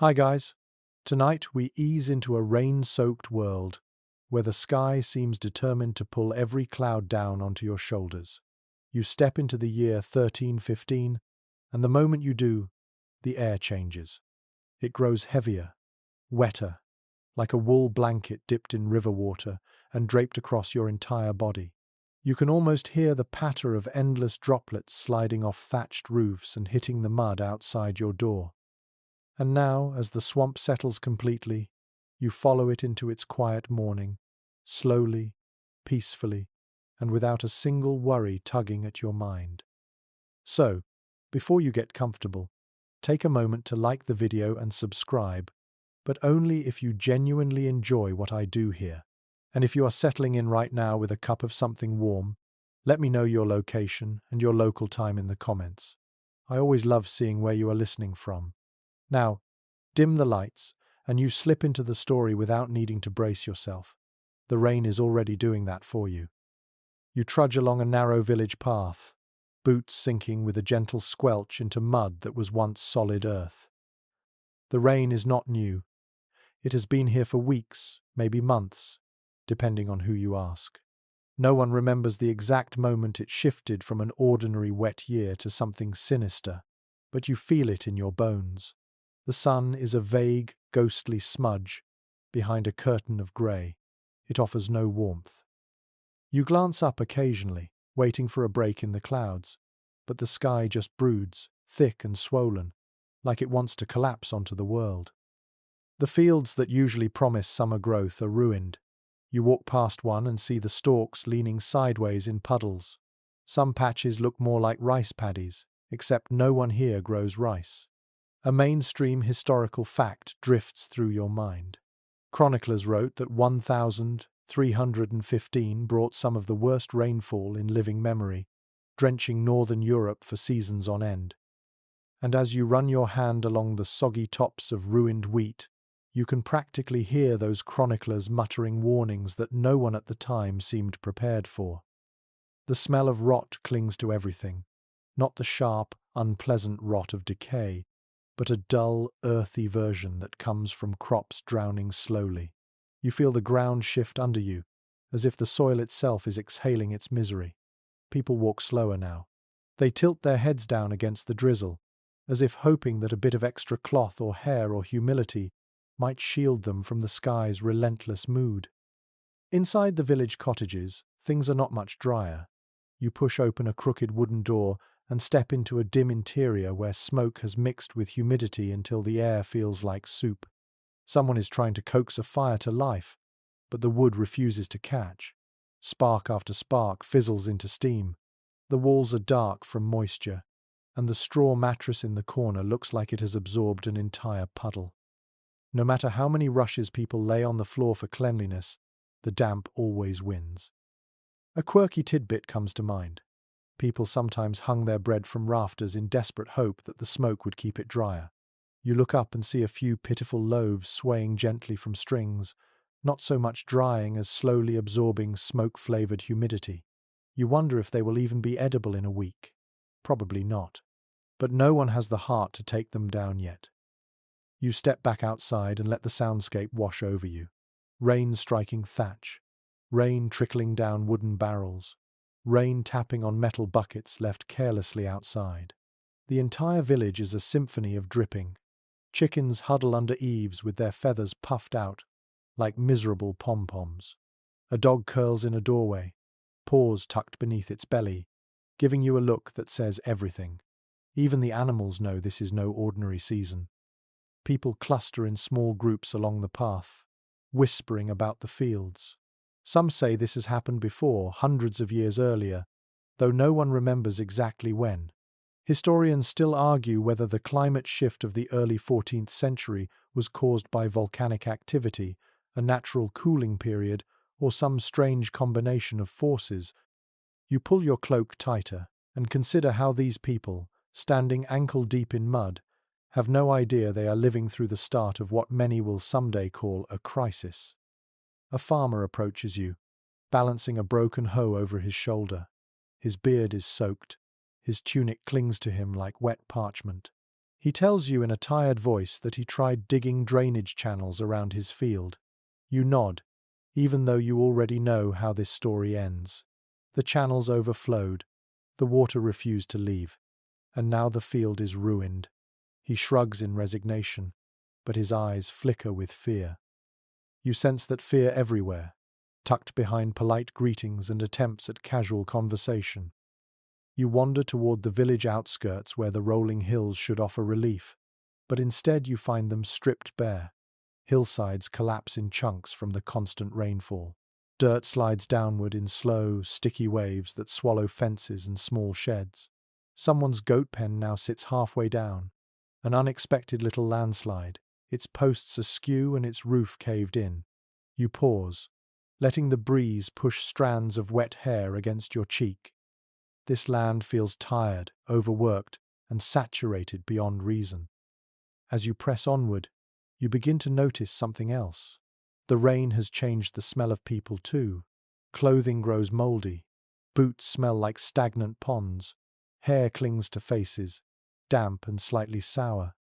Hi guys. Tonight we ease into a rain-soaked world where the sky seems determined to pull every cloud down onto your shoulders. You step into the year 1315, and the moment you do, the air changes. It grows heavier, wetter, like a wool blanket dipped in river water and draped across your entire body. You can almost hear the patter of endless droplets sliding off thatched roofs and hitting the mud outside your door. And now, as the swamp settles completely, you follow it into its quiet morning, slowly, peacefully, and without a single worry tugging at your mind. So, before you get comfortable, take a moment to like the video and subscribe, but only if you genuinely enjoy what I do here. And if you are settling in right now with a cup of something warm, let me know your location and your local time in the comments. I always love seeing where you are listening from. Now, dim the lights, and you slip into the story without needing to brace yourself. The rain is already doing that for you. You trudge along a narrow village path, boots sinking with a gentle squelch into mud that was once solid earth. The rain is not new. It has been here for weeks, maybe months, depending on who you ask. No one remembers the exact moment it shifted from an ordinary wet year to something sinister, but you feel it in your bones. The sun is a vague, ghostly smudge behind a curtain of grey. It offers no warmth. You glance up occasionally, waiting for a break in the clouds, but the sky just broods, thick and swollen, like it wants to collapse onto the world. The fields that usually promise summer growth are ruined. You walk past one and see the stalks leaning sideways in puddles. Some patches look more like rice paddies, except no one here grows rice. A mainstream historical fact drifts through your mind. Chroniclers wrote that 1315 brought some of the worst rainfall in living memory, drenching northern Europe for seasons on end. And as you run your hand along the soggy tops of ruined wheat, you can practically hear those chroniclers muttering warnings that no one at the time seemed prepared for. The smell of rot clings to everything, not the sharp, unpleasant rot of decay, but a dull, earthy version that comes from crops drowning slowly. You feel the ground shift under you, as if the soil itself is exhaling its misery. People walk slower now. They tilt their heads down against the drizzle, as if hoping that a bit of extra cloth or hair or humility might shield them from the sky's relentless mood. Inside the village cottages, things are not much drier. You push open a crooked wooden door and step into a dim interior where smoke has mixed with humidity until the air feels like soup. Someone is trying to coax a fire to life, but the wood refuses to catch. Spark after spark fizzles into steam. The walls are dark from moisture, and the straw mattress in the corner looks like it has absorbed an entire puddle. No matter how many rushes people lay on the floor for cleanliness, the damp always wins. A quirky tidbit comes to mind. People sometimes hung their bread from rafters in desperate hope that the smoke would keep it drier. You look up and see a few pitiful loaves swaying gently from strings, not so much drying as slowly absorbing smoke-flavored humidity. You wonder if they will even be edible in a week. Probably not. But no one has the heart to take them down yet. You step back outside and let the soundscape wash over you. Rain striking thatch. Rain trickling down wooden barrels. Rain tapping on metal buckets left carelessly outside. The entire village is a symphony of dripping. Chickens huddle under eaves with their feathers puffed out, like miserable pom-poms. A dog curls in a doorway, paws tucked beneath its belly, giving you a look that says everything. Even the animals know this is no ordinary season. People cluster in small groups along the path, whispering about the fields. Some say this has happened before, hundreds of years earlier, though no one remembers exactly when. Historians still argue whether the climate shift of the early 14th century was caused by volcanic activity, a natural cooling period, or some strange combination of forces. You pull your cloak tighter and consider how these people, standing ankle-deep in mud, have no idea they are living through the start of what many will someday call a crisis. A farmer approaches you, balancing a broken hoe over his shoulder. His beard is soaked. His tunic clings to him like wet parchment. He tells you in a tired voice that he tried digging drainage channels around his field. You nod, even though you already know how this story ends. The channels overflowed, the water refused to leave, and now the field is ruined. He shrugs in resignation, but his eyes flicker with fear. You sense that fear everywhere, tucked behind polite greetings and attempts at casual conversation. You wander toward the village outskirts where the rolling hills should offer relief, but instead you find them stripped bare. Hillsides collapse in chunks from the constant rainfall. Dirt slides downward in slow, sticky waves that swallow fences and small sheds. Someone's goat pen now sits halfway down. An unexpected little landslide, its posts askew and its roof caved in. You pause, letting the breeze push strands of wet hair against your cheek. This land feels tired, overworked, and saturated beyond reason. As you press onward, you begin to notice something else. The rain has changed the smell of people too. Clothing grows moldy. Boots smell like stagnant ponds. Hair clings to faces, damp and slightly sour.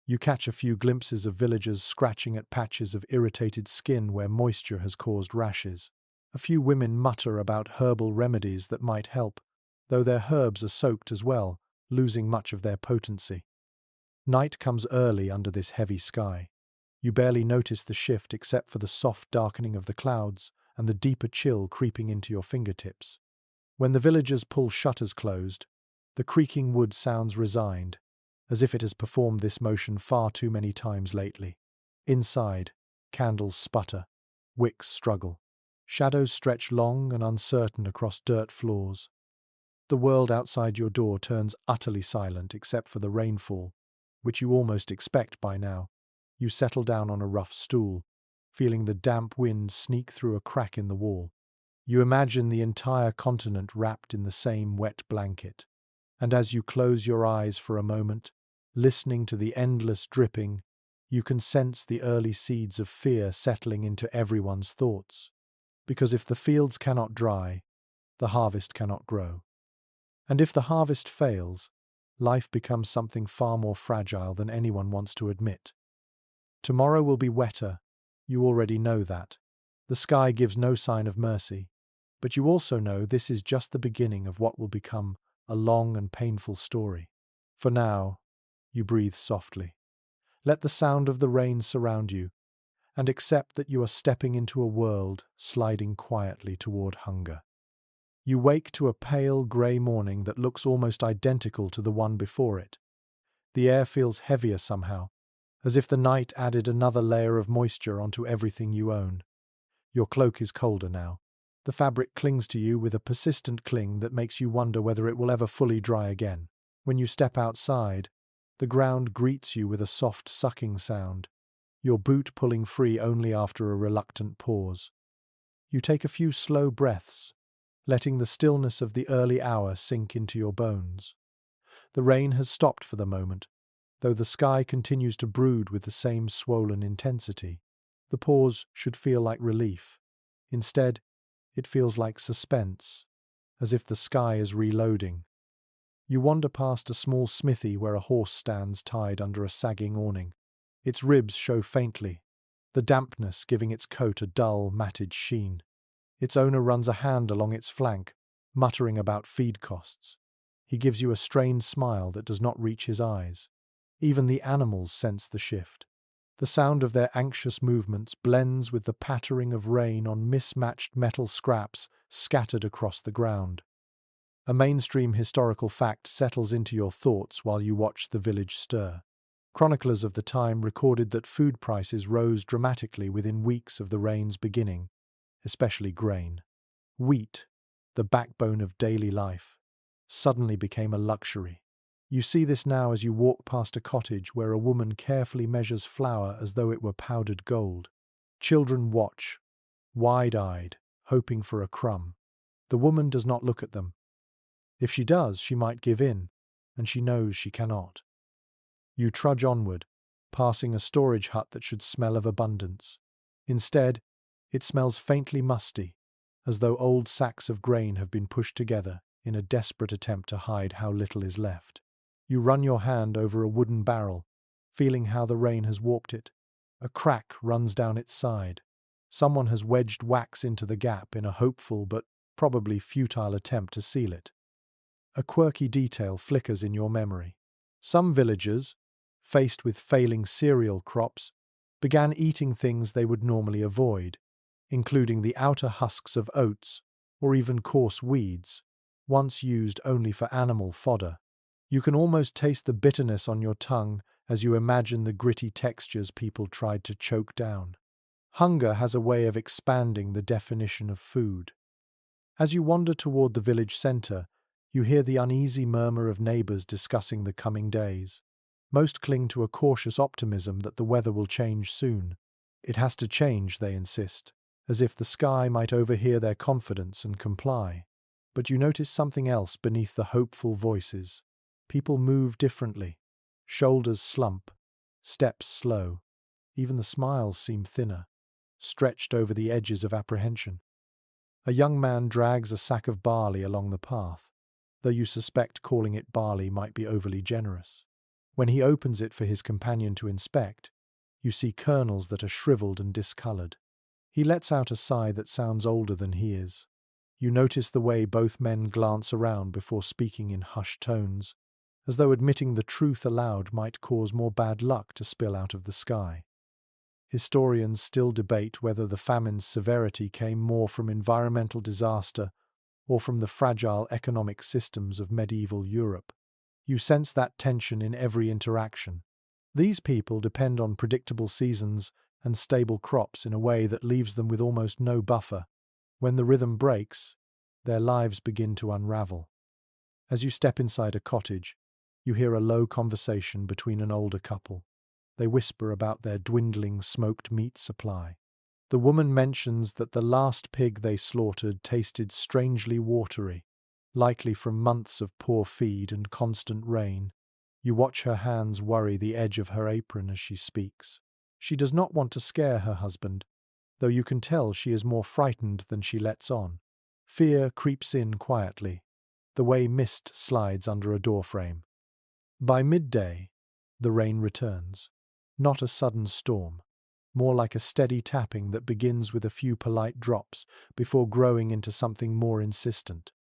You catch a few glimpses of villagers scratching at patches of irritated skin where moisture has caused rashes. A few women mutter about herbal remedies that might help, though their herbs are soaked as well, losing much of their potency. Night comes early under this heavy sky. You barely notice the shift except for the soft darkening of the clouds and the deeper chill creeping into your fingertips. When the villagers pull shutters closed, the creaking wood sounds resigned, as if it has performed this motion far too many times lately. Inside, candles sputter, wicks struggle. Shadows stretch long and uncertain across dirt floors. The world outside your door turns utterly silent except for the rainfall, which you almost expect by now. You settle down on a rough stool, feeling the damp wind sneak through a crack in the wall. You imagine the entire continent wrapped in the same wet blanket. And as you close your eyes for a moment, listening to the endless dripping, you can sense the early seeds of fear settling into everyone's thoughts. Because if the fields cannot dry, the harvest cannot grow. And if the harvest fails, life becomes something far more fragile than anyone wants to admit. Tomorrow will be wetter, you already know that. The sky gives no sign of mercy, but you also know this is just the beginning of what will become a long and painful story. For now, you breathe softly. Let the sound of the rain surround you, and accept that you are stepping into a world sliding quietly toward hunger. You wake to a pale grey morning that looks almost identical to the one before it. The air feels heavier somehow, as if the night added another layer of moisture onto everything you own. Your cloak is colder now. The fabric clings to you with a persistent cling that makes you wonder whether it will ever fully dry again. When you step outside, the ground greets you with a soft sucking sound, your boot pulling free only after a reluctant pause. You take a few slow breaths, letting the stillness of the early hour sink into your bones. The rain has stopped for the moment, though the sky continues to brood with the same swollen intensity. The pause should feel like relief. Instead, it feels like suspense, as if the sky is reloading. You wander past a small smithy where a horse stands tied under a sagging awning. Its ribs show faintly, the dampness giving its coat a dull, matted sheen. Its owner runs a hand along its flank, muttering about feed costs. He gives you a strained smile that does not reach his eyes. Even the animals sense the shift. The sound of their anxious movements blends with the pattering of rain on mismatched metal scraps scattered across the ground. A mainstream historical fact settles into your thoughts while you watch the village stir. Chroniclers of the time recorded that food prices rose dramatically within weeks of the rain's beginning, especially grain. Wheat, the backbone of daily life, suddenly became a luxury. You see this now as you walk past a cottage where a woman carefully measures flour as though it were powdered gold. Children watch, wide-eyed, hoping for a crumb. The woman does not look at them. If she does, she might give in, and she knows she cannot. You trudge onward, passing a storage hut that should smell of abundance. Instead, it smells faintly musty, as though old sacks of grain have been pushed together in a desperate attempt to hide how little is left. You run your hand over a wooden barrel, feeling how the rain has warped it. A crack runs down its side. Someone has wedged wax into the gap in a hopeful but probably futile attempt to seal it. A quirky detail flickers in your memory. Some villagers, faced with failing cereal crops, began eating things they would normally avoid, including the outer husks of oats or even coarse weeds, once used only for animal fodder. You can almost taste the bitterness on your tongue as you imagine the gritty textures people tried to choke down. Hunger has a way of expanding the definition of food. As you wander toward the village center, you hear the uneasy murmur of neighbors discussing the coming days. Most cling to a cautious optimism that the weather will change soon. It has to change, they insist, as if the sky might overhear their confidence and comply. But you notice something else beneath the hopeful voices. People move differently. Shoulders slump, steps slow. Even the smiles seem thinner, stretched over the edges of apprehension. A young man drags a sack of barley along the path, though you suspect calling it barley might be overly generous. When he opens it for his companion to inspect, you see kernels that are shriveled and discolored. He lets out a sigh that sounds older than he is. You notice the way both men glance around before speaking in hushed tones, as though admitting the truth aloud might cause more bad luck to spill out of the sky. Historians still debate whether the famine's severity came more from environmental disaster or from the fragile economic systems of medieval Europe. You sense that tension in every interaction. These people depend on predictable seasons and stable crops in a way that leaves them with almost no buffer. When the rhythm breaks, their lives begin to unravel. As you step inside a cottage, you hear a low conversation between an older couple. They whisper about their dwindling smoked meat supply. The woman mentions that the last pig they slaughtered tasted strangely watery, likely from months of poor feed and constant rain. You watch her hands worry the edge of her apron as she speaks. She does not want to scare her husband, though you can tell she is more frightened than she lets on. Fear creeps in quietly, the way mist slides under a doorframe. By midday, the rain returns. Not a sudden storm, more like a steady tapping that begins with a few polite drops before growing into something more insistent.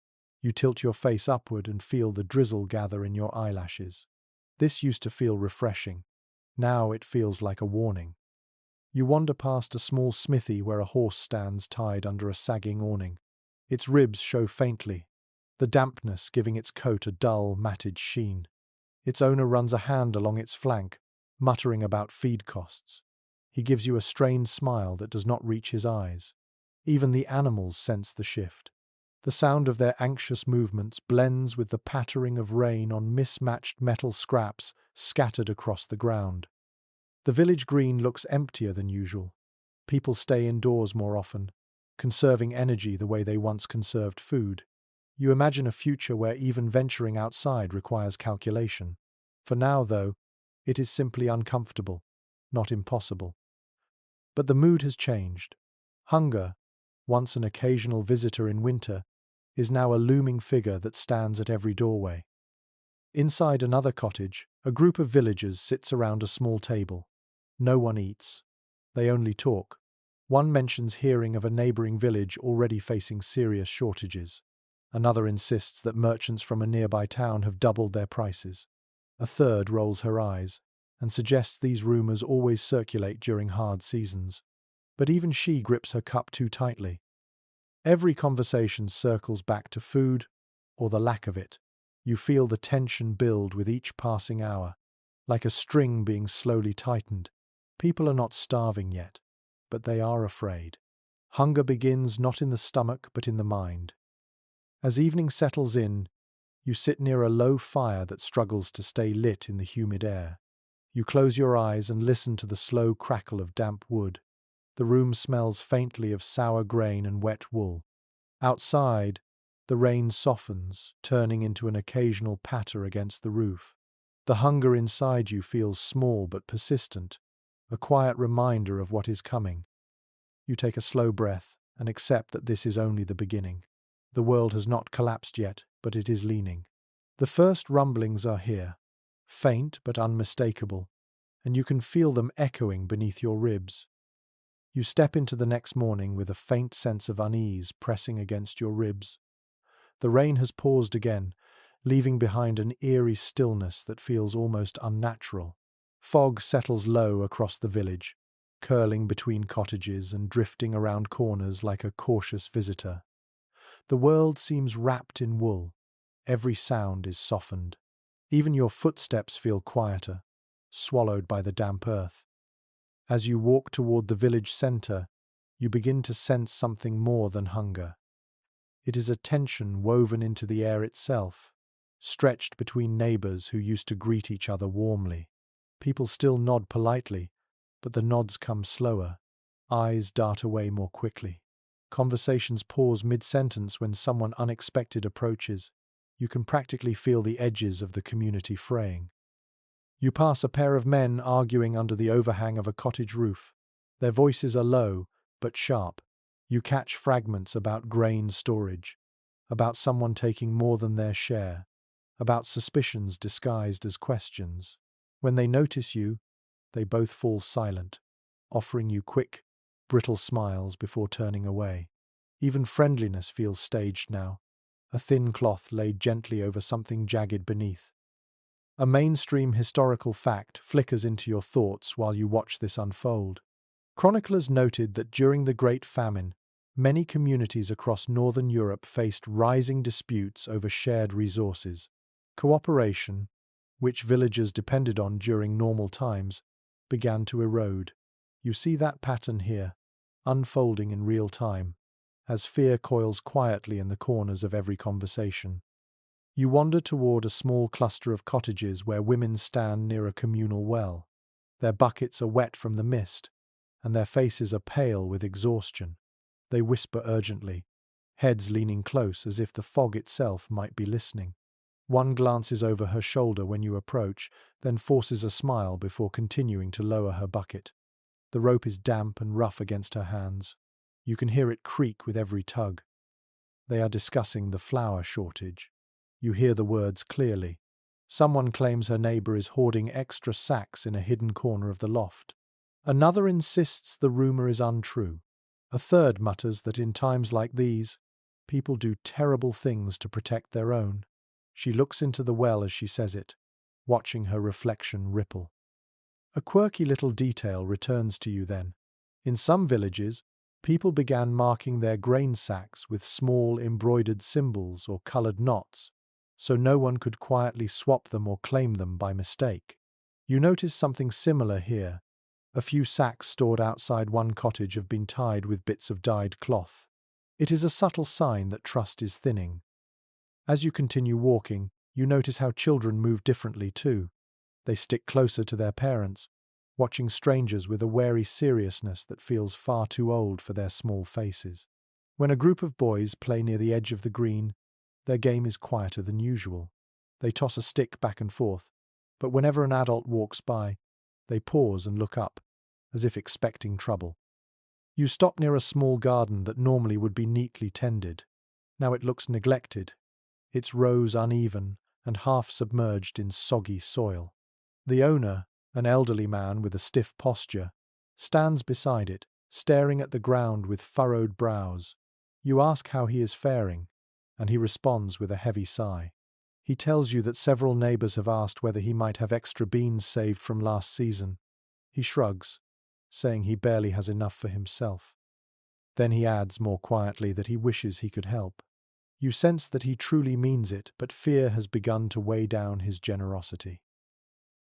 You tilt your face upward and feel the drizzle gather in your eyelashes. This used to feel refreshing. Now it feels like a warning. You wander past a small smithy where a horse stands tied under a sagging awning. Its ribs show faintly, the dampness giving its coat a dull, matted sheen. Its owner runs a hand along its flank, muttering about feed costs. He gives you a strained smile that does not reach his eyes. Even the animals sense the shift. The sound of their anxious movements blends with the pattering of rain on mismatched metal scraps scattered across the ground. The village green looks emptier than usual. People stay indoors more often, conserving energy the way they once conserved food. You imagine a future where even venturing outside requires calculation. For now, though, it is simply uncomfortable, not impossible. But the mood has changed. Hunger, once an occasional visitor in winter, is now a looming figure that stands at every doorway. Inside another cottage, a group of villagers sits around a small table. No one eats. They only talk. One mentions hearing of a neighboring village already facing serious shortages. Another insists that merchants from a nearby town have doubled their prices. A third rolls her eyes and suggests these rumors always circulate during hard seasons. But even she grips her cup too tightly. Every conversation circles back to food, or the lack of it. You feel the tension build with each passing hour, like a string being slowly tightened. People are not starving yet, but they are afraid. Hunger begins not in the stomach but in the mind. As evening settles in, you sit near a low fire that struggles to stay lit in the humid air. You close your eyes and listen to the slow crackle of damp wood. The room smells faintly of sour grain and wet wool. Outside, the rain softens, turning into an occasional patter against the roof. The hunger inside you feels small but persistent, a quiet reminder of what is coming. You take a slow breath and accept that this is only the beginning. The world has not collapsed yet, but it is leaning. The first rumblings are here. faint but unmistakable, and you can feel them echoing beneath your ribs. You step into the next morning with a faint sense of unease pressing against your ribs. The rain has paused again, leaving behind an eerie stillness that feels almost unnatural. Fog settles low across the village, curling between cottages and drifting around corners like a cautious visitor. The world seems wrapped in wool. Every sound is softened. Even your footsteps feel quieter, swallowed by the damp earth. As you walk toward the village center, you begin to sense something more than hunger. It is a tension woven into the air itself, stretched between neighbors who used to greet each other warmly. People still nod politely, but the nods come slower. Eyes dart away more quickly. Conversations pause mid-sentence when someone unexpected approaches. You can practically feel the edges of the community fraying. You pass a pair of men arguing under the overhang of a cottage roof. Their voices are low, but sharp. You catch fragments about grain storage, about someone taking more than their share, about suspicions disguised as questions. When they notice you, they both fall silent, offering you quick, brittle smiles before turning away. Even friendliness feels staged now, a thin cloth laid gently over something jagged beneath. A mainstream historical fact flickers into your thoughts while you watch this unfold. Chroniclers noted that during the Great Famine, many communities across northern Europe faced rising disputes over shared resources. Cooperation, which villagers depended on during normal times, began to erode. You see that pattern here, unfolding in real time, as fear coils quietly in the corners of every conversation. You wander toward a small cluster of cottages where women stand near a communal well. Their buckets are wet from the mist, and their faces are pale with exhaustion. They whisper urgently, heads leaning close as if the fog itself might be listening. One glances over her shoulder when you approach, then forces a smile before continuing to lower her bucket. The rope is damp and rough against her hands. You can hear it creak with every tug. They are discussing the flour shortage. You hear the words clearly. Someone claims her neighbor is hoarding extra sacks in a hidden corner of the loft. Another insists the rumor is untrue. A third mutters that in times like these, people do terrible things to protect their own. She looks into the well as she says it, watching her reflection ripple. A quirky little detail returns to you then. In some villages, people began marking their grain sacks with small embroidered symbols or colored knots, so no one could quietly swap them or claim them by mistake. You notice something similar here. A few sacks stored outside one cottage have been tied with bits of dyed cloth. It is a subtle sign that trust is thinning. As you continue walking, you notice how children move differently too. They stick closer to their parents, watching strangers with a wary seriousness that feels far too old for their small faces. When a group of boys play near the edge of the green, their game is quieter than usual. They toss a stick back and forth, but whenever an adult walks by, they pause and look up, as if expecting trouble. You stop near a small garden that normally would be neatly tended. Now it looks neglected, its rows uneven and half submerged in soggy soil. The owner, an elderly man with a stiff posture, stands beside it, staring at the ground with furrowed brows. You ask how he is faring, and he responds with a heavy sigh. He tells you that several neighbors have asked whether he might have extra beans saved from last season. He shrugs, saying he barely has enough for himself. Then he adds more quietly that he wishes he could help. You sense that he truly means it, but fear has begun to weigh down his generosity.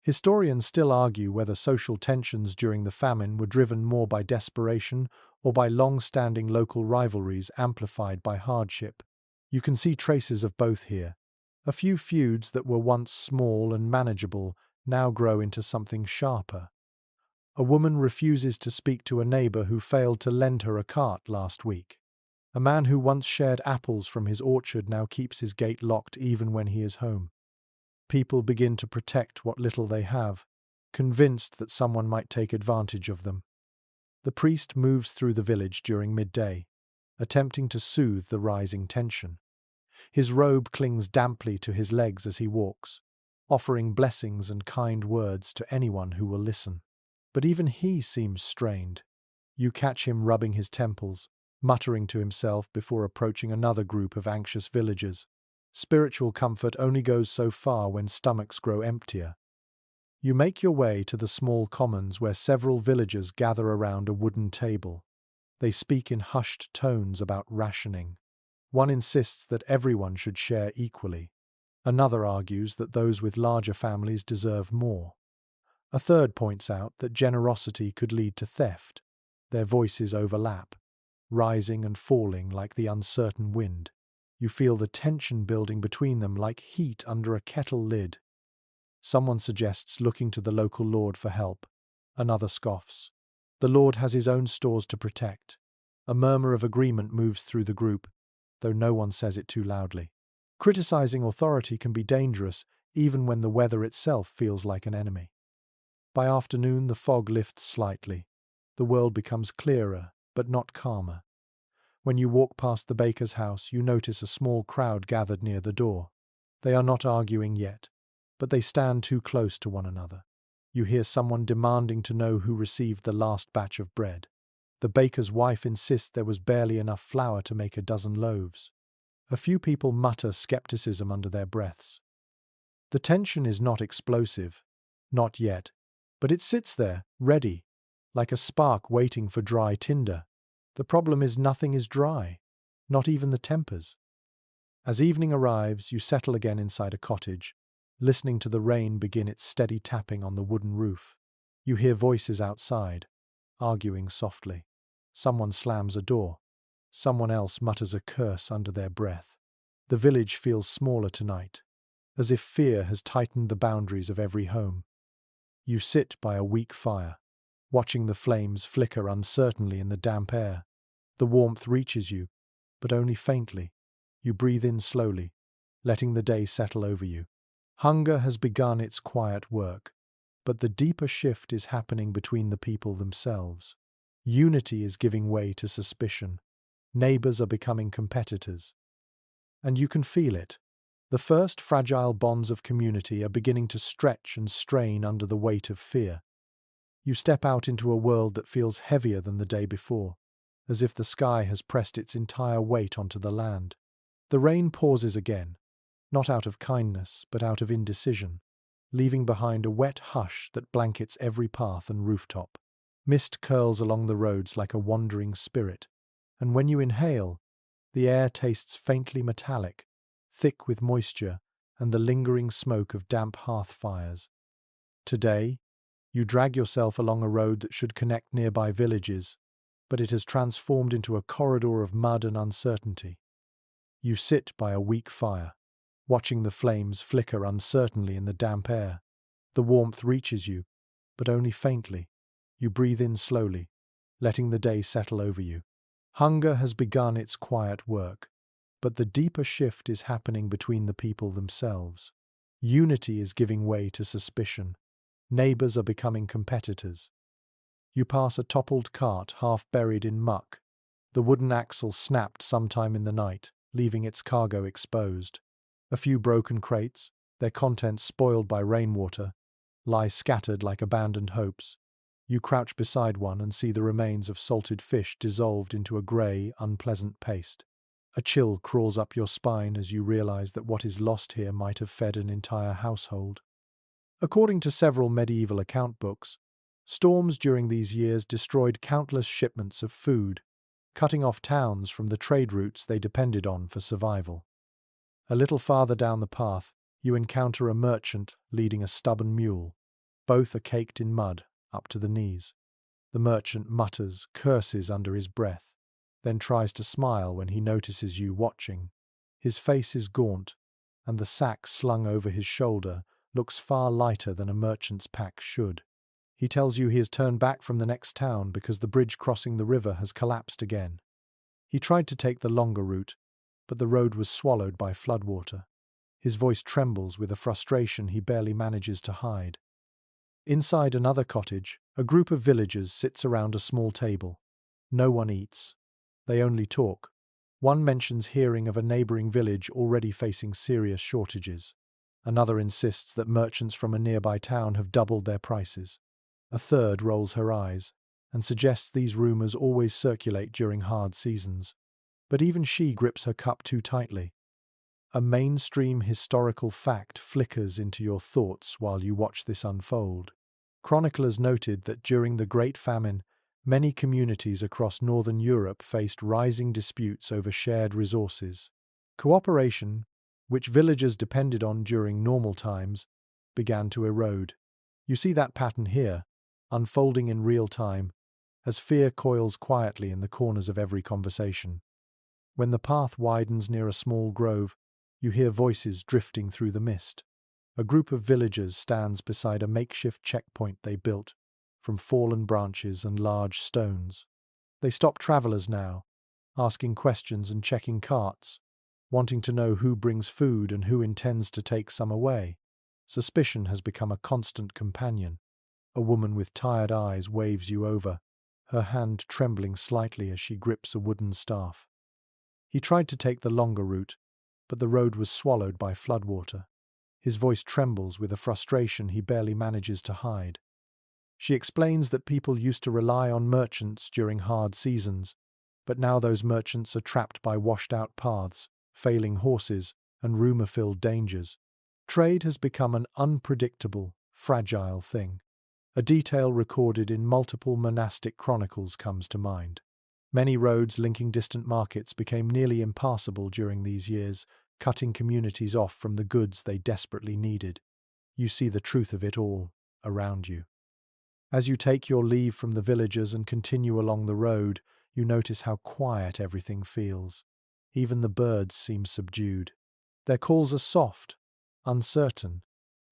Historians still argue whether social tensions during the famine were driven more by desperation or by long-standing local rivalries amplified by hardship. You can see traces of both here. A few feuds that were once small and manageable now grow into something sharper. A woman refuses to speak to a neighbor who failed to lend her a cart last week. A man who once shared apples from his orchard now keeps his gate locked even when he is home. People begin to protect what little they have, convinced that someone might take advantage of them. The priest moves through the village during midday, attempting to soothe the rising tension. His robe clings damply to his legs as he walks, offering blessings and kind words to anyone who will listen. But even he seems strained. You catch him rubbing his temples, muttering to himself before approaching another group of anxious villagers. Spiritual comfort only goes so far when stomachs grow emptier. You make your way to the small commons where several villagers gather around a wooden table. They speak in hushed tones about rationing. One insists that everyone should share equally. Another argues that those with larger families deserve more. A third points out that generosity could lead to theft. Their voices overlap, rising and falling like the uncertain wind. You feel the tension building between them like heat under a kettle lid. Someone suggests looking to the local lord for help. Another scoffs. The lord has his own stores to protect. A murmur of agreement moves through the group, though no one says it too loudly. Criticizing authority can be dangerous, even when the weather itself feels like an enemy. By afternoon, the fog lifts slightly. The world becomes clearer, but not calmer. When you walk past the baker's house, you notice a small crowd gathered near the door. They are not arguing yet, but they stand too close to one another. You hear someone demanding to know who received the last batch of bread. The baker's wife insists there was barely enough flour to make a dozen loaves. A few people mutter skepticism under their breaths. The tension is not explosive, not yet, but it sits there, ready, like a spark waiting for dry tinder. The problem is nothing is dry, not even the tempers. As evening arrives, you settle again inside a cottage, listening to the rain begin its steady tapping on the wooden roof. You hear voices outside, arguing softly. Someone slams a door. Someone else mutters a curse under their breath. The village feels smaller tonight, as if fear has tightened the boundaries of every home. You sit by a weak fire, watching the flames flicker uncertainly in the damp air. The warmth reaches you, but only faintly. You breathe in slowly, letting the day settle over you. Hunger has begun its quiet work, but the deeper shift is happening between the people themselves. Unity is giving way to suspicion. Neighbors are becoming competitors. And you can feel it. The first fragile bonds of community are beginning to stretch and strain under the weight of fear. You step out into a world that feels heavier than the day before, as if the sky has pressed its entire weight onto the land. The rain pauses again, not out of kindness, but out of indecision, leaving behind a wet hush that blankets every path and rooftop. Mist curls along the roads like a wandering spirit, and when you inhale, the air tastes faintly metallic, thick with moisture and the lingering smoke of damp hearth fires. Today, you drag yourself along a road that should connect nearby villages, but it has transformed into a corridor of mud and uncertainty. You sit by a weak fire, watching the flames flicker uncertainly in the damp air. The warmth reaches you, but only faintly. You breathe in slowly, letting the day settle over you. Hunger has begun its quiet work, but the deeper shift is happening between the people themselves. Unity is giving way to suspicion. Neighbors are becoming competitors. You pass a toppled cart half buried in muck. The wooden axle snapped sometime in the night, leaving its cargo exposed. A few broken crates, their contents spoiled by rainwater, lie scattered like abandoned hopes. You crouch beside one and see the remains of salted fish dissolved into a grey, unpleasant paste. A chill crawls up your spine as you realize that what is lost here might have fed an entire household. According to several medieval account books, storms during these years destroyed countless shipments of food, cutting off towns from the trade routes they depended on for survival. A little farther down the path, you encounter a merchant leading a stubborn mule. Both are caked in mud, up to the knees. The merchant mutters curses under his breath, then tries to smile when he notices you watching. His face is gaunt, and the sack slung over his shoulder looks far lighter than a merchant's pack should. He tells you he has turned back from the next town because the bridge crossing the river has collapsed again. He tried to take the longer route, but the road was swallowed by floodwater. His voice trembles with a frustration he barely manages to hide. Inside another cottage, a group of villagers sits around a small table. No one eats. They only talk. One mentions hearing of a neighboring village already facing serious shortages. Another insists that merchants from a nearby town have doubled their prices. A third rolls her eyes and suggests these rumors always circulate during hard seasons. But even she grips her cup too tightly. A mainstream historical fact flickers into your thoughts while you watch this unfold. Chroniclers noted that during the Great Famine, many communities across northern Europe faced rising disputes over shared resources. Cooperation, which villagers depended on during normal times, began to erode. You see that pattern here, unfolding in real time, as fear coils quietly in the corners of every conversation. When the path widens near a small grove, you hear voices drifting through the mist. A group of villagers stands beside a makeshift checkpoint they built from fallen branches and large stones. They stop travelers now, asking questions and checking carts, wanting to know who brings food and who intends to take some away. Suspicion has become a constant companion. A woman with tired eyes waves you over, her hand trembling slightly as she grips a wooden staff. He tried to take the longer route, but the road was swallowed by floodwater. His voice trembles with a frustration he barely manages to hide. She explains that people used to rely on merchants during hard seasons, but now those merchants are trapped by washed-out paths, failing horses, and rumor-filled dangers. Trade has become an unpredictable, fragile thing. A detail recorded in multiple monastic chronicles comes to mind. Many roads linking distant markets became nearly impassable during these years, cutting communities off from the goods they desperately needed. You see the truth of it all around you. As you take your leave from the villagers and continue along the road, you notice how quiet everything feels. Even the birds seem subdued. Their calls are soft, uncertain,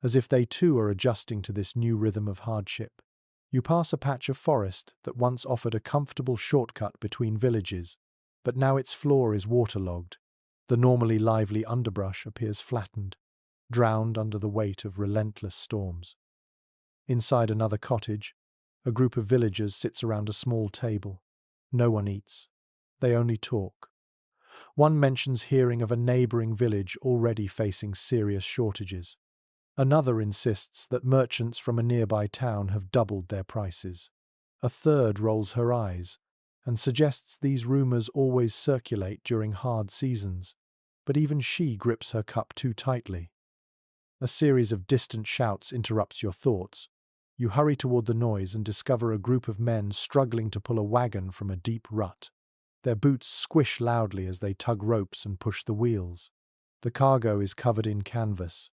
as if they too are adjusting to this new rhythm of hardship. You pass a patch of forest that once offered a comfortable shortcut between villages, but now its floor is waterlogged. The normally lively underbrush appears flattened, drowned under the weight of relentless storms. Inside another cottage, a group of villagers sits around a small table. No one eats. They only talk. One mentions hearing of a neighboring village already facing serious shortages. Another insists that merchants from a nearby town have doubled their prices. A third rolls her eyes and suggests these rumors always circulate during hard seasons, but even she grips her cup too tightly. A series of distant shouts interrupts your thoughts. You hurry toward the noise and discover a group of men struggling to pull a wagon from a deep rut. Their boots squish loudly as they tug ropes and push the wheels. The cargo is covered in canvas,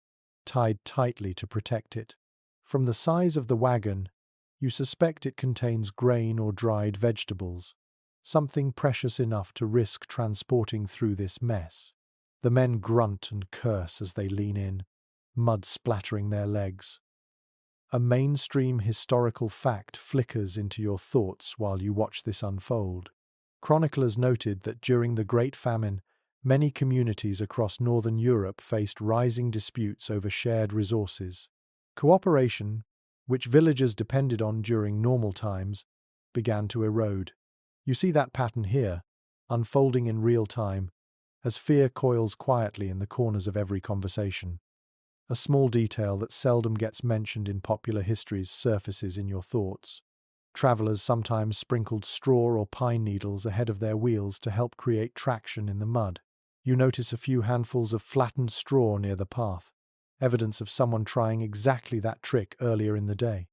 tied tightly to protect it. From the size of the wagon, you suspect it contains grain or dried vegetables, something precious enough to risk transporting through this mess. The men grunt and curse as they lean in, mud splattering their legs. A mainstream historical fact flickers into your thoughts while you watch this unfold. Chroniclers noted that during the Great Famine, many communities across northern Europe faced rising disputes over shared resources. Cooperation, which villagers depended on during normal times, began to erode. You see that pattern here, unfolding in real time, as fear coils quietly in the corners of every conversation. A small detail that seldom gets mentioned in popular histories surfaces in your thoughts. Travelers sometimes sprinkled straw or pine needles ahead of their wheels to help create traction in the mud. You notice a few handfuls of flattened straw near the path, evidence of someone trying exactly that trick earlier in the day.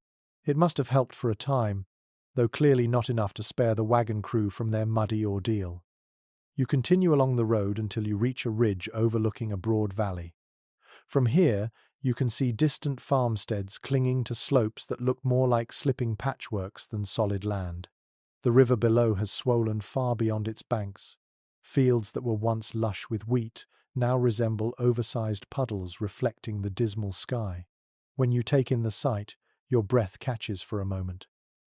It must have helped for a time, though clearly not enough to spare the wagon crew from their muddy ordeal. You continue along the road until you reach a ridge overlooking a broad valley. From here, you can see distant farmsteads clinging to slopes that look more like slipping patchworks than solid land. The river below has swollen far beyond its banks. Fields that were once lush with wheat now resemble oversized puddles reflecting the dismal sky. When you take in the sight, your breath catches for a moment.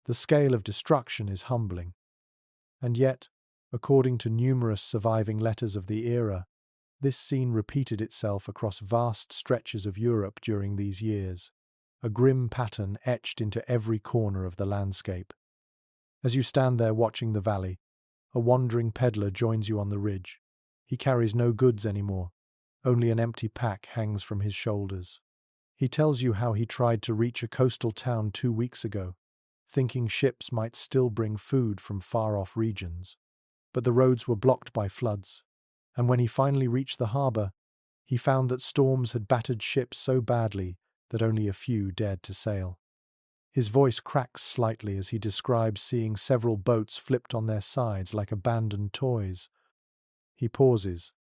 The scale of destruction is humbling. And yet, according to numerous surviving letters of the era, this scene repeated itself across vast stretches of Europe during these years, a grim pattern etched into every corner of the landscape. As you stand there watching the valley, a wandering peddler joins you on the ridge. He carries no goods anymore, Only an empty pack hangs from his shoulders. He tells you how he tried to reach a coastal town 2 weeks ago, thinking ships might still bring food from far-off regions. But the roads were blocked by floods, and when he finally reached the harbour, he found that storms had battered ships so badly that only a few dared to sail. His voice cracks slightly as he describes seeing several boats flipped on their sides like abandoned toys. He pauses,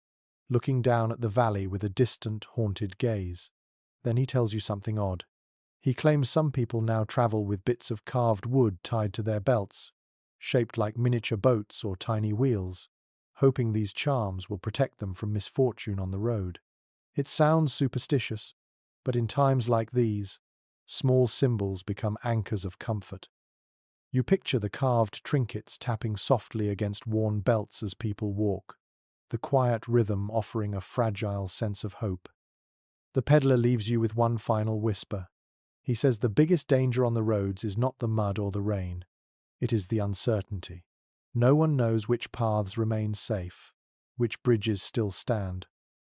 looking down at the valley with a distant, haunted gaze. Then he tells you something odd. He claims some people now travel with bits of carved wood tied to their belts, shaped like miniature boats or tiny wheels, hoping these charms will protect them from misfortune on the road. It sounds superstitious, but in times like these, small symbols become anchors of comfort. You picture the carved trinkets tapping softly against worn belts as people walk, the quiet rhythm offering a fragile sense of hope. The peddler leaves you with one final whisper. He says the biggest danger on the roads is not the mud or the rain. It is the uncertainty. No one knows which paths remain safe, which bridges still stand,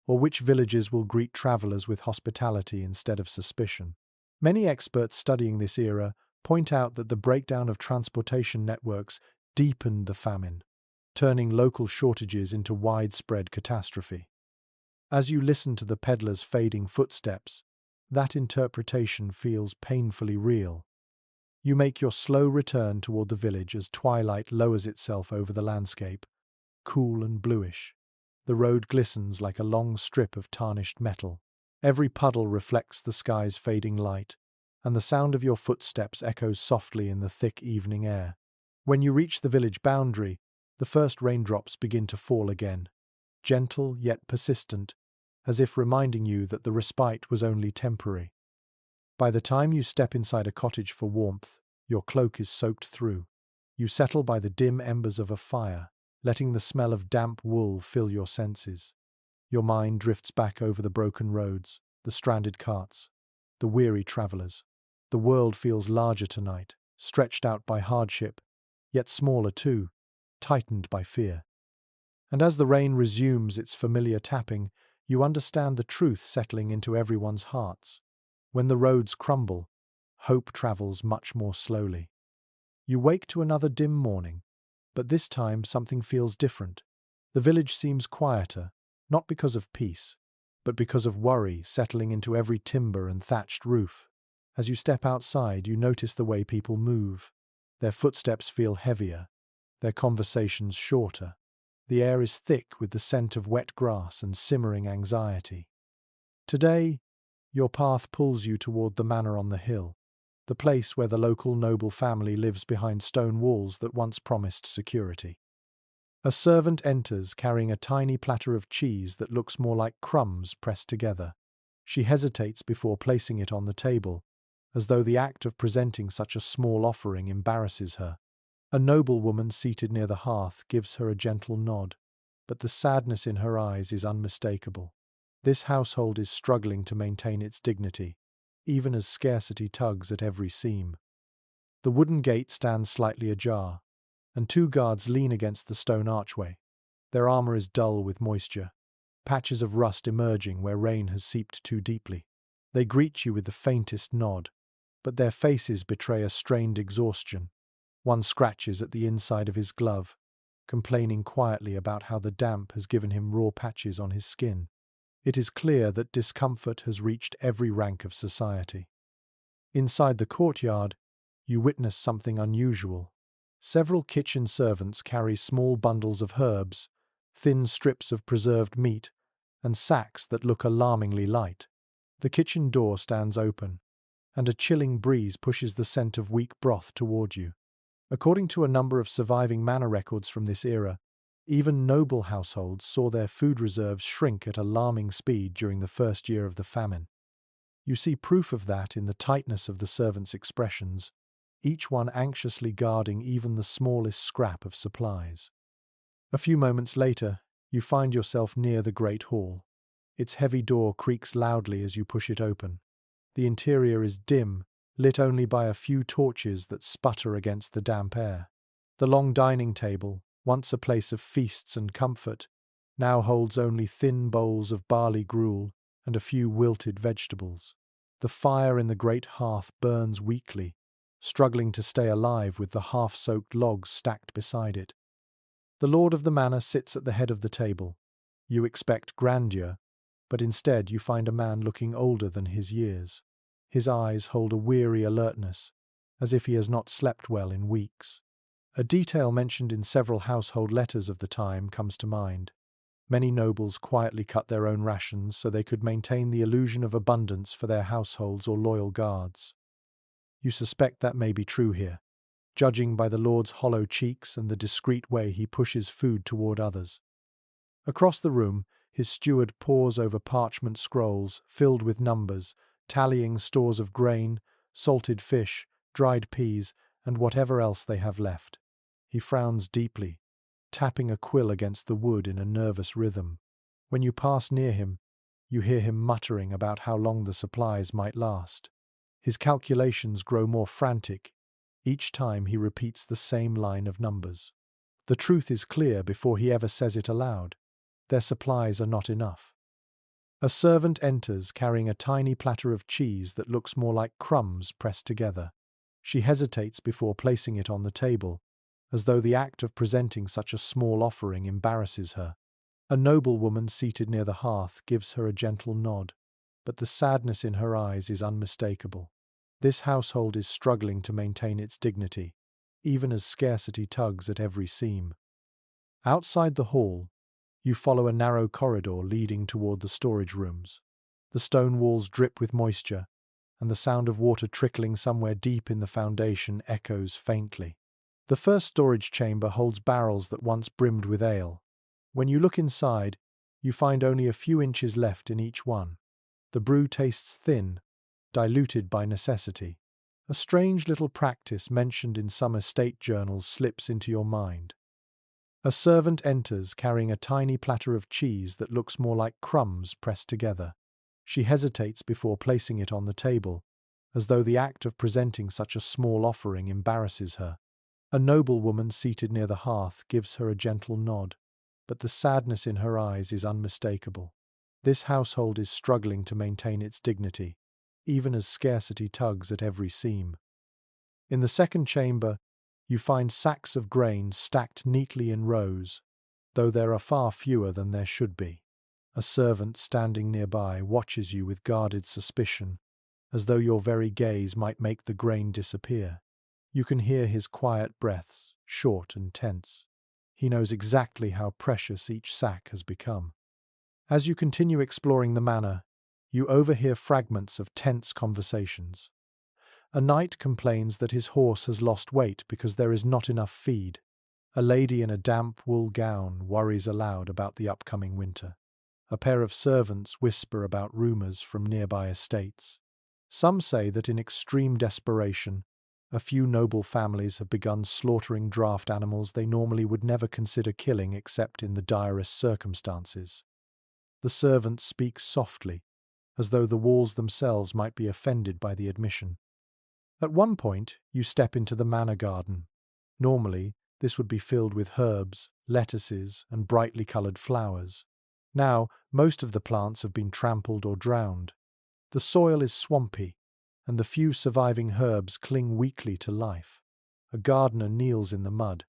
or which villages will greet travelers with hospitality instead of suspicion. Many experts studying this era point out that the breakdown of transportation networks deepened the famine, turning local shortages into widespread catastrophe. As you listen to the peddler's fading footsteps, that interpretation feels painfully real. You make your slow return toward the village as twilight lowers itself over the landscape, cool and bluish. The road glistens like a long strip of tarnished metal. Every puddle reflects the sky's fading light, and the sound of your footsteps echoes softly in the thick evening air. When you reach the village boundary, the first raindrops begin to fall again, gentle yet persistent, as if reminding you that the respite was only temporary. By the time you step inside a cottage for warmth, your cloak is soaked through. You settle by the dim embers of a fire, letting the smell of damp wool fill your senses. Your mind drifts back over the broken roads, the stranded carts, the weary travellers. The world feels larger tonight, stretched out by hardship, yet smaller too, tightened by fear. And as the rain resumes its familiar tapping, you understand the truth settling into everyone's hearts. When the roads crumble, hope travels much more slowly. You wake to another dim morning, but this time something feels different. The village seems quieter, not because of peace, but because of worry settling into every timber and thatched roof. As you step outside, you notice the way people move. Their footsteps feel heavier, their conversations shorter. The air is thick with the scent of wet grass and simmering anxiety. Today, your path pulls you toward the manor on the hill, the place where the local noble family lives behind stone walls that once promised security. A servant enters carrying a tiny platter of cheese that looks more like crumbs pressed together. She hesitates before placing it on the table, as though the act of presenting such a small offering embarrasses her. A noblewoman seated near the hearth gives her a gentle nod, but the sadness in her eyes is unmistakable. This household is struggling to maintain its dignity, even as scarcity tugs at every seam. The wooden gate stands slightly ajar, and two guards lean against the stone archway. Their armor is dull with moisture, patches of rust emerging where rain has seeped too deeply. They greet you with the faintest nod, but their faces betray a strained exhaustion. One scratches at the inside of his glove, complaining quietly about how the damp has given him raw patches on his skin. It is clear that discomfort has reached every rank of society. Inside the courtyard, you witness something unusual. Several kitchen servants carry small bundles of herbs, thin strips of preserved meat, and sacks that look alarmingly light. The kitchen door stands open, and a chilling breeze pushes the scent of weak broth toward you. According to a number of surviving manor records from this era, even noble households saw their food reserves shrink at alarming speed during the first year of the famine. You see proof of that in the tightness of the servants' expressions, each one anxiously guarding even the smallest scrap of supplies. A few moments later, you find yourself near the great hall. Its heavy door creaks loudly as you push it open. The interior is dim, lit only by a few torches that sputter against the damp air. The long dining table, once a place of feasts and comfort, now holds only thin bowls of barley gruel and a few wilted vegetables. The fire in the great hearth burns weakly, struggling to stay alive with the half-soaked logs stacked beside it. The lord of the manor sits at the head of the table. You expect grandeur, but instead you find a man looking older than his years. His eyes hold a weary alertness, as if he has not slept well in weeks. A detail mentioned in several household letters of the time comes to mind. Many nobles quietly cut their own rations so they could maintain the illusion of abundance for their households or loyal guards. You suspect that may be true here, judging by the lord's hollow cheeks and the discreet way he pushes food toward others. Across the room, his steward pores over parchment scrolls filled with numbers, tallying stores of grain, salted fish, dried peas, and whatever else they have left. He frowns deeply, tapping a quill against the wood in a nervous rhythm. When you pass near him, you hear him muttering about how long the supplies might last. His calculations grow more frantic. Each time he repeats the same line of numbers. The truth is clear before he ever says it aloud. Their supplies are not enough. A servant enters carrying a tiny platter of cheese that looks more like crumbs pressed together. She hesitates before placing it on the table, as though the act of presenting such a small offering embarrasses her. A noblewoman seated near the hearth gives her a gentle nod, but the sadness in her eyes is unmistakable. This household is struggling to maintain its dignity, even as scarcity tugs at every seam. Outside the hall, you follow a narrow corridor leading toward the storage rooms. The stone walls drip with moisture, and the sound of water trickling somewhere deep in the foundation echoes faintly. The first storage chamber holds barrels that once brimmed with ale. When you look inside, you find only a few inches left in each one. The brew tastes thin, diluted by necessity. A strange little practice mentioned in some estate journals slips into your mind. A servant enters carrying a tiny platter of cheese that looks more like crumbs pressed together. She hesitates before placing it on the table, as though the act of presenting such a small offering embarrasses her. A noblewoman seated near the hearth gives her a gentle nod, but the sadness in her eyes is unmistakable. This household is struggling to maintain its dignity, even as scarcity tugs at every seam. In the second chamber, you find sacks of grain stacked neatly in rows, though there are far fewer than there should be. A servant standing nearby watches you with guarded suspicion, as though your very gaze might make the grain disappear. You can hear his quiet breaths, short and tense. He knows exactly how precious each sack has become. As you continue exploring the manor, you overhear fragments of tense conversations. A knight complains that his horse has lost weight because there is not enough feed. A lady in a damp wool gown worries aloud about the upcoming winter. A pair of servants whisper about rumors from nearby estates. Some say that in extreme desperation, a few noble families have begun slaughtering draft animals they normally would never consider killing except in the direst circumstances. The servants speak softly, as though the walls themselves might be offended by the admission. At one point, you step into the manor garden. Normally, this would be filled with herbs, lettuces, and brightly coloured flowers. Now, most of the plants have been trampled or drowned. The soil is swampy, and the few surviving herbs cling weakly to life. A gardener kneels in the mud,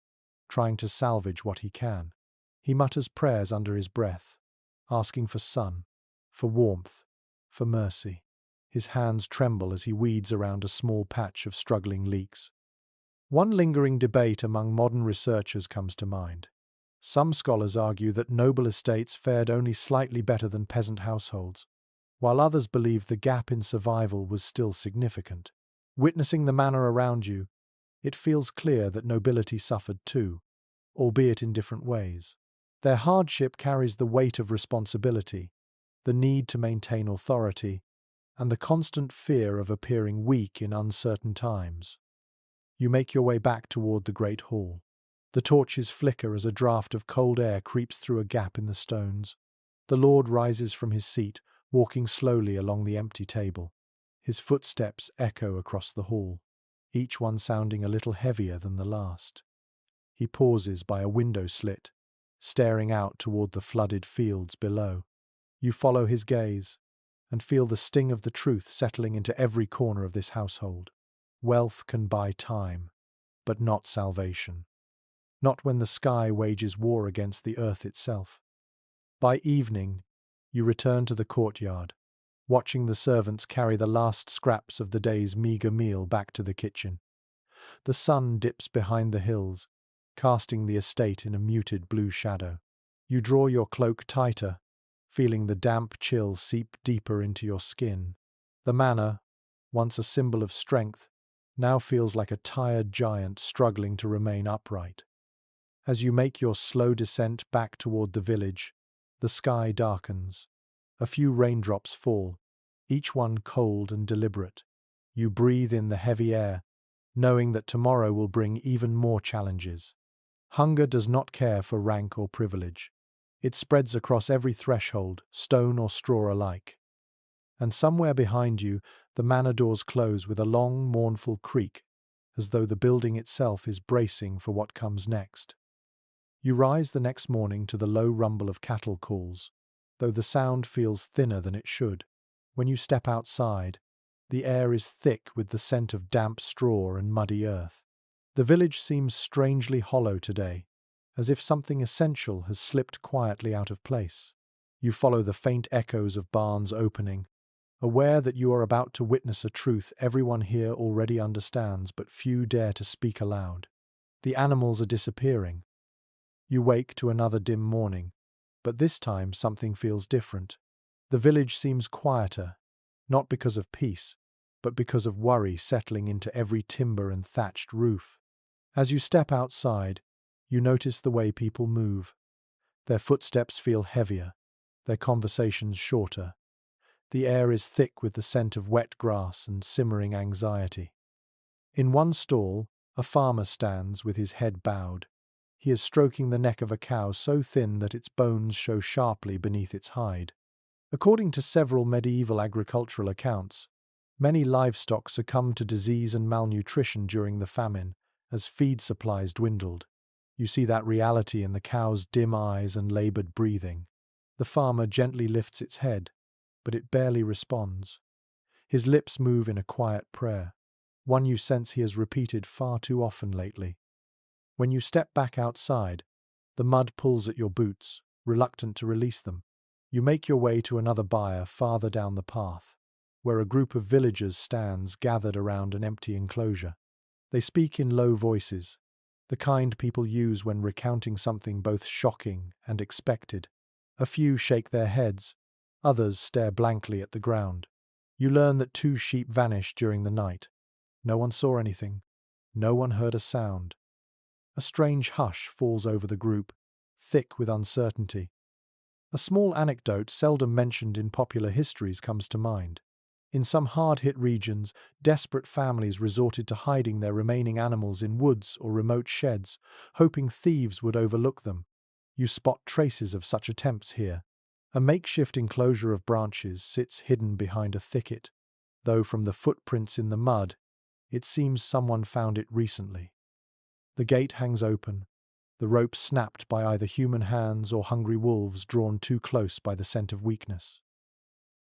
trying to salvage what he can. He mutters prayers under his breath, asking for sun, for warmth, for mercy. His hands tremble as he weeds around a small patch of struggling leeks. One lingering debate among modern researchers comes to mind. Some scholars argue that noble estates fared only slightly better than peasant households, while others believe the gap in survival was still significant. Witnessing the manor around you, it feels clear that nobility suffered too, albeit in different ways. Their hardship carries the weight of responsibility, the need to maintain authority, and the constant fear of appearing weak in uncertain times. You make your way back toward the great hall. The torches flicker as a draught of cold air creeps through a gap in the stones. The lord rises from his seat, walking slowly along the empty table. His footsteps echo across the hall, each one sounding a little heavier than the last. He pauses by a window slit, staring out toward the flooded fields below. You follow his gaze and feel the sting of the truth settling into every corner of this household. Wealth can buy time, but not salvation. Not when the sky wages war against the earth itself. By evening, you return to the courtyard, watching the servants carry the last scraps of the day's meager meal back to the kitchen. The sun dips behind the hills, casting the estate in a muted blue shadow. You draw your cloak tighter, feeling the damp chill seep deeper into your skin. The manor, once a symbol of strength, now feels like a tired giant struggling to remain upright. As you make your slow descent back toward the village, the sky darkens. A few raindrops fall, each one cold and deliberate. You breathe in the heavy air, knowing that tomorrow will bring even more challenges. Hunger does not care for rank or privilege. It spreads across every threshold, stone or straw alike. And somewhere behind you, the manor doors close with a long, mournful creak, as though the building itself is bracing for what comes next. You rise the next morning to the low rumble of cattle calls, though the sound feels thinner than it should. When you step outside, the air is thick with the scent of damp straw and muddy earth. The village seems strangely hollow today, as if something essential has slipped quietly out of place. You follow the faint echoes of barns opening, aware that you are about to witness a truth everyone here already understands but few dare to speak aloud. The animals are disappearing. You wake to another dim morning, but this time something feels different. The village seems quieter, not because of peace, but because of worry settling into every timber and thatched roof. As you step outside, you notice the way people move. Their footsteps feel heavier, their conversations shorter. The air is thick with the scent of wet grass and simmering anxiety. In one stall, a farmer stands with his head bowed. He is stroking the neck of a cow so thin that its bones show sharply beneath its hide. According to several medieval agricultural accounts, many livestock succumbed to disease and malnutrition during the famine, as feed supplies dwindled. You see that reality in the cow's dim eyes and labored breathing. The farmer gently lifts its head, but it barely responds. His lips move in a quiet prayer, one you sense he has repeated far too often lately. When you step back outside, the mud pulls at your boots, reluctant to release them. You make your way to another byre farther down the path, where a group of villagers stands gathered around an empty enclosure. They speak in low voices, the kind people use when recounting something both shocking and expected. A few shake their heads, others stare blankly at the ground. You learn that 2 sheep vanished during the night. No one saw anything. No one heard a sound. A strange hush falls over the group, thick with uncertainty. A small anecdote seldom mentioned in popular histories comes to mind. In some hard-hit regions, desperate families resorted to hiding their remaining animals in woods or remote sheds, hoping thieves would overlook them. You spot traces of such attempts here. A makeshift enclosure of branches sits hidden behind a thicket, though from the footprints in the mud, it seems someone found it recently. The gate hangs open, the rope snapped by either human hands or hungry wolves drawn too close by the scent of weakness.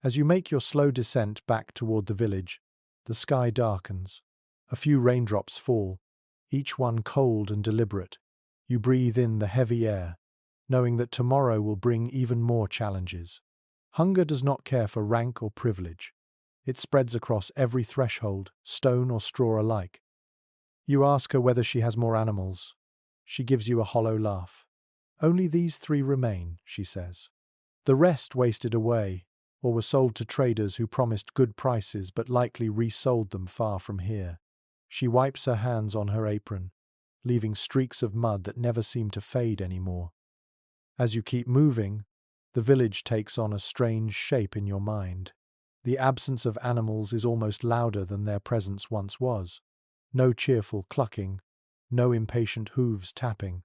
As you make your slow descent back toward the village, the sky darkens. A few raindrops fall, each one cold and deliberate. You breathe in the heavy air, knowing that tomorrow will bring even more challenges. Hunger does not care for rank or privilege. It spreads across every threshold, stone or straw alike. You ask her whether she has more animals. She gives you a hollow laugh. Only these 3 remain, she says. The rest wasted away, or were sold to traders who promised good prices but likely resold them far from here. She wipes her hands on her apron, leaving streaks of mud that never seem to fade anymore. As you keep moving, the village takes on a strange shape in your mind. The absence of animals is almost louder than their presence once was. No cheerful clucking, no impatient hooves tapping,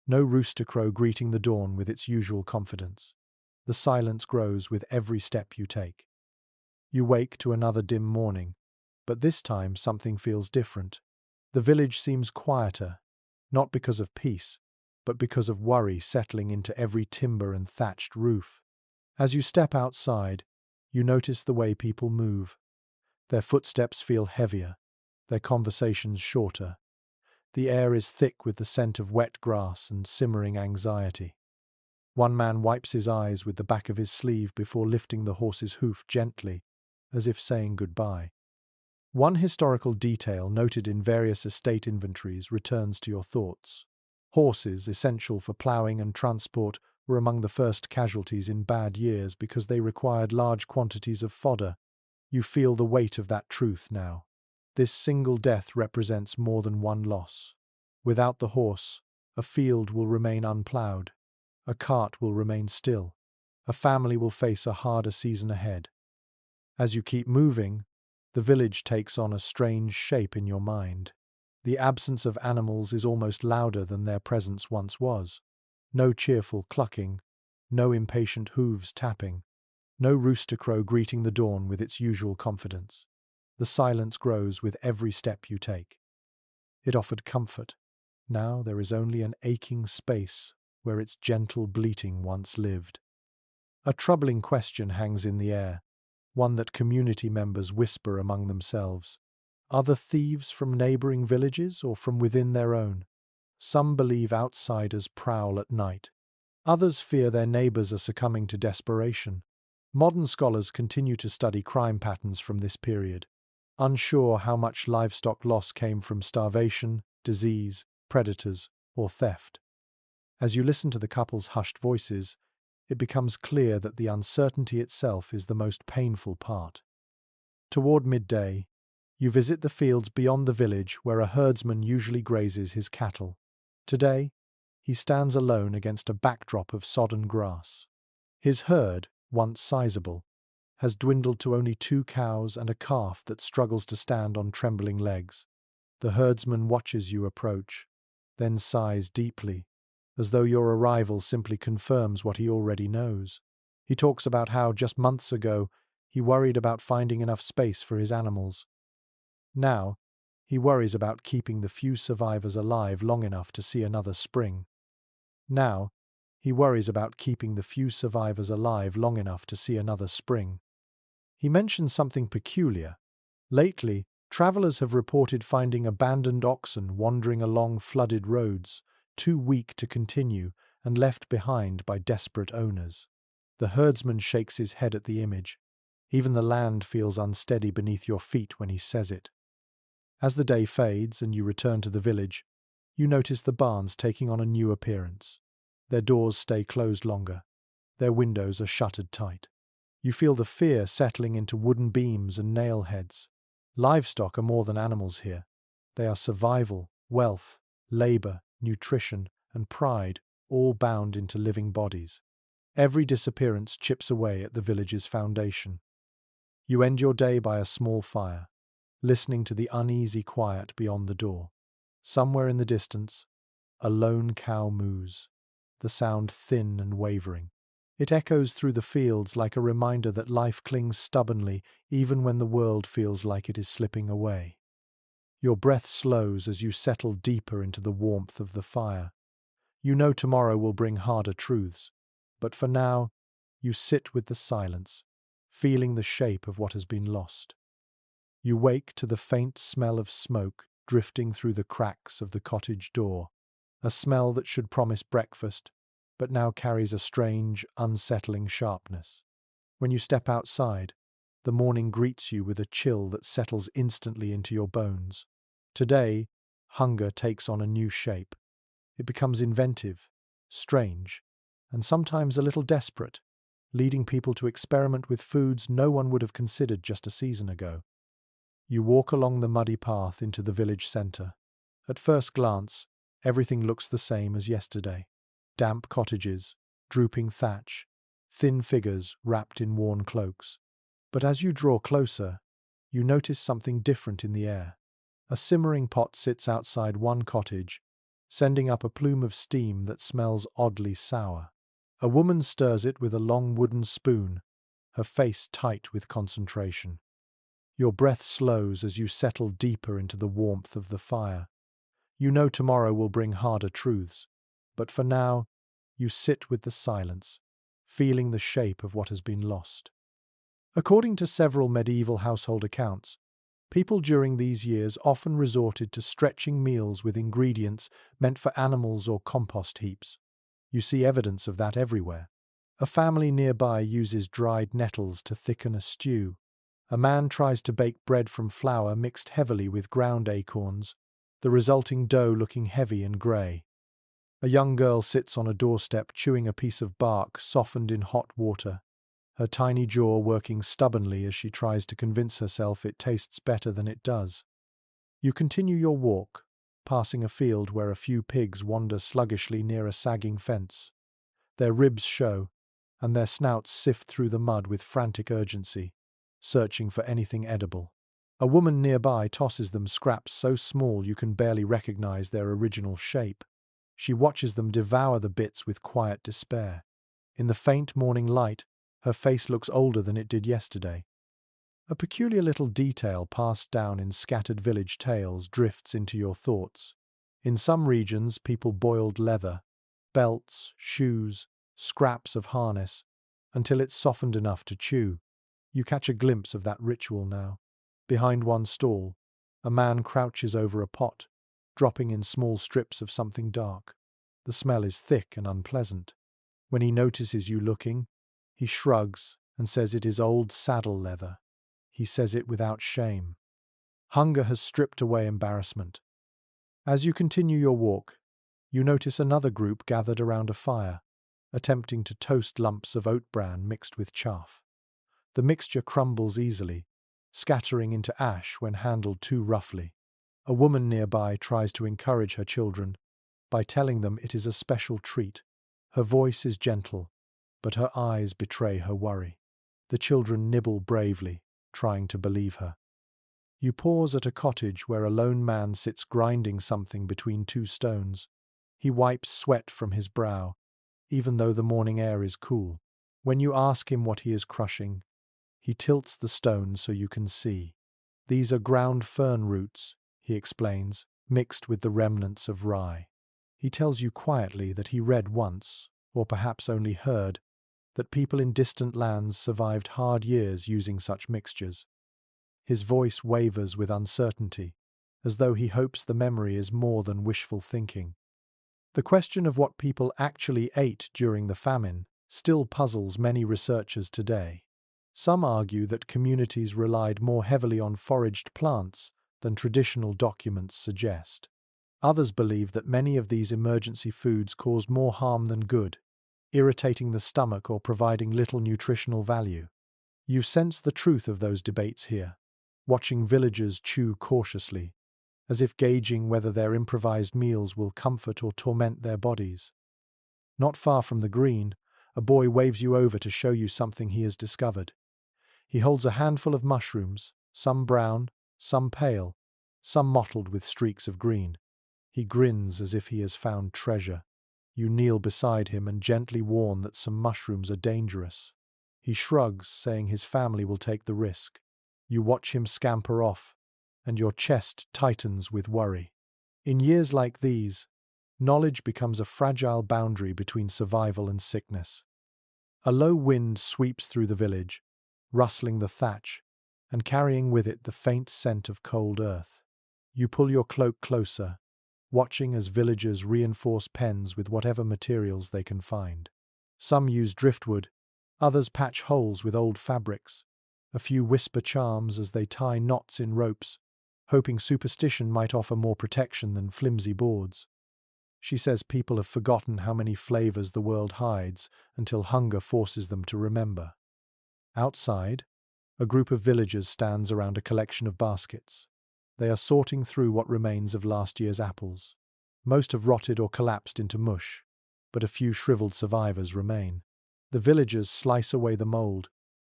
no rooster crow greeting the dawn with its usual confidence. The silence grows with every step you take. You wake to another dim morning, but this time something feels different. The village seems quieter, not because of peace, but because of worry settling into every timber and thatched roof. As you step outside, you notice the way people move. Their footsteps feel heavier, their conversations shorter. The air is thick with the scent of wet grass and simmering anxiety. One man wipes his eyes with the back of his sleeve before lifting the horse's hoof gently, as if saying goodbye. One historical detail noted in various estate inventories returns to your thoughts. Horses, essential for ploughing and transport, were among the first casualties in bad years because they required large quantities of fodder. You feel the weight of that truth now. This single death represents more than one loss. Without the horse, a field will remain unploughed. A cart will remain still. A family will face a harder season ahead. As you keep moving, the village takes on a strange shape in your mind. The absence of animals is almost louder than their presence once was. No cheerful clucking, no impatient hooves tapping, no rooster crow greeting the dawn with its usual confidence. The silence grows with every step you take. It offered comfort. Now there is only an aching space where its gentle bleating once lived. A troubling question hangs in the air, one that community members whisper among themselves. Are the thieves from neighboring villages or from within their own? Some believe outsiders prowl at night. Others fear their neighbors are succumbing to desperation. Modern scholars continue to study crime patterns from this period, unsure how much livestock loss came from starvation, disease, predators, or theft. As you listen to the couple's hushed voices, it becomes clear that the uncertainty itself is the most painful part. Toward midday, you visit the fields beyond the village where a herdsman usually grazes his cattle. Today, he stands alone against a backdrop of sodden grass. His herd, once sizable, has dwindled to only 2 cows and a calf that struggles to stand on trembling legs. The herdsman watches you approach, then sighs deeply, as though your arrival simply confirms what he already knows. He talks about how, just months ago, he worried about finding enough space for his animals. Now, he worries about keeping the few survivors alive long enough to see another spring. Now, he worries about keeping the few survivors alive long enough to see another spring. He mentions something peculiar. Lately, travelers have reported finding abandoned oxen wandering along flooded roads, too weak to continue and left behind by desperate owners. The herdsman shakes his head at the image. Even the land feels unsteady beneath your feet when he says it. As the day fades and you return to the village, you notice the barns taking on a new appearance. Their doors stay closed longer. Their windows are shuttered tight. You feel the fear settling into wooden beams and nail heads. Livestock are more than animals here. They are survival, wealth, labor, nutrition, and pride, all bound into living bodies. Every disappearance chips away at the village's foundation. You end your day by a small fire, listening to the uneasy quiet beyond the door. Somewhere in the distance, a lone cow moos, the sound thin and wavering. It echoes through the fields like a reminder that life clings stubbornly even when the world feels like it is slipping away. Your breath slows as you settle deeper into the warmth of the fire. You know tomorrow will bring harder truths, but for now, you sit with the silence, feeling the shape of what has been lost. You wake to the faint smell of smoke drifting through the cracks of the cottage door, a smell that should promise breakfast, but now carries a strange, unsettling sharpness. When you step outside, the morning greets you with a chill that settles instantly into your bones. Today, hunger takes on a new shape. It becomes inventive, strange, and sometimes a little desperate, leading people to experiment with foods no one would have considered just a season ago. You walk along the muddy path into the village centre. At first glance, everything looks the same as yesterday. Damp cottages, drooping thatch, thin figures wrapped in worn cloaks. But as you draw closer, you notice something different in the air. A simmering pot sits outside one cottage, sending up a plume of steam that smells oddly sour. A woman stirs it with a long wooden spoon, her face tight with concentration. Your breath slows as you settle deeper into the warmth of the fire. You know tomorrow will bring harder truths, But for now, you sit with the silence, feeling the shape of what has been lost. According to several medieval household accounts, people during these years often resorted to stretching meals with ingredients meant for animals or compost heaps. You see evidence of that everywhere. A family nearby uses dried nettles to thicken a stew. A man tries to bake bread from flour mixed heavily with ground acorns, the resulting dough looking heavy and grey. A young girl sits on a doorstep chewing a piece of bark softened in hot water, her tiny jaw working stubbornly as she tries to convince herself it tastes better than it does. You continue your walk, passing a field where a few pigs wander sluggishly near a sagging fence. Their ribs show, and their snouts sift through the mud with frantic urgency, searching for anything edible. A woman nearby tosses them scraps so small you can barely recognize their original shape. She watches them devour the bits with quiet despair. In the faint morning light, her face looks older than it did yesterday. A peculiar little detail passed down in scattered village tales drifts into your thoughts. In some regions, people boiled leather, belts, shoes, scraps of harness, until it's softened enough to chew. You catch a glimpse of that ritual now. Behind one stall, a man crouches over a pot, dropping in small strips of something dark. The smell is thick and unpleasant. When he notices you looking, he shrugs and says it is old saddle leather. He says it without shame. Hunger has stripped away embarrassment. As you continue your walk, you notice another group gathered around a fire, attempting to toast lumps of oat bran mixed with chaff. The mixture crumbles easily, scattering into ash when handled too roughly. A woman nearby tries to encourage her children by telling them it is a special treat. Her voice is gentle, but her eyes betray her worry. The children nibble bravely, trying to believe her. You pause at a cottage where a lone man sits grinding something between two stones. He wipes sweat from his brow, even though the morning air is cool. When you ask him what he is crushing, he tilts the stone so you can see. These are ground fern roots, he explains, mixed with the remnants of rye. He tells you quietly that he read once, or perhaps only heard, that people in distant lands survived hard years using such mixtures. His voice wavers with uncertainty, as though he hopes the memory is more than wishful thinking. The question of what people actually ate during the famine still puzzles many researchers today. Some argue that communities relied more heavily on foraged plants than traditional documents suggest. Others believe that many of these emergency foods caused more harm than good, irritating the stomach or providing little nutritional value. You sense the truth of those debates here, watching villagers chew cautiously, as if gauging whether their improvised meals will comfort or torment their bodies. Not far from the green, a boy waves you over to show you something he has discovered. He holds a handful of mushrooms, some brown, some pale, some mottled with streaks of green. He grins as if he has found treasure. You kneel beside him and gently warn that some mushrooms are dangerous. He shrugs, saying his family will take the risk. You watch him scamper off, and your chest tightens with worry. In years like these, knowledge becomes a fragile boundary between survival and sickness. A low wind sweeps through the village, rustling the thatch, and carrying with it the faint scent of cold earth. You pull your cloak closer, watching as villagers reinforce pens with whatever materials they can find. Some use driftwood, others patch holes with old fabrics. A few whisper charms as they tie knots in ropes, hoping superstition might offer more protection than flimsy boards. She says people have forgotten how many flavors the world hides until hunger forces them to remember. Outside, a group of villagers stands around a collection of baskets. They are sorting through what remains of last year's apples. Most have rotted or collapsed into mush, but a few shriveled survivors remain. The villagers slice away the mold,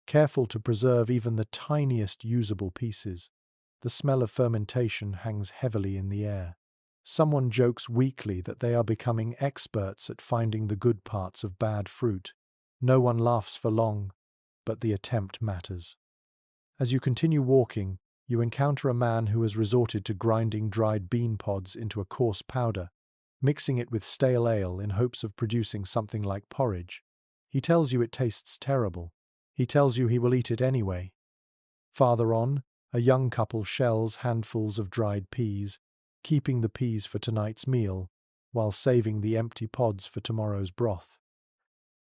careful to preserve even the tiniest usable pieces. The smell of fermentation hangs heavily in the air. Someone jokes weakly that they are becoming experts at finding the good parts of bad fruit. No one laughs for long, but the attempt matters. As you continue walking, you encounter a man who has resorted to grinding dried bean pods into a coarse powder, mixing it with stale ale in hopes of producing something like porridge. He tells you it tastes terrible. He tells you he will eat it anyway. Farther on, a young couple shells handfuls of dried peas, keeping the peas for tonight's meal, while saving the empty pods for tomorrow's broth.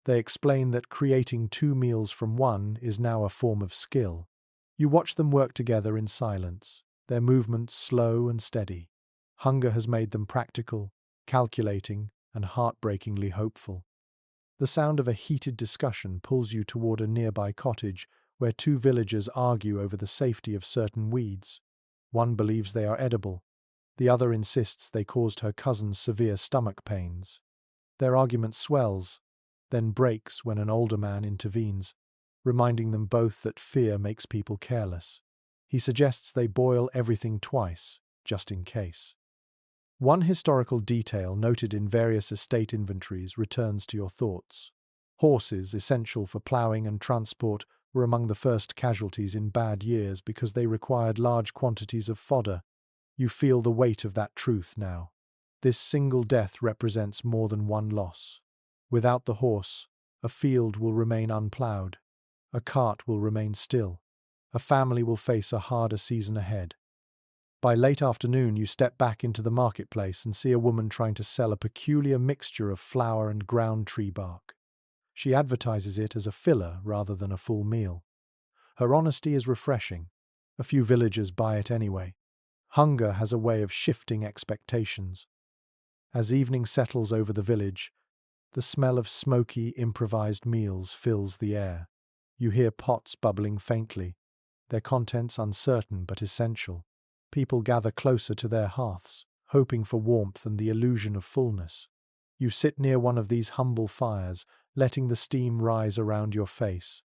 They explain that creating 2 meals from one is now a form of skill. You watch them work together in silence, their movements slow and steady. Hunger has made them practical, calculating, and heartbreakingly hopeful. The sound of a heated discussion pulls you toward a nearby cottage where 2 villagers argue over the safety of certain weeds. One believes they are edible. The other insists they caused her cousin severe stomach pains. Their argument swells, then breaks when an older man intervenes, reminding them both that fear makes people careless. He suggests they boil everything twice, just in case. One historical detail noted in various estate inventories returns to your thoughts. Horses, essential for ploughing and transport, were among the first casualties in bad years because they required large quantities of fodder. You feel the weight of that truth now. This single death represents more than one loss. Without the horse, a field will remain unploughed. A cart will remain still. A family will face a harder season ahead. By late afternoon, you step back into the marketplace and see a woman trying to sell a peculiar mixture of flour and ground tree bark. She advertises it as a filler rather than a full meal. Her honesty is refreshing. A few villagers buy it anyway. Hunger has a way of shifting expectations. As evening settles over the village, the smell of smoky, improvised meals fills the air. You hear pots bubbling faintly, their contents uncertain but essential. People gather closer to their hearths, hoping for warmth and the illusion of fullness. You sit near one of these humble fires, letting the steam rise around your face.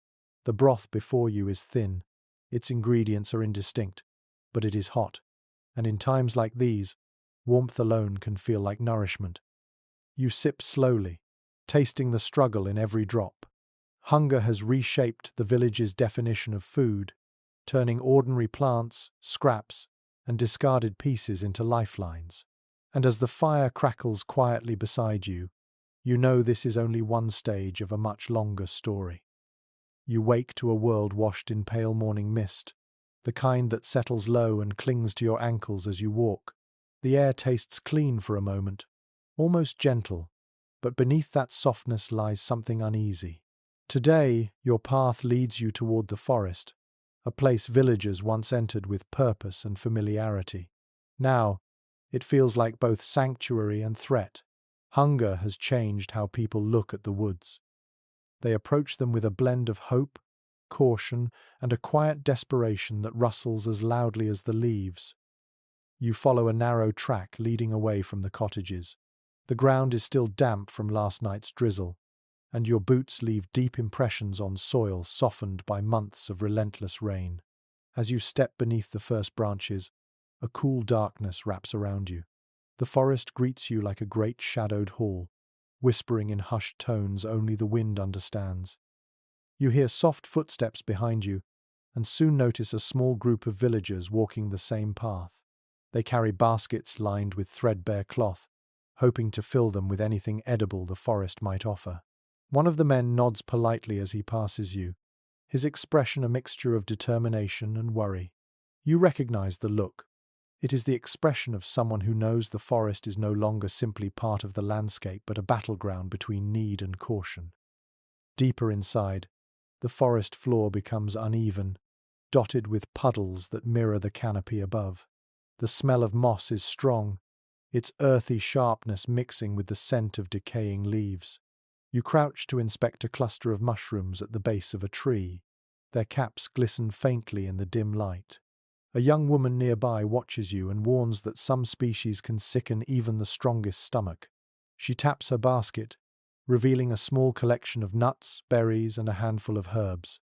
The broth before you is thin. Its ingredients are indistinct, but it is hot. And in times like these, warmth alone can feel like nourishment. You sip slowly, tasting the struggle in every drop. Hunger has reshaped the village's definition of food, turning ordinary plants, scraps, and discarded pieces into lifelines. And as the fire crackles quietly beside you, you know this is only one stage of a much longer story. You wake to a world washed in pale morning mist, the kind that settles low and clings to your ankles as you walk. The air tastes clean for a moment, almost gentle, but beneath that softness lies something uneasy. Today, your path leads you toward the forest, a place villagers once entered with purpose and familiarity. Now, it feels like both sanctuary and threat. Hunger has changed how people look at the woods. They approach them with a blend of hope, caution, and a quiet desperation that rustles as loudly as the leaves. You follow a narrow track leading away from the cottages. The ground is still damp from last night's drizzle, and your boots leave deep impressions on soil softened by months of relentless rain. As you step beneath the first branches, a cool darkness wraps around you. The forest greets you like a great shadowed hall, whispering in hushed tones only the wind understands. You hear soft footsteps behind you, and soon notice a small group of villagers walking the same path. They carry baskets lined with threadbare cloth, hoping to fill them with anything edible the forest might offer. One of the men nods politely as he passes you, his expression a mixture of determination and worry. You recognize the look. It is the expression of someone who knows the forest is no longer simply part of the landscape but a battleground between need and caution. Deeper inside, the forest floor becomes uneven, dotted with puddles that mirror the canopy above. The smell of moss is strong, its earthy sharpness mixing with the scent of decaying leaves. You crouch to inspect a cluster of mushrooms at the base of a tree. Their caps glisten faintly in the dim light. A young woman nearby watches you and warns that some species can sicken even the strongest stomach. She taps her basket, revealing a small collection of nuts, berries, and a handful of herbs.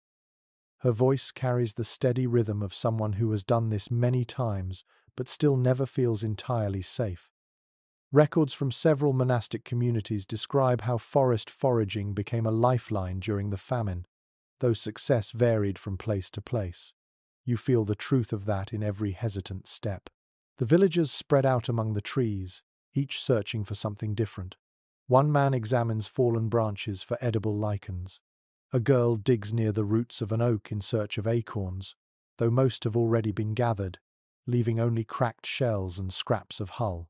Her voice carries the steady rhythm of someone who has done this many times but still never feels entirely safe. Records from several monastic communities describe how forest foraging became a lifeline during the famine, though success varied from place to place. You feel the truth of that in every hesitant step. The villagers spread out among the trees, each searching for something different. One man examines fallen branches for edible lichens. A girl digs near the roots of an oak in search of acorns, though most have already been gathered, leaving only cracked shells and scraps of hull.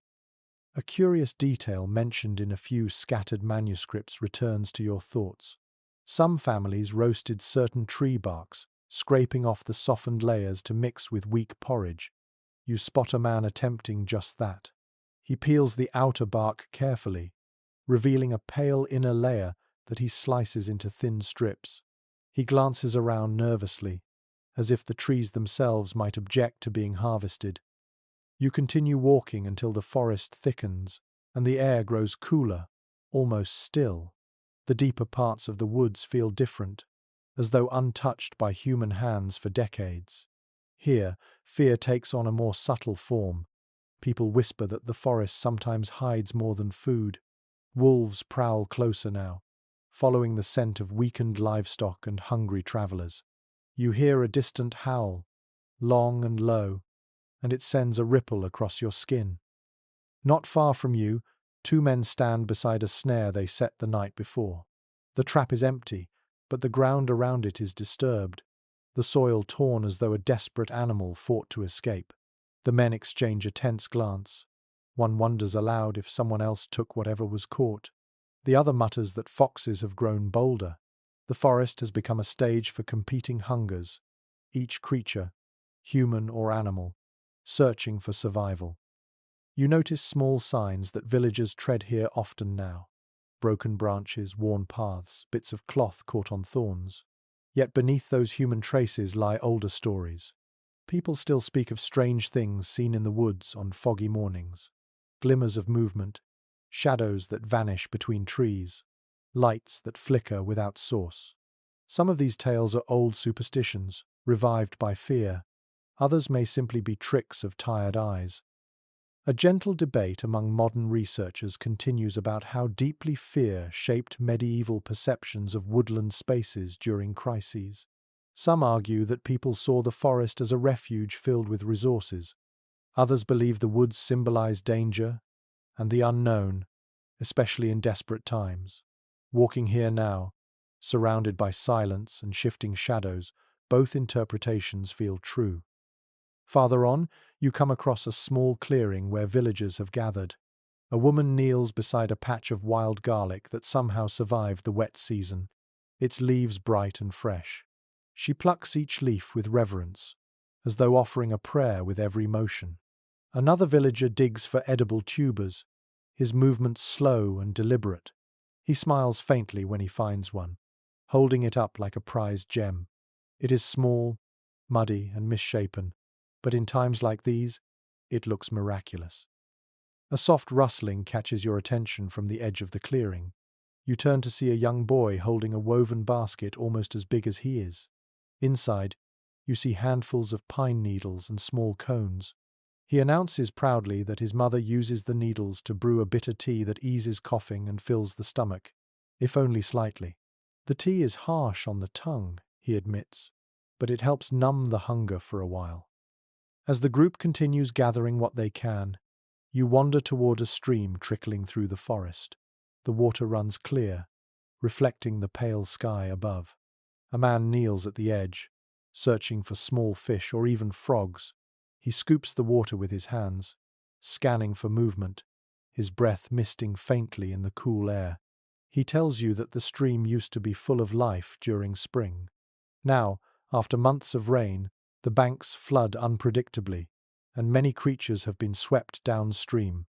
A curious detail mentioned in a few scattered manuscripts returns to your thoughts. Some families roasted certain tree barks, scraping off the softened layers to mix with weak porridge. You spot a man attempting just that. He peels the outer bark carefully, revealing a pale inner layer that he slices into thin strips. He glances around nervously, as if the trees themselves might object to being harvested. You continue walking until the forest thickens and the air grows cooler, almost still. The deeper parts of the woods feel different, as though untouched by human hands for decades. Here, fear takes on a more subtle form. People whisper that the forest sometimes hides more than food. Wolves prowl closer now, following the scent of weakened livestock and hungry travelers. You hear a distant howl, long and low, and it sends a ripple across your skin. Not far from you, two men stand beside a snare they set the night before. The trap is empty, but the ground around it is disturbed, the soil torn as though a desperate animal fought to escape. The men exchange a tense glance. One wonders aloud if someone else took whatever was caught. The other mutters that foxes have grown bolder. The forest has become a stage for competing hungers, each creature, human or animal, searching for survival. You notice small signs that villagers tread here often now. Broken branches, worn paths, bits of cloth caught on thorns. Yet beneath those human traces lie older stories. People still speak of strange things seen in the woods on foggy mornings. Glimmers of movement, shadows that vanish between trees, lights that flicker without source. Some of these tales are old superstitions, revived by fear. Others may simply be tricks of tired eyes. A gentle debate among modern researchers continues about how deeply fear shaped medieval perceptions of woodland spaces during crises. Some argue that people saw the forest as a refuge filled with resources. Others believe the woods symbolize danger and the unknown, especially in desperate times. Walking here now, surrounded by silence and shifting shadows, both interpretations feel true. Farther on, you come across a small clearing where villagers have gathered. A woman kneels beside a patch of wild garlic that somehow survived the wet season, its leaves bright and fresh. She plucks each leaf with reverence, as though offering a prayer with every motion. Another villager digs for edible tubers, his movements slow and deliberate. He smiles faintly when he finds one, holding it up like a prized gem. It is small, muddy, and misshapen, but in times like these, it looks miraculous. A soft rustling catches your attention from the edge of the clearing. You turn to see a young boy holding a woven basket almost as big as he is. Inside, you see handfuls of pine needles and small cones. He announces proudly that his mother uses the needles to brew a bitter tea that eases coughing and fills the stomach, if only slightly. The tea is harsh on the tongue, he admits, but it helps numb the hunger for a while. As the group continues gathering what they can, you wander toward a stream trickling through the forest. The water runs clear, reflecting the pale sky above. A man kneels at the edge, searching for small fish or even frogs. He scoops the water with his hands, scanning for movement, his breath misting faintly in the cool air. He tells you that the stream used to be full of life during spring. Now, after months of rain, the banks flood unpredictably, and many creatures have been swept downstream.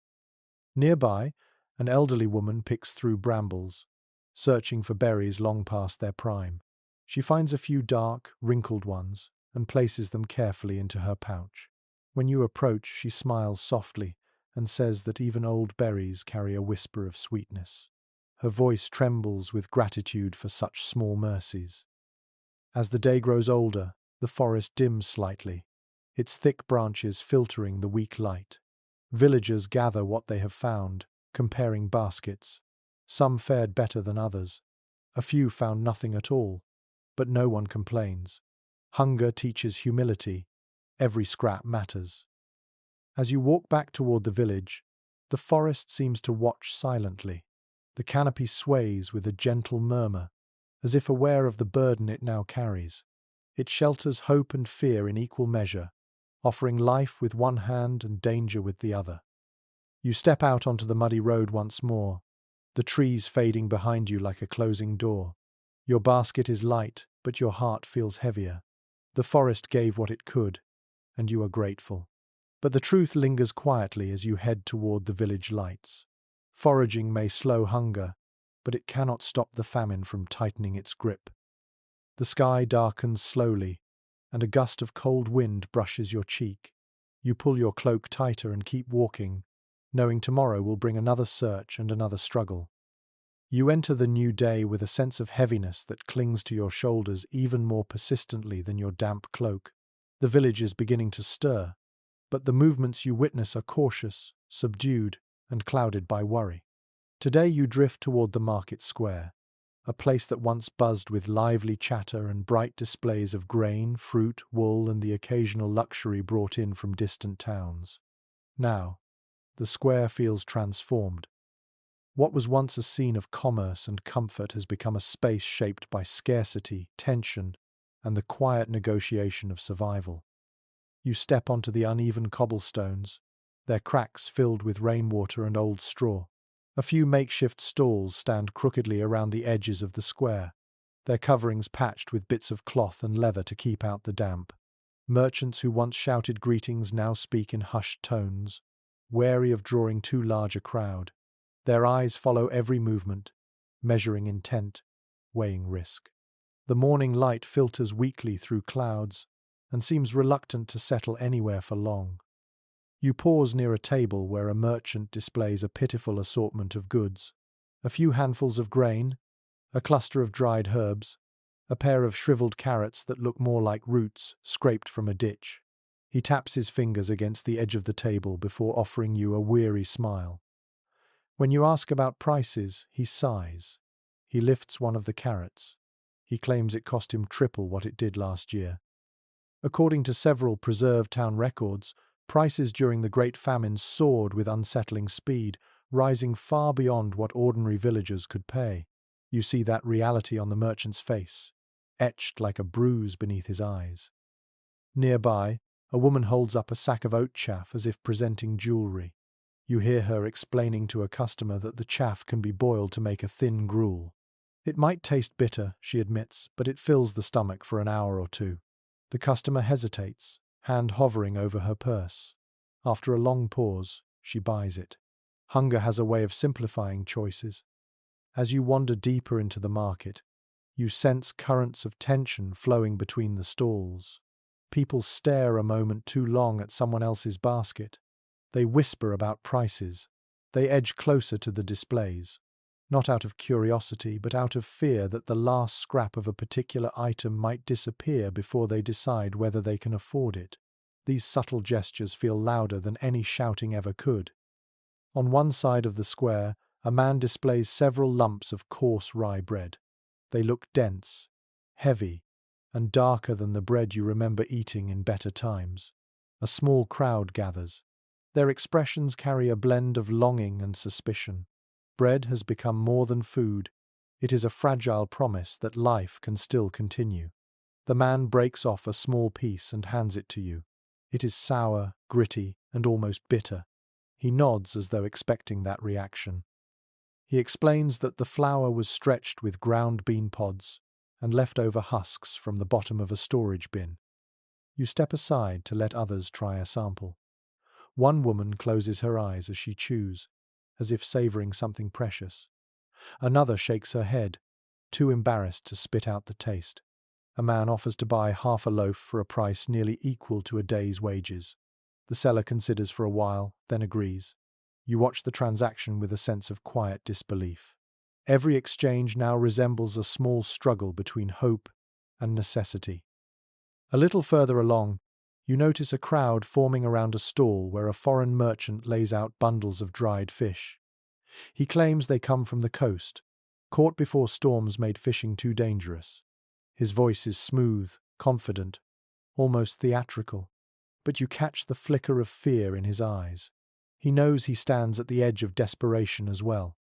Nearby, an elderly woman picks through brambles, searching for berries long past their prime. She finds a few dark, wrinkled ones and places them carefully into her pouch. When you approach, she smiles softly and says that even old berries carry a whisper of sweetness. Her voice trembles with gratitude for such small mercies. As the day grows older, the forest dims slightly, its thick branches filtering the weak light. Villagers gather what they have found, comparing baskets. Some fared better than others. A few found nothing at all, but no one complains. Hunger teaches humility. Every scrap matters. As you walk back toward the village, The forest seems to watch silently. The canopy sways with a gentle murmur, as if aware of the burden it now carries. It shelters hope and fear in equal measure, offering life with one hand and danger with the other. You step out onto the muddy road once more, the trees fading behind you like a closing door. Your basket is light, but your heart feels heavier. The forest gave what it could, and you are grateful. But the truth lingers quietly as you head toward the village lights. Foraging may slow hunger, but it cannot stop the famine from tightening its grip. The sky darkens slowly, and a gust of cold wind brushes your cheek. You pull your cloak tighter and keep walking, knowing tomorrow will bring another search and another struggle. You enter the new day with a sense of heaviness that clings to your shoulders even more persistently than your damp cloak. The village is beginning to stir, but the movements you witness are cautious, subdued, and clouded by worry. Today you drift toward the market square, a place that once buzzed with lively chatter and bright displays of grain, fruit, wool, and the occasional luxury brought in from distant towns. Now, the square feels transformed. What was once a scene of commerce and comfort has become a space shaped by scarcity, tension, and the quiet negotiation of survival. You step onto the uneven cobblestones, their cracks filled with rainwater and old straw. A few makeshift stalls stand crookedly around the edges of the square, their coverings patched with bits of cloth and leather to keep out the damp. Merchants who once shouted greetings now speak in hushed tones, wary of drawing too large a crowd. Their eyes follow every movement, measuring intent, weighing risk. The morning light filters weakly through clouds and seems reluctant to settle anywhere for long. You pause near a table where a merchant displays a pitiful assortment of goods. A few handfuls of grain, a cluster of dried herbs, a pair of shriveled carrots that look more like roots scraped from a ditch. He taps his fingers against the edge of the table before offering you a weary smile. When you ask about prices, he sighs. He lifts one of the carrots. He claims it cost him triple what it did last year. According to several preserved town records, prices during the Great Famine soared with unsettling speed, rising far beyond what ordinary villagers could pay. You see that reality on the merchant's face, etched like a bruise beneath his eyes. Nearby, a woman holds up a sack of oat chaff as if presenting jewelry. You hear her explaining to a customer that the chaff can be boiled to make a thin gruel. It might taste bitter, she admits, but it fills the stomach for an hour or two. The customer hesitates, hand hovering over her purse. After a long pause, she buys it. Hunger has a way of simplifying choices. As you wander deeper into the market, you sense currents of tension flowing between the stalls. People stare a moment too long at someone else's basket. They whisper about prices. They edge closer to the displays, not out of curiosity, but out of fear that the last scrap of a particular item might disappear before they decide whether they can afford it. These subtle gestures feel louder than any shouting ever could. On one side of the square, a man displays several lumps of coarse rye bread. They look dense, heavy, and darker than the bread you remember eating in better times. A small crowd gathers. Their expressions carry a blend of longing and suspicion. Bread has become more than food. It is a fragile promise that life can still continue. The man breaks off a small piece and hands it to you. It is sour, gritty, and almost bitter. He nods as though expecting that reaction. He explains that the flour was stretched with ground bean pods and leftover husks from the bottom of a storage bin. You step aside to let others try a sample. One woman closes her eyes as she chews, as if savoring something precious. Another shakes her head, too embarrassed to spit out the taste. A man offers to buy half a loaf for a price nearly equal to a day's wages. The seller considers for a while, then agrees. You watch the transaction with a sense of quiet disbelief. Every exchange now resembles a small struggle between hope and necessity. A little further along, you notice a crowd forming around a stall where a foreign merchant lays out bundles of dried fish. He claims they come from the coast, caught before storms made fishing too dangerous. His voice is smooth, confident, almost theatrical, but you catch the flicker of fear in his eyes. He knows he stands at the edge of desperation as well.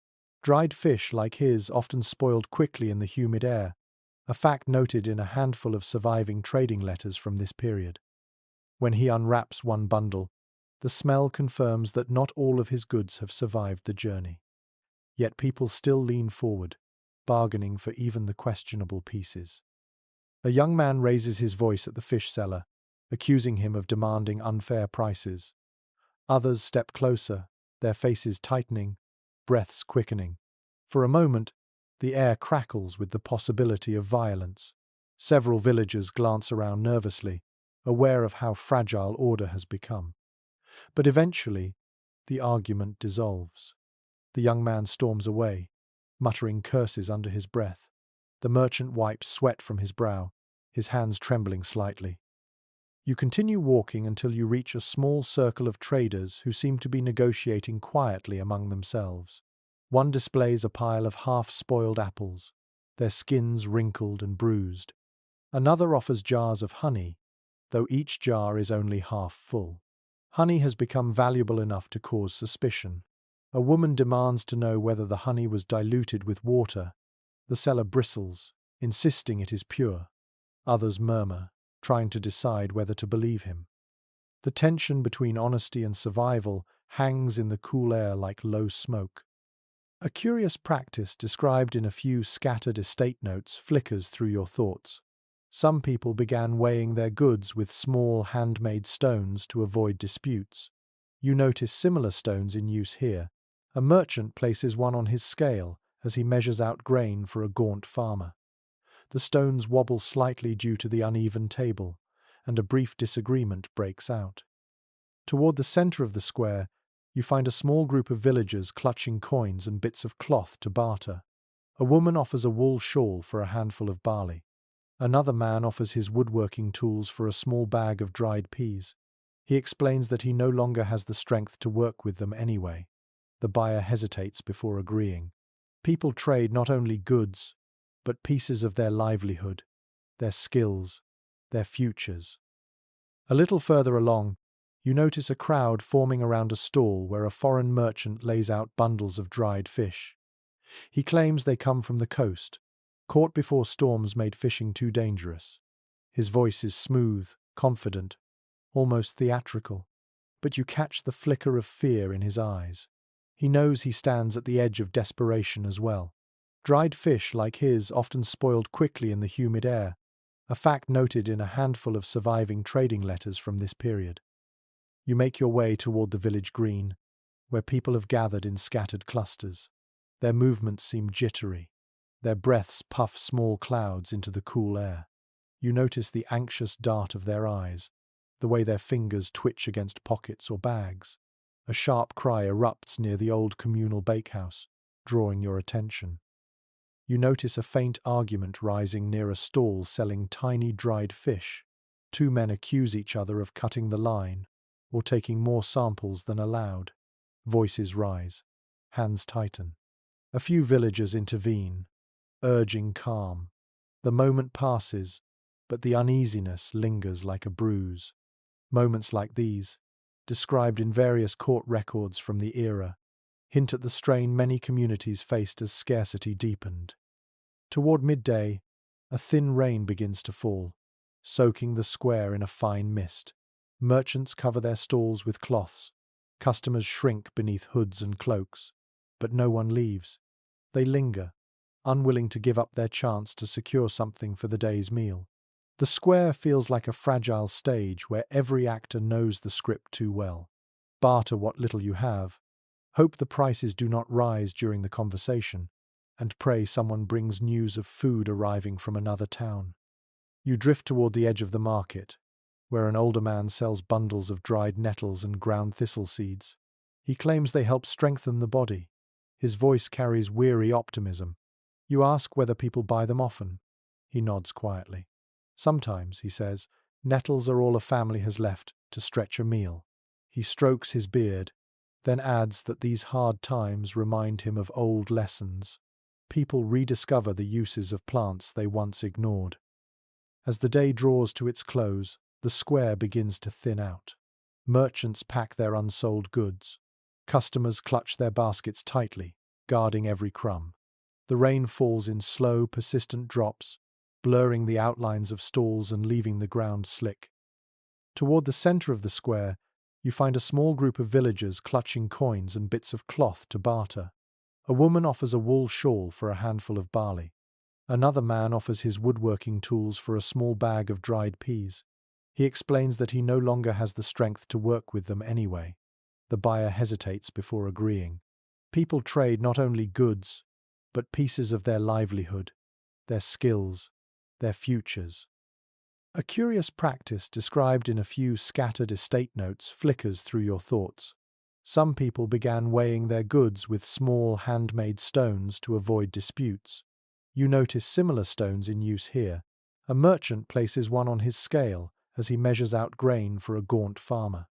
Dried fish like his often spoiled quickly in the humid air, a fact noted in a handful of surviving trading letters from this period. When he unwraps one bundle, the smell confirms that not all of his goods have survived the journey. Yet people still lean forward, bargaining for even the questionable pieces. A young man raises his voice at the fish seller, accusing him of demanding unfair prices. Others step closer, their faces tightening, breaths quickening. For a moment, the air crackles with the possibility of violence. Several villagers glance around nervously, aware of how fragile order has become. But eventually, the argument dissolves. The young man storms away, muttering curses under his breath. The merchant wipes sweat from his brow, his hands trembling slightly. You continue walking until you reach a small circle of traders who seem to be negotiating quietly among themselves. One displays a pile of half-spoiled apples, their skins wrinkled and bruised. Another offers jars of honey, though each jar is only half full. Honey has become valuable enough to cause suspicion. A woman demands to know whether the honey was diluted with water. The seller bristles, insisting it is pure. Others murmur, trying to decide whether to believe him. The tension between honesty and survival hangs in the cool air like low smoke. A curious practice described in a few scattered estate notes flickers through your thoughts. Some people began weighing their goods with small handmade stones to avoid disputes. You notice similar stones in use here. A merchant places one on his scale as he measures out grain for a gaunt farmer. The stones wobble slightly due to the uneven table, and a brief disagreement breaks out. Toward the center of the square, you find a small group of villagers clutching coins and bits of cloth to barter. A woman offers a wool shawl for a handful of barley. Another man offers his woodworking tools for a small bag of dried peas. He explains that he no longer has the strength to work with them anyway. The buyer hesitates before agreeing. People trade not only goods, but pieces of their livelihood, their skills, their futures. A little further along, you notice a crowd forming around a stall where a foreign merchant lays out bundles of dried fish. He claims they come from the coast, caught before storms made fishing too dangerous. His voice is smooth, confident, almost theatrical, but you catch the flicker of fear in his eyes. He knows he stands at the edge of desperation as well. Dried fish like his often spoiled quickly in the humid air, a fact noted in a handful of surviving trading letters from this period. You make your way toward the village green, where people have gathered in scattered clusters. Their movements seem jittery. Their breaths puff small clouds into the cool air. You notice the anxious dart of their eyes, the way their fingers twitch against pockets or bags. A sharp cry erupts near the old communal bakehouse, drawing your attention. You notice a faint argument rising near a stall selling tiny dried fish. Two men accuse each other of cutting the line, or taking more samples than allowed. Voices rise, hands tighten. A few villagers intervene, urging calm. The moment passes, but the uneasiness lingers like a bruise. Moments like these, described in various court records from the era, hint at the strain many communities faced as scarcity deepened. Toward midday, a thin rain begins to fall, soaking the square in a fine mist. Merchants cover their stalls with cloths. Customers shrink beneath hoods and cloaks. But no one leaves. They linger, unwilling to give up their chance to secure something for the day's meal. The square feels like a fragile stage where every actor knows the script too well. Barter what little you have. Hope the prices do not rise during the conversation, and pray someone brings news of food arriving from another town. You drift toward the edge of the market, where an older man sells bundles of dried nettles and ground thistle seeds. He claims they help strengthen the body. His voice carries weary optimism. You ask whether people buy them often. He nods quietly. Sometimes, he says, nettles are all a family has left to stretch a meal. He strokes his beard, then adds that these hard times remind him of old lessons. People rediscover the uses of plants they once ignored. As the day draws to its close, the square begins to thin out. Merchants pack their unsold goods. Customers clutch their baskets tightly, guarding every crumb. The rain falls in slow, persistent drops, blurring the outlines of stalls and leaving the ground slick. Toward the center of the square, you find a small group of villagers clutching coins and bits of cloth to barter. A woman offers a wool shawl for a handful of barley. Another man offers his woodworking tools for a small bag of dried peas. He explains that he no longer has the strength to work with them anyway. The buyer hesitates before agreeing. People trade not only goods, but pieces of their livelihood, their skills, their futures. A curious practice described in a few scattered estate notes flickers through your thoughts. Some people began weighing their goods with small handmade stones to avoid disputes. You notice similar stones in use here. A merchant places one on his scale as he measures out grain for a gaunt farmer.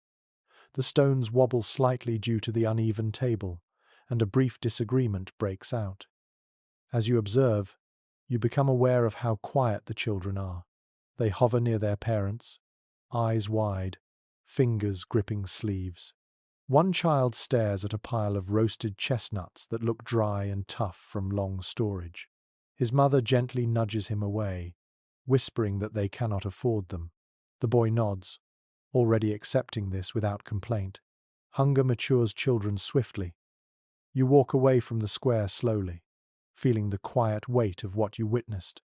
The stones wobble slightly due to the uneven table, and a brief disagreement breaks out. As you observe, you become aware of how quiet the children are. They hover near their parents, eyes wide, fingers gripping sleeves. One child stares at a pile of roasted chestnuts that look dry and tough from long storage. His mother gently nudges him away, whispering that they cannot afford them. The boy nods, already accepting this without complaint. Hunger matures children swiftly. You walk away from the square slowly, feeling the quiet weight of what you witnessed.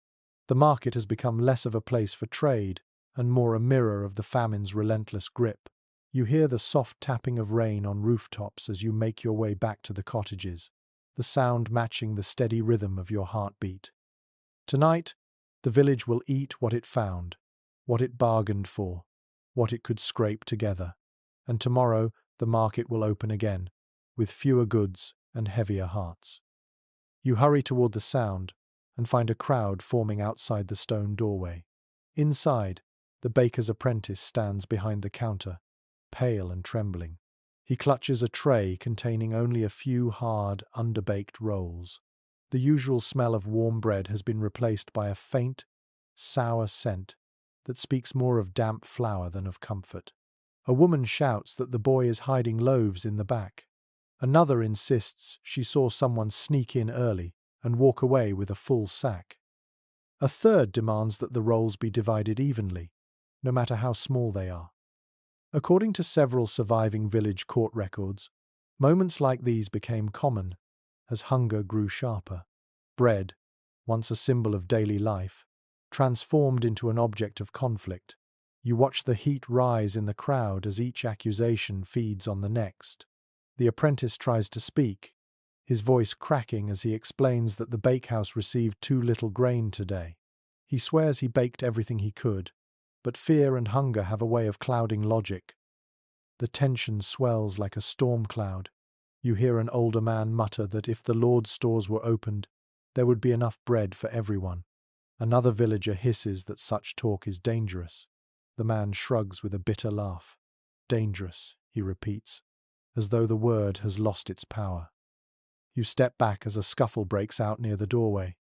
The market has become less of a place for trade and more a mirror of the famine's relentless grip. You hear the soft tapping of rain on rooftops as you make your way back to the cottages, the sound matching the steady rhythm of your heartbeat. Tonight, the village will eat what it found, what it bargained for, what it could scrape together. And tomorrow, the market will open again, with fewer goods and heavier hearts. You hurry toward the sound and find a crowd forming outside the stone doorway. Inside, the baker's apprentice stands behind the counter, pale and trembling. He clutches a tray containing only a few hard, underbaked rolls. The usual smell of warm bread has been replaced by a faint, sour scent that speaks more of damp flour than of comfort. A woman shouts that the boy is hiding loaves in the back. Another insists she saw someone sneak in early and walk away with a full sack. A third demands that the rolls be divided evenly, no matter how small they are. According to several surviving village court records, moments like these became common as hunger grew sharper. Bread, once a symbol of daily life, transformed into an object of conflict. You watch the heat rise in the crowd as each accusation feeds on the next. The apprentice tries to speak, his voice cracking as he explains that the bakehouse received too little grain today. He swears he baked everything he could, but fear and hunger have a way of clouding logic. The tension swells like a storm cloud. You hear an older man mutter that if the Lord's stores were opened, there would be enough bread for everyone. Another villager hisses that such talk is dangerous. The man shrugs with a bitter laugh. Dangerous, he repeats, as though the word has lost its power. You step back as a scuffle breaks out near the doorway.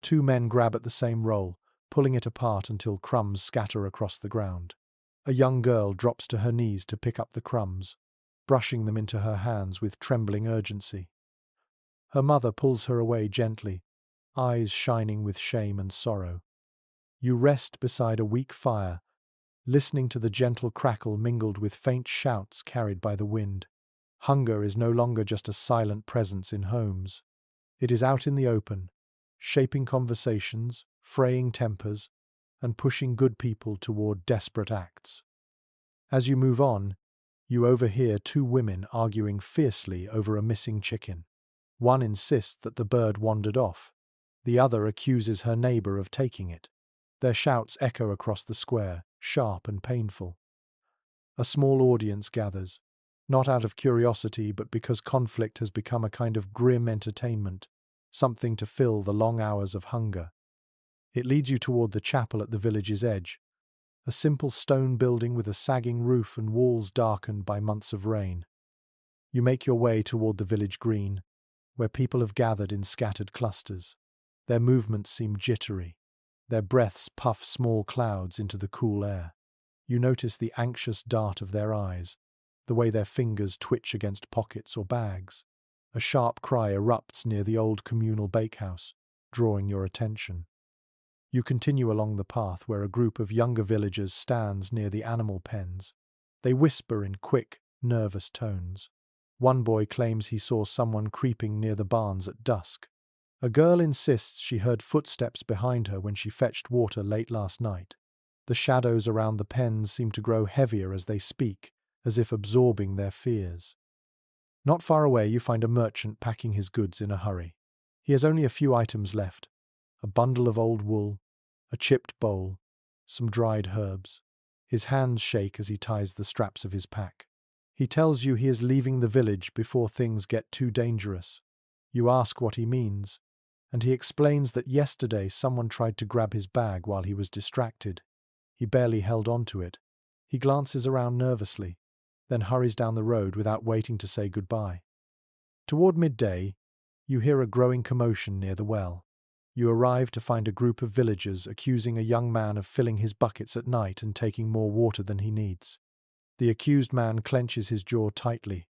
Two men grab at the same roll, pulling it apart until crumbs scatter across the ground. A young girl drops to her knees to pick up the crumbs, brushing them into her hands with trembling urgency. Her mother pulls her away gently, eyes shining with shame and sorrow. You rest beside a weak fire, listening to the gentle crackle mingled with faint shouts carried by the wind. Hunger is no longer just a silent presence in homes. It is out in the open, shaping conversations, fraying tempers, and pushing good people toward desperate acts. As you move on, you overhear two women arguing fiercely over a missing chicken. One insists that the bird wandered off. The other accuses her neighbor of taking it. Their shouts echo across the square, sharp and painful. A small audience gathers, not out of curiosity but because conflict has become a kind of grim entertainment, something to fill the long hours of hunger. It leads you toward the chapel at the village's edge, a simple stone building with a sagging roof and walls darkened by months of rain. You make your way toward the village green, where people have gathered in scattered clusters. Their movements seem jittery. Their breaths puff small clouds into the cool air. You notice the anxious dart of their eyes, the way their fingers twitch against pockets or bags. A sharp cry erupts near the old communal bakehouse, drawing your attention. You continue along the path where a group of younger villagers stands near the animal pens. They whisper in quick, nervous tones. One boy claims he saw someone creeping near the barns at dusk. A girl insists she heard footsteps behind her when she fetched water late last night. The shadows around the pens seem to grow heavier as they speak, as if absorbing their fears. Not far away you find a merchant packing his goods in a hurry. He has only a few items left: a bundle of old wool, a chipped bowl, some dried herbs. His hands shake as he ties the straps of his pack. He tells you he is leaving the village before things get too dangerous. You ask what he means, and he explains that yesterday someone tried to grab his bag while he was distracted. He barely held on to it. He glances around nervously, then hurries down the road without waiting to say goodbye. Toward midday, you hear a growing commotion near the well. You arrive to find a group of villagers accusing a young man of filling his buckets at night and taking more water than he needs. The accused man clenches his jaw tightly,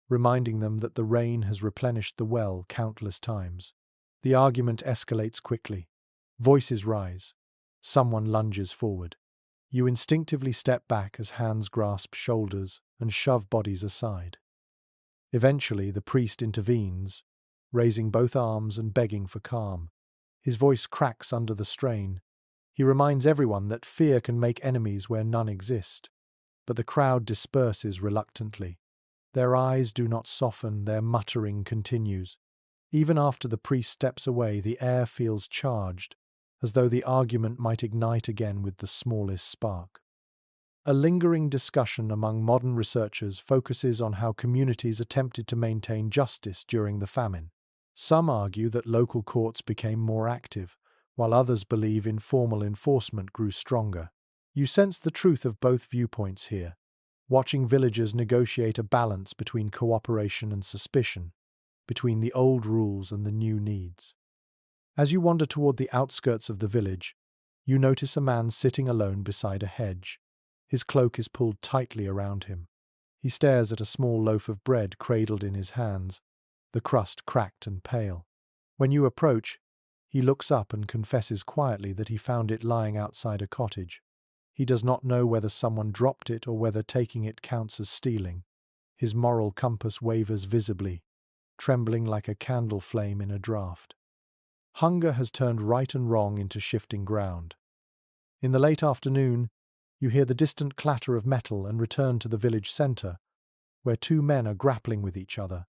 reminding them that the rain has replenished the well countless times. The argument escalates quickly. Voices rise. Someone lunges forward. You instinctively step back as hands grasp shoulders and shove bodies aside. Eventually, the priest intervenes, raising both arms and begging for calm. His voice cracks under the strain. He reminds everyone that fear can make enemies where none exist. But the crowd disperses reluctantly. Their eyes do not soften, their muttering continues. Even after the priest steps away, the air feels charged, as though the argument might ignite again with the smallest spark. A lingering discussion among modern researchers focuses on how communities attempted to maintain justice during the famine. Some argue that local courts became more active, while others believe informal enforcement grew stronger. You sense the truth of both viewpoints here, watching villagers negotiate a balance between cooperation and suspicion, between the old rules and the new needs. As you wander toward the outskirts of the village, you notice a man sitting alone beside a hedge. His cloak is pulled tightly around him. He stares at a small loaf of bread cradled in his hands, the crust cracked and pale. When you approach, he looks up and confesses quietly that he found it lying outside a cottage. He does not know whether someone dropped it or whether taking it counts as stealing. His moral compass wavers visibly, trembling like a candle flame in a draught. Hunger has turned right and wrong into shifting ground. In the late afternoon, you hear the distant clatter of metal and return to the village centre, where two men are grappling with each other.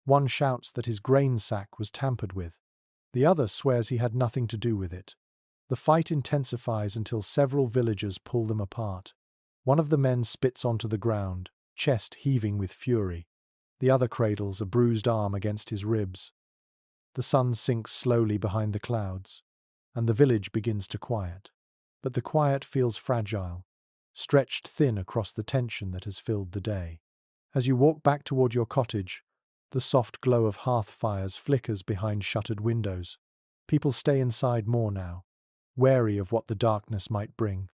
One shouts that his grain sack was tampered with. The other swears he had nothing to do with it. The fight intensifies until several villagers pull them apart. One of the men spits onto the ground, chest heaving with fury. The other cradles a bruised arm against his ribs. The sun sinks slowly behind the clouds, and the village begins to quiet. But the quiet feels fragile, stretched thin across the tension that has filled the day. As you walk back toward your cottage, the soft glow of hearth fires flickers behind shuttered windows. People stay inside more now, wary of what the darkness might bring.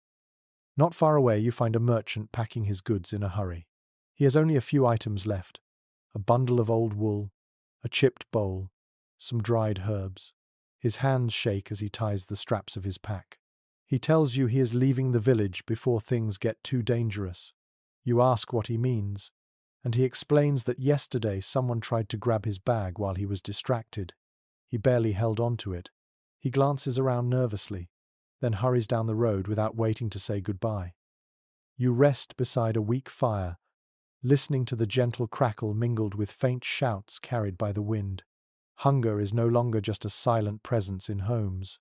Not far away you find a merchant packing his goods in a hurry. He has only a few items left: a bundle of old wool, a chipped bowl, some dried herbs. His hands shake as he ties the straps of his pack. He tells you he is leaving the village before things get too dangerous. You ask what he means, and he explains that yesterday someone tried to grab his bag while he was distracted. He barely held on to it. He glances around nervously, then hurries down the road without waiting to say goodbye. You rest beside a weak fire, listening to the gentle crackle mingled with faint shouts carried by the wind. Hunger is no longer just a silent presence in homes.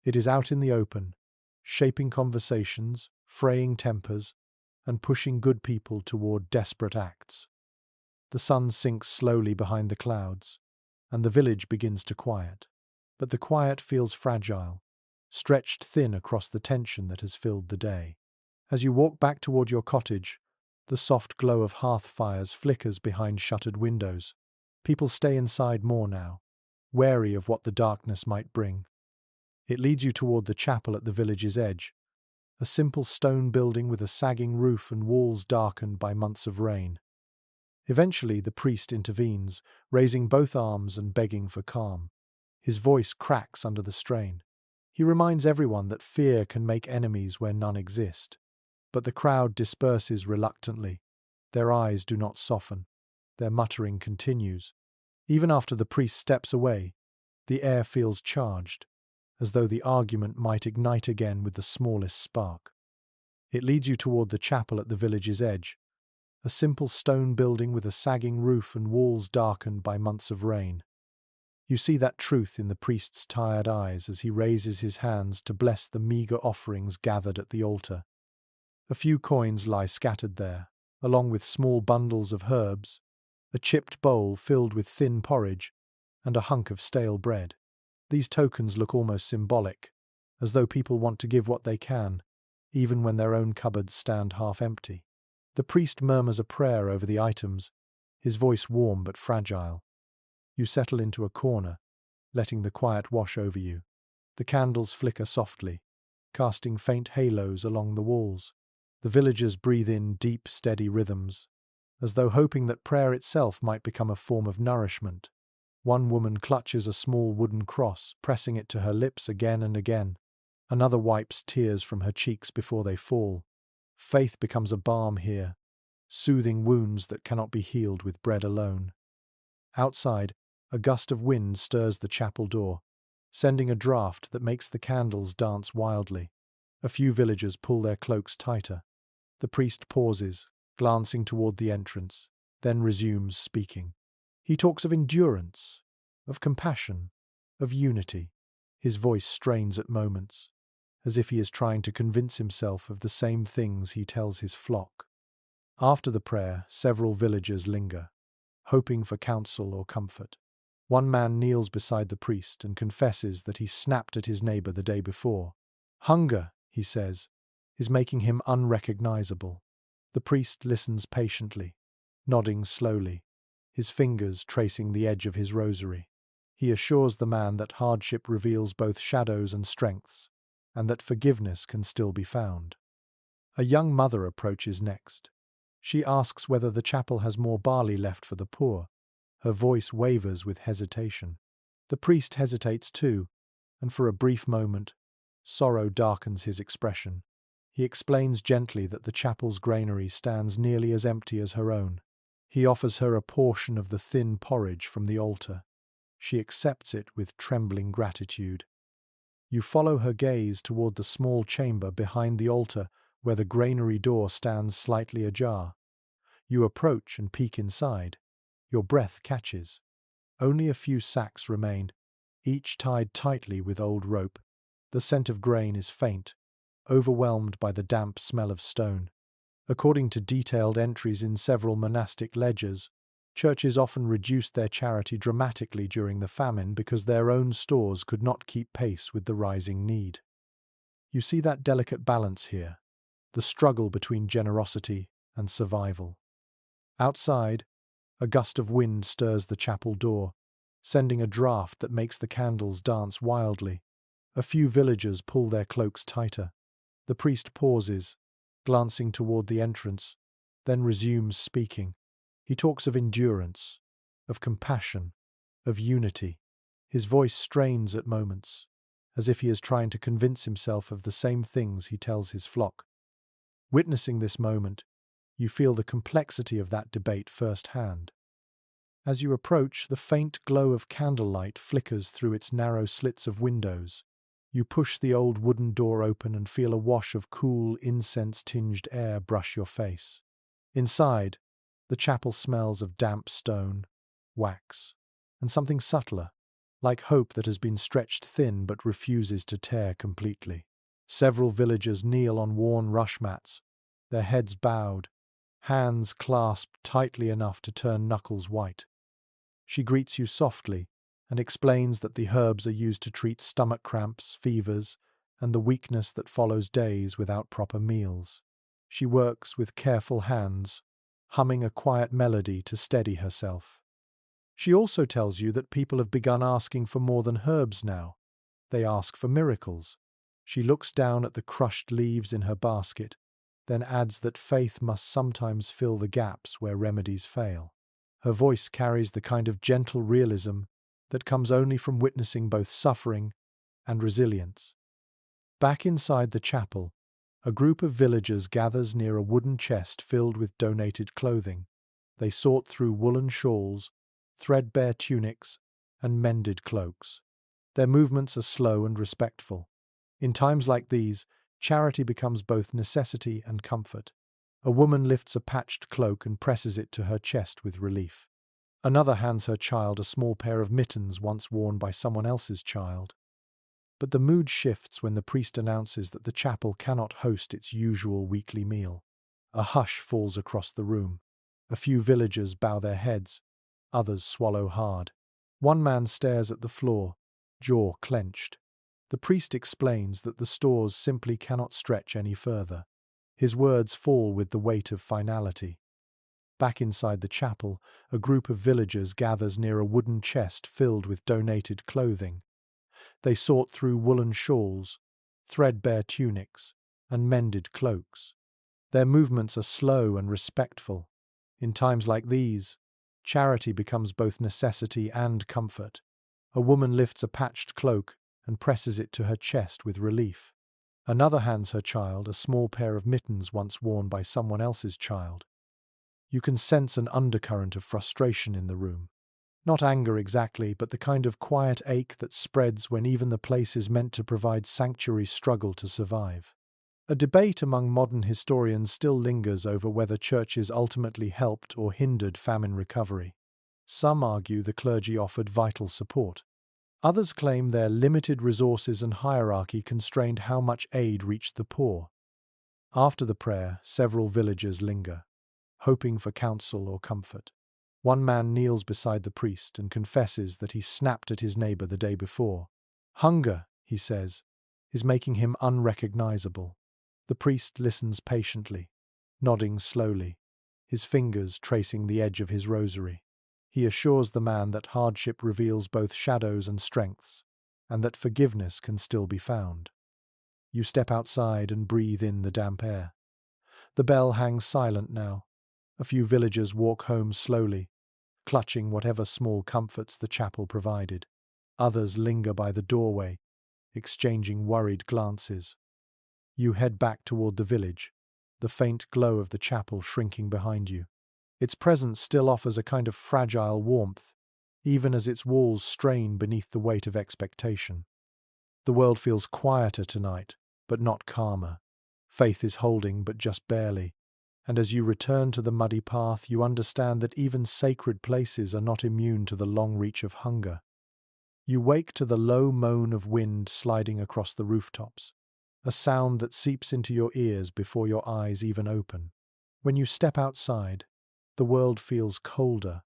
It is out in the open, shaping conversations, fraying tempers, and pushing good people toward desperate acts. The sun sinks slowly behind the clouds, and the village begins to quiet. But the quiet feels fragile, stretched thin across the tension that has filled the day. As you walk back toward your cottage, the soft glow of hearth fires flickers behind shuttered windows. People stay inside more now, wary of what the darkness might bring. It leads you toward the chapel at the village's edge, a simple stone building with a sagging roof and walls darkened by months of rain. Eventually, the priest intervenes, raising both arms and begging for calm. His voice cracks under the strain. He reminds everyone that fear can make enemies where none exist. But the crowd disperses reluctantly. Their eyes do not soften. Their muttering continues. Even after the priest steps away, the air feels charged, as though the argument might ignite again with the smallest spark. It leads you toward the chapel at the village's edge, a simple stone building with a sagging roof and walls darkened by months of rain. You see that truth in the priest's tired eyes as he raises his hands to bless the meager offerings gathered at the altar. A few coins lie scattered there, along with small bundles of herbs, a chipped bowl filled with thin porridge, and a hunk of stale bread. These tokens look almost symbolic, as though people want to give what they can, even when their own cupboards stand half empty. The priest murmurs a prayer over the items, his voice warm but fragile. You settle into a corner, letting the quiet wash over you. The candles flicker softly, casting faint halos along the walls. The villagers breathe in deep, steady rhythms, as though hoping that prayer itself might become a form of nourishment. One woman clutches a small wooden cross, pressing it to her lips again and again. Another wipes tears from her cheeks before they fall. Faith becomes a balm here, soothing wounds that cannot be healed with bread alone. Outside, a gust of wind stirs the chapel door, sending a draught that makes the candles dance wildly. A few villagers pull their cloaks tighter. The priest pauses, glancing toward the entrance, then resumes speaking. He talks of endurance, of compassion, of unity. His voice strains at moments, as if he is trying to convince himself of the same things he tells his flock. After the prayer, several villagers linger, hoping for counsel or comfort. One man kneels beside the priest and confesses that he snapped at his neighbor the day before. Hunger, he says, is making him unrecognizable. The priest listens patiently, nodding slowly, his fingers tracing the edge of his rosary. He assures the man that hardship reveals both shadows and strengths, and that forgiveness can still be found. A young mother approaches next. She asks whether the chapel has more barley left for the poor. Her voice wavers with hesitation. The priest hesitates too, and for a brief moment, sorrow darkens his expression. He explains gently that the chapel's granary stands nearly as empty as her own. He offers her a portion of the thin porridge from the altar. She accepts it with trembling gratitude. You follow her gaze toward the small chamber behind the altar where the granary door stands slightly ajar. You approach and peek inside. Your breath catches. Only a few sacks remain, each tied tightly with old rope. The scent of grain is faint, overwhelmed by the damp smell of stone. According to detailed entries in several monastic ledgers, churches often reduced their charity dramatically during the famine because their own stores could not keep pace with the rising need. You see that delicate balance here, the struggle between generosity and survival. Outside, a gust of wind stirs the chapel door, sending a draught that makes the candles dance wildly. A few villagers pull their cloaks tighter. The priest pauses, glancing toward the entrance, then resumes speaking. He talks of endurance, of compassion, of unity. His voice strains at moments, as if he is trying to convince himself of the same things he tells his flock. Witnessing this moment, you feel the complexity of that debate firsthand. As you approach, the faint glow of candlelight flickers through its narrow slits of windows. You push the old wooden door open and feel a wash of cool, incense-tinged air brush your face. Inside, the chapel smells of damp stone, wax, and something subtler, like hope that has been stretched thin but refuses to tear completely. Several villagers kneel on worn rush mats, their heads bowed, hands clasped tightly enough to turn knuckles white. She greets you softly and explains that the herbs are used to treat stomach cramps, fevers, and the weakness that follows days without proper meals. She works with careful hands, humming a quiet melody to steady herself. She also tells you that people have begun asking for more than herbs now. They ask for miracles. She looks down at the crushed leaves in her basket, then adds that faith must sometimes fill the gaps where remedies fail. Her voice carries the kind of gentle realism that comes only from witnessing both suffering and resilience. Back inside the chapel, a group of villagers gathers near a wooden chest filled with donated clothing. They sort through woolen shawls, threadbare tunics, and mended cloaks. Their movements are slow and respectful. In times like these, charity becomes both necessity and comfort. A woman lifts a patched cloak and presses it to her chest with relief. Another hands her child a small pair of mittens once worn by someone else's child. But the mood shifts when the priest announces that the chapel cannot host its usual weekly meal. A hush falls across the room. A few villagers bow their heads, others swallow hard. One man stares at the floor, jaw clenched. The priest explains that the stores simply cannot stretch any further. His words fall with the weight of finality. Back inside the chapel, a group of villagers gathers near a wooden chest filled with donated clothing. They sort through woolen shawls, threadbare tunics, and mended cloaks. Their movements are slow and respectful. In times like these, charity becomes both necessity and comfort. A woman lifts a patched cloak and presses it to her chest with relief. Another hands her child a small pair of mittens once worn by someone else's child. You can sense an undercurrent of frustration in the room. Not anger exactly, but the kind of quiet ache that spreads when even the places meant to provide sanctuary struggle to survive. A debate among modern historians still lingers over whether churches ultimately helped or hindered famine recovery. Some argue the clergy offered vital support. Others claim their limited resources and hierarchy constrained how much aid reached the poor. After the prayer, several villagers linger, hoping for counsel or comfort. One man kneels beside the priest and confesses that he snapped at his neighbor the day before. Hunger, he says, is making him unrecognizable. The priest listens patiently, nodding slowly, his fingers tracing the edge of his rosary. He assures the man that hardship reveals both shadows and strengths, and that forgiveness can still be found. You step outside and breathe in the damp air. The bell hangs silent now. A few villagers walk home slowly, clutching whatever small comforts the chapel provided. Others linger by the doorway, exchanging worried glances. You head back toward the village, the faint glow of the chapel shrinking behind you. Its presence still offers a kind of fragile warmth, even as its walls strain beneath the weight of expectation. The world feels quieter tonight, but not calmer. Faith is holding, but just barely. And as you return to the muddy path, you understand that even sacred places are not immune to the long reach of hunger. You wake to the low moan of wind sliding across the rooftops, a sound that seeps into your ears before your eyes even open. When you step outside, the world feels colder,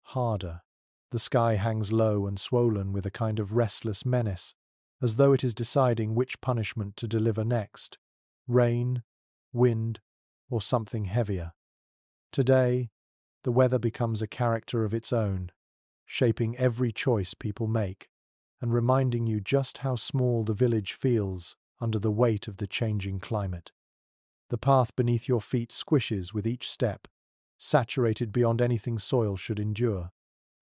harder. The sky hangs low and swollen with a kind of restless menace, as though it is deciding which punishment to deliver next: rain, wind, or something heavier. Today, the weather becomes a character of its own, shaping every choice people make, and reminding you just how small the village feels under the weight of the changing climate. The path beneath your feet squishes with each step, saturated beyond anything soil should endure.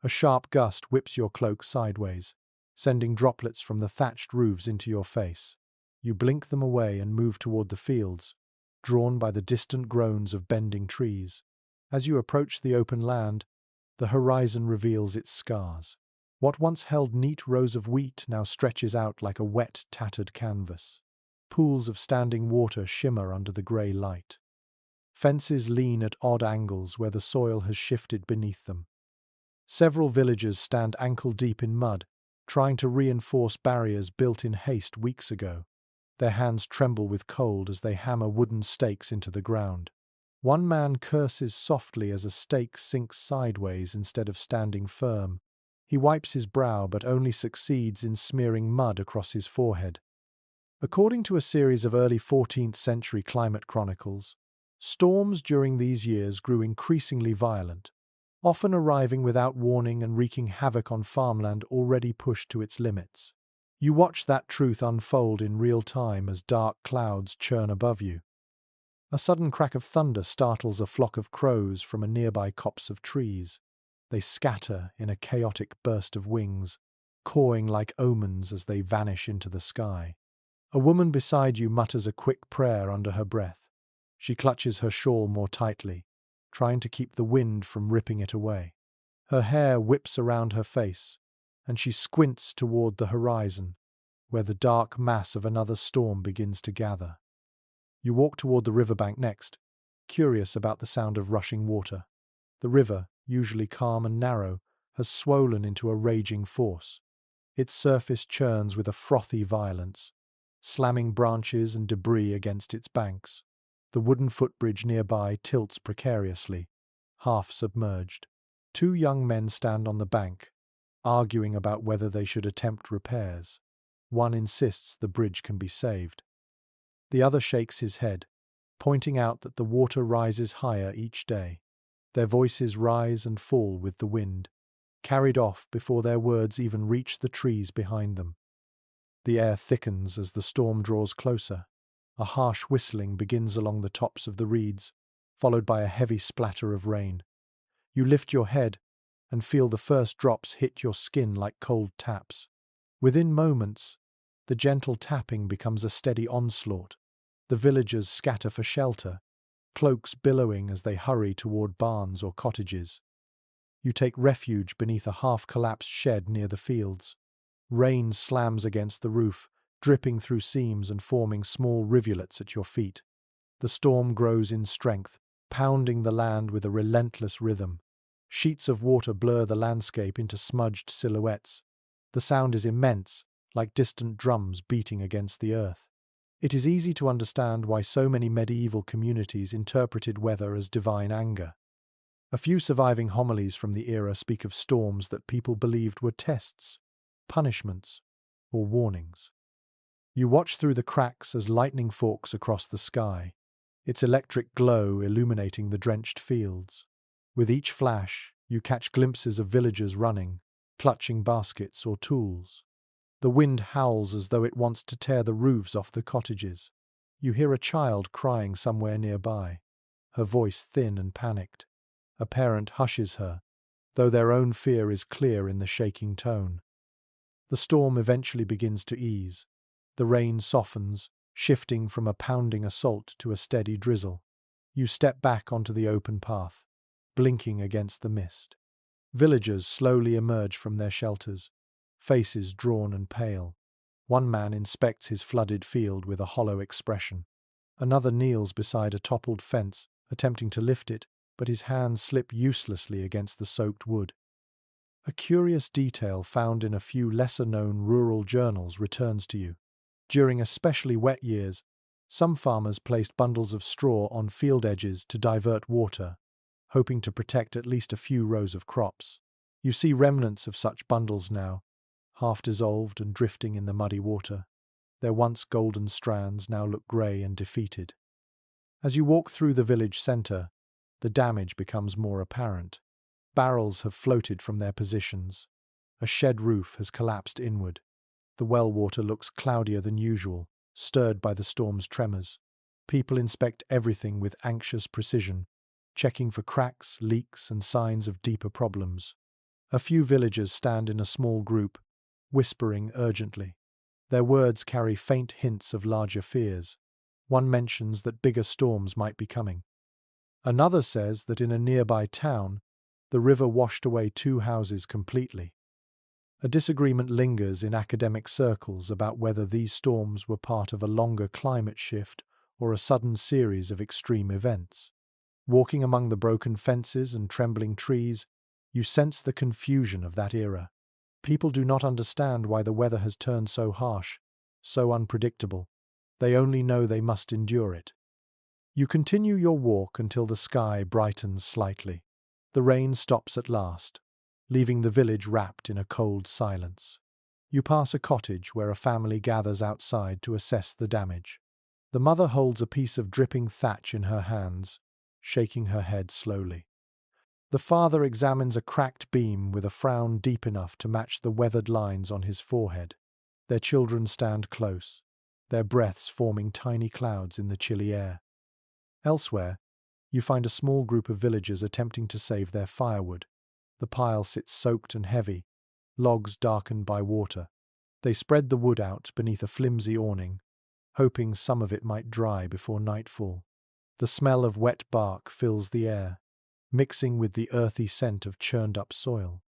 A sharp gust whips your cloak sideways, sending droplets from the thatched roofs into your face. You blink them away and move toward the fields, drawn by the distant groans of bending trees. As you approach the open land, the horizon reveals its scars. What once held neat rows of wheat now stretches out like a wet, tattered canvas. Pools of standing water shimmer under the grey light. Fences lean at odd angles where the soil has shifted beneath them. Several villagers stand ankle-deep in mud, trying to reinforce barriers built in haste weeks ago. Their hands tremble with cold as they hammer wooden stakes into the ground. One man curses softly as a stake sinks sideways instead of standing firm. He wipes his brow but only succeeds in smearing mud across his forehead. According to a series of early 14th century climate chronicles, storms during these years grew increasingly violent, often arriving without warning and wreaking havoc on farmland already pushed to its limits. You watch that truth unfold in real time as dark clouds churn above you. A sudden crack of thunder startles a flock of crows from a nearby copse of trees. They scatter in a chaotic burst of wings, cawing like omens as they vanish into the sky. A woman beside you mutters a quick prayer under her breath. She clutches her shawl more tightly, trying to keep the wind from ripping it away. Her hair whips around her face, and she squints toward the horizon, where the dark mass of another storm begins to gather. You walk toward the riverbank next, curious about the sound of rushing water. The river, usually calm and narrow, has swollen into a raging force. Its surface churns with a frothy violence, slamming branches and debris against its banks. The wooden footbridge nearby tilts precariously, half submerged. Two young men stand on the bank, arguing about whether they should attempt repairs. One insists the bridge can be saved. The other shakes his head, pointing out that the water rises higher each day. Their voices rise and fall with the wind, carried off before their words even reach the trees behind them. The air thickens as the storm draws closer. A harsh whistling begins along the tops of the reeds, followed by a heavy splatter of rain. You lift your head and feel the first drops hit your skin like cold taps. Within moments, the gentle tapping becomes a steady onslaught. The villagers scatter for shelter, cloaks billowing as they hurry toward barns or cottages. You take refuge beneath a half-collapsed shed near the fields. Rain slams against the roof, dripping through seams and forming small rivulets at your feet. The storm grows in strength, pounding the land with a relentless rhythm. Sheets of water blur the landscape into smudged silhouettes. The sound is immense, like distant drums beating against the earth. It is easy to understand why so many medieval communities interpreted weather as divine anger. A few surviving homilies from the era speak of storms that people believed were tests, punishments, or warnings. You watch through the cracks as lightning forks across the sky, its electric glow illuminating the drenched fields. With each flash, you catch glimpses of villagers running, clutching baskets or tools. The wind howls as though it wants to tear the roofs off the cottages. You hear a child crying somewhere nearby, her voice thin and panicked. A parent hushes her, though their own fear is clear in the shaking tone. The storm eventually begins to ease. The rain softens, shifting from a pounding assault to a steady drizzle. You step back onto the open path, blinking against the mist. Villagers slowly emerge from their shelters, faces drawn and pale. One man inspects his flooded field with a hollow expression. Another kneels beside a toppled fence, attempting to lift it, but his hands slip uselessly against the soaked wood. A curious detail found in a few lesser-known rural journals returns to you. During especially wet years, some farmers placed bundles of straw on field edges to divert water, hoping to protect at least a few rows of crops. You see remnants of such bundles now, half dissolved and drifting in the muddy water. Their once golden strands now look grey and defeated. As you walk through the village centre, the damage becomes more apparent. Barrels have floated from their positions. A shed roof has collapsed inward. The well water looks cloudier than usual, stirred by the storm's tremors. People inspect everything with anxious precision, checking for cracks, leaks, and signs of deeper problems. A few villagers stand in a small group, whispering urgently. Their words carry faint hints of larger fears. One mentions that bigger storms might be coming. Another says that in a nearby town, the river washed away 2 houses completely. A disagreement lingers in academic circles about whether these storms were part of a longer climate shift or a sudden series of extreme events. Walking among the broken fences and trembling trees, you sense the confusion of that era. People do not understand why the weather has turned so harsh, so unpredictable. They only know they must endure it. You continue your walk until the sky brightens slightly. The rain stops at last, leaving the village wrapped in a cold silence. You pass a cottage where a family gathers outside to assess the damage. The mother holds a piece of dripping thatch in her hands, shaking her head slowly. The father examines a cracked beam with a frown deep enough to match the weathered lines on his forehead. Their children stand close, their breaths forming tiny clouds in the chilly air. Elsewhere, you find a small group of villagers attempting to save their firewood. The pile sits soaked and heavy, logs darkened by water. They spread the wood out beneath a flimsy awning, hoping some of it might dry before nightfall. The smell of wet bark fills the air, mixing with the earthy scent of churned-up soil.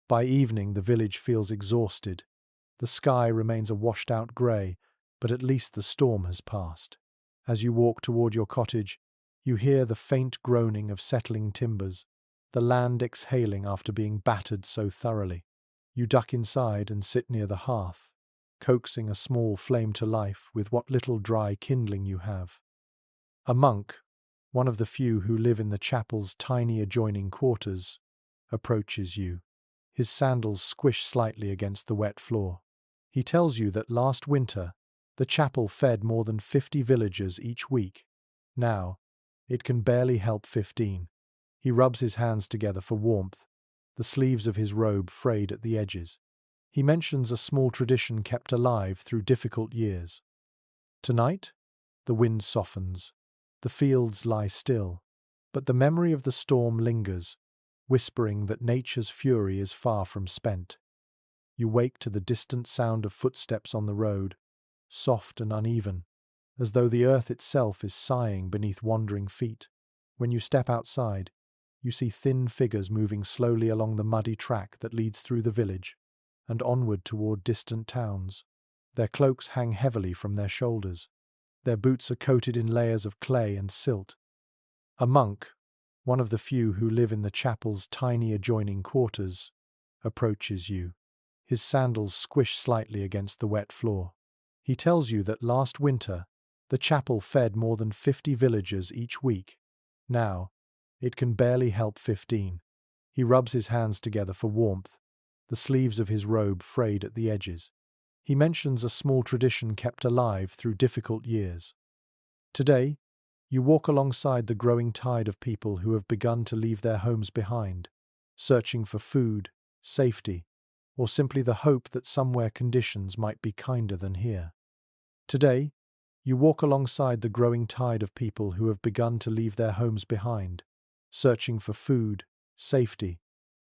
By evening, the village feels exhausted. The sky remains a washed-out grey, but at least the storm has passed. As you walk toward your cottage, you hear the faint groaning of settling timbers, the land exhaling after being battered so thoroughly. You duck inside and sit near the hearth, coaxing a small flame to life with what little dry kindling you have. A monk, one of the few who live in the chapel's tiny adjoining quarters, approaches you. His sandals squish slightly against the wet floor. He tells you that last winter, the chapel fed more than 50 villagers each week. Now, it can barely help 15. He rubs his hands together for warmth, the sleeves of his robe frayed at the edges. He mentions a small tradition kept alive through difficult years. Tonight, the wind softens. The fields lie still, but the memory of the storm lingers, whispering that nature's fury is far from spent. You wake to the distant sound of footsteps on the road, soft and uneven, as though the earth itself is sighing beneath wandering feet. When you step outside, you see thin figures moving slowly along the muddy track that leads through the village and onward toward distant towns. Their cloaks hang heavily from their shoulders. Their boots are coated in layers of clay and silt. A monk, one of the few who live in the chapel's tiny adjoining quarters, approaches you. His sandals squish slightly against the wet floor. He tells you that last winter, the chapel fed more than 50 villagers each week. Now, it can barely help 15. He rubs his hands together for warmth, the sleeves of his robe frayed at the edges. He mentions a small tradition kept alive through difficult years. Today, you walk alongside the growing tide of people who have begun to leave their homes behind, searching for food, safety, or simply the hope that somewhere conditions might be kinder than here. Today, you walk alongside the growing tide of people who have begun to leave their homes behind, searching for food, safety,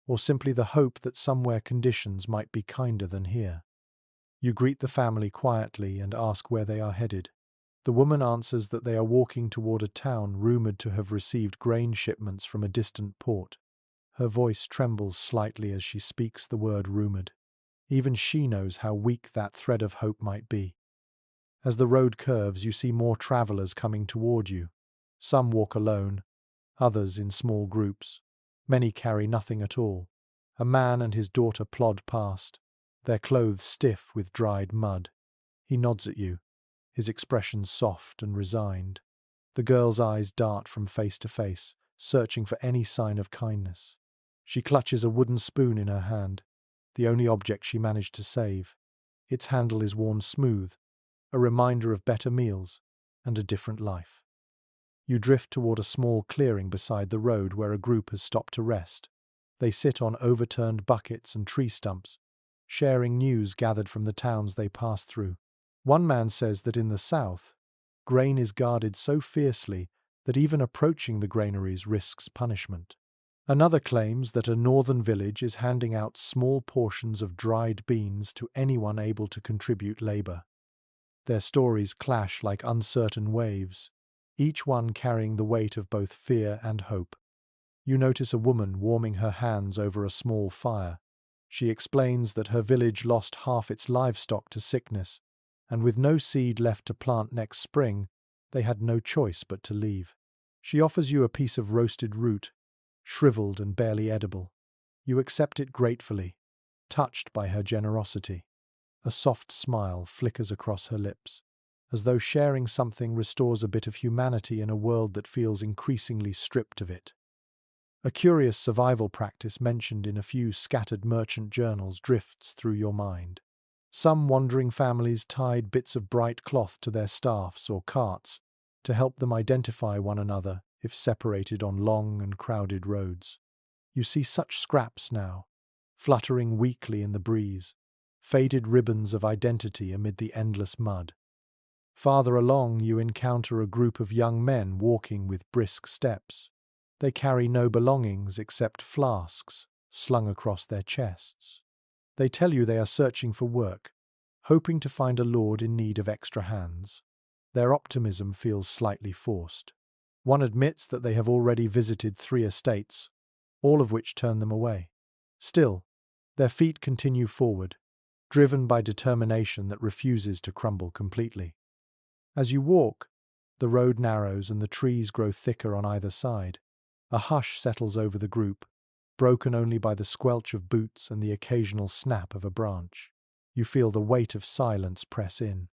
or simply the hope that somewhere conditions might be kinder than here. You greet the family quietly and ask where they are headed. The woman answers that they are walking toward a town rumored to have received grain shipments from a distant port. Her voice trembles slightly as she speaks the word rumored. Even she knows how weak that thread of hope might be. As the road curves, you see more travelers coming toward you. Some walk alone, others in small groups. Many carry nothing at all. A man and his daughter plod past, their clothes stiff with dried mud. He nods at you, his expression soft and resigned. The girl's eyes dart from face to face, searching for any sign of kindness. She clutches a wooden spoon in her hand, the only object she managed to save. Its handle is worn smooth, a reminder of better meals and a different life. You drift toward a small clearing beside the road where a group has stopped to rest. They sit on overturned buckets and tree stumps, sharing news gathered from the towns they pass through. One man says that in the south, grain is guarded so fiercely that even approaching the granaries risks punishment. Another claims that a northern village is handing out small portions of dried beans to anyone able to contribute labor. Their stories clash like uncertain waves, each one carrying the weight of both fear and hope. You notice a woman warming her hands over a small fire. She explains that her village lost half its livestock to sickness, and with no seed left to plant next spring, they had no choice but to leave. She offers you a piece of roasted root, shriveled and barely edible. You accept it gratefully, touched by her generosity. A soft smile flickers across her lips, as though sharing something restores a bit of humanity in a world that feels increasingly stripped of it. A curious survival practice mentioned in a few scattered merchant journals drifts through your mind. Some wandering families tied bits of bright cloth to their staffs or carts to help them identify one another if separated on long and crowded roads. You see such scraps now, fluttering weakly in the breeze, faded ribbons of identity amid the endless mud. Farther along, you encounter a group of young men walking with brisk steps. They carry no belongings except flasks, slung across their chests. They tell you they are searching for work, hoping to find a lord in need of extra hands. Their optimism feels slightly forced. One admits that they have already visited 3 estates, all of which turn them away. Still, their feet continue forward, driven by determination that refuses to crumble completely. As you walk, the road narrows and the trees grow thicker on either side. A hush settles over the group, broken only by the squelch of boots and the occasional snap of a branch. You feel the weight of silence press in.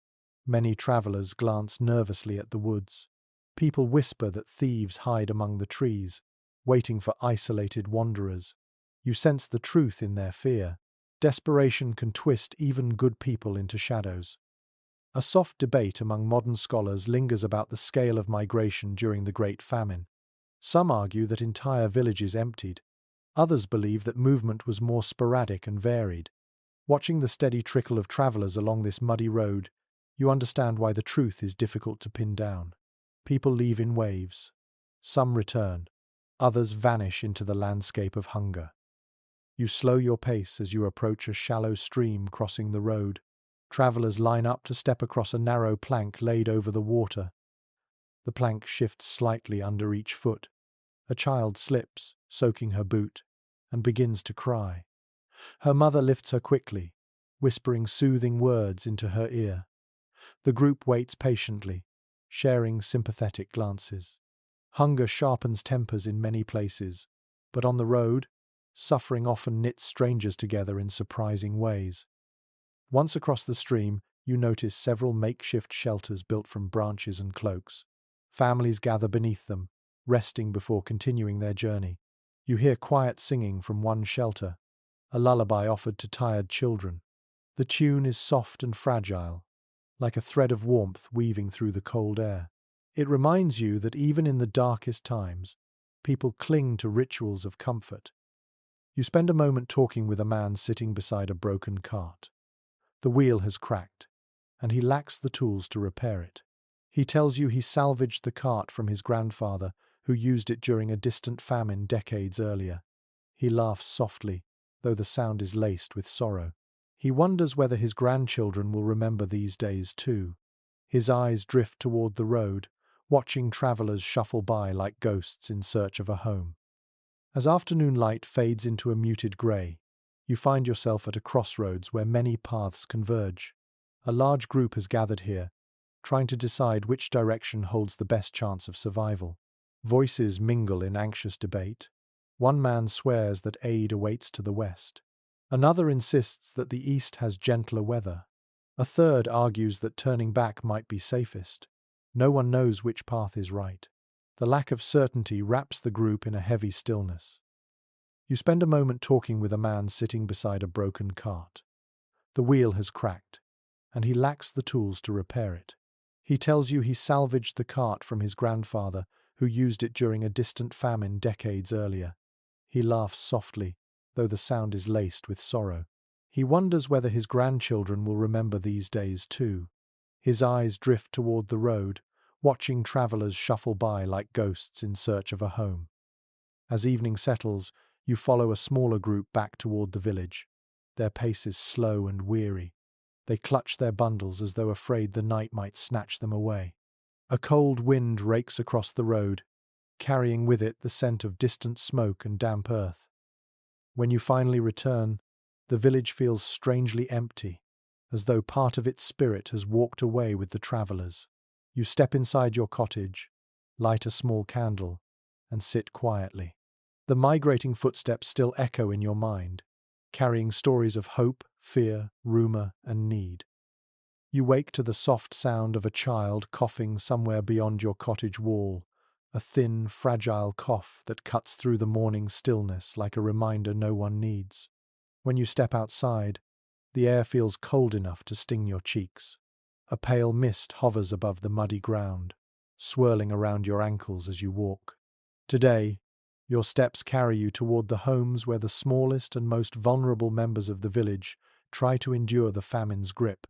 Many travelers glance nervously at the woods. People whisper that thieves hide among the trees, waiting for isolated wanderers. You sense the truth in their fear. Desperation can twist even good people into shadows. A soft debate among modern scholars lingers about the scale of migration during the Great Famine. Some argue that entire villages emptied. Others believe that movement was more sporadic and varied. Watching the steady trickle of travelers along this muddy road, you understand why the truth is difficult to pin down. People leave in waves. Some return. Others vanish into the landscape of hunger. You slow your pace as you approach a shallow stream crossing the road. Travelers line up to step across a narrow plank laid over the water. The plank shifts slightly under each foot. A child slips, soaking her boot, and begins to cry. Her mother lifts her quickly, whispering soothing words into her ear. The group waits patiently, sharing sympathetic glances. Hunger sharpens tempers in many places, but on the road, suffering often knits strangers together in surprising ways. Once across the stream, you notice several makeshift shelters built from branches and cloaks. Families gather beneath them, resting before continuing their journey. You hear quiet singing from one shelter, a lullaby offered to tired children. The tune is soft and fragile, like a thread of warmth weaving through the cold air. It reminds you that even in the darkest times, people cling to rituals of comfort. You spend a moment talking with a man sitting beside a broken cart. The wheel has cracked, and he lacks the tools to repair it. He tells you he salvaged the cart from his grandfather, who used it during a distant famine decades earlier. He laughs softly, though the sound is laced with sorrow. He wonders whether his grandchildren will remember these days too. His eyes drift toward the road, watching travelers shuffle by like ghosts in search of a home. As afternoon light fades into a muted grey, you find yourself at a crossroads where many paths converge. A large group has gathered here, trying to decide which direction holds the best chance of survival. Voices mingle in anxious debate. One man swears that aid awaits to the west. Another insists that the east has gentler weather. A third argues that turning back might be safest. No one knows which path is right. The lack of certainty wraps the group in a heavy stillness. You spend a moment talking with a man sitting beside a broken cart. The wheel has cracked, and he lacks the tools to repair it. He tells you he salvaged the cart from his grandfather, who used it during a distant famine decades earlier. He laughs softly, though the sound is laced with sorrow. He wonders whether his grandchildren will remember these days too. His eyes drift toward the road, watching travelers shuffle by like ghosts in search of a home. As evening settles, you follow a smaller group back toward the village. Their pace is slow and weary. They clutch their bundles as though afraid the night might snatch them away. A cold wind rakes across the road, carrying with it the scent of distant smoke and damp earth. When you finally return, the village feels strangely empty, as though part of its spirit has walked away with the travelers. You step inside your cottage, light a small candle, and sit quietly. The migrating footsteps still echo in your mind, carrying stories of hope, fear, rumor, and need. You wake to the soft sound of a child coughing somewhere beyond your cottage wall, a thin, fragile cough that cuts through the morning stillness like a reminder no one needs. When you step outside, the air feels cold enough to sting your cheeks. A pale mist hovers above the muddy ground, swirling around your ankles as you walk. Today, your steps carry you toward the homes where the smallest and most vulnerable members of the village try to endure the famine's grip.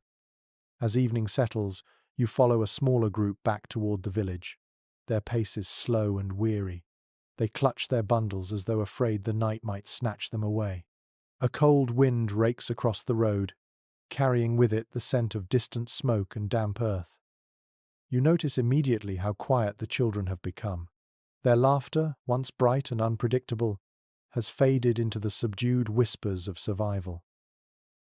As evening settles, you follow a smaller group back toward the village. Their pace is slow and weary. They clutch their bundles as though afraid the night might snatch them away. A cold wind rakes across the road, carrying with it the scent of distant smoke and damp earth. You notice immediately how quiet the children have become. Their laughter, once bright and unpredictable, has faded into the subdued whispers of survival.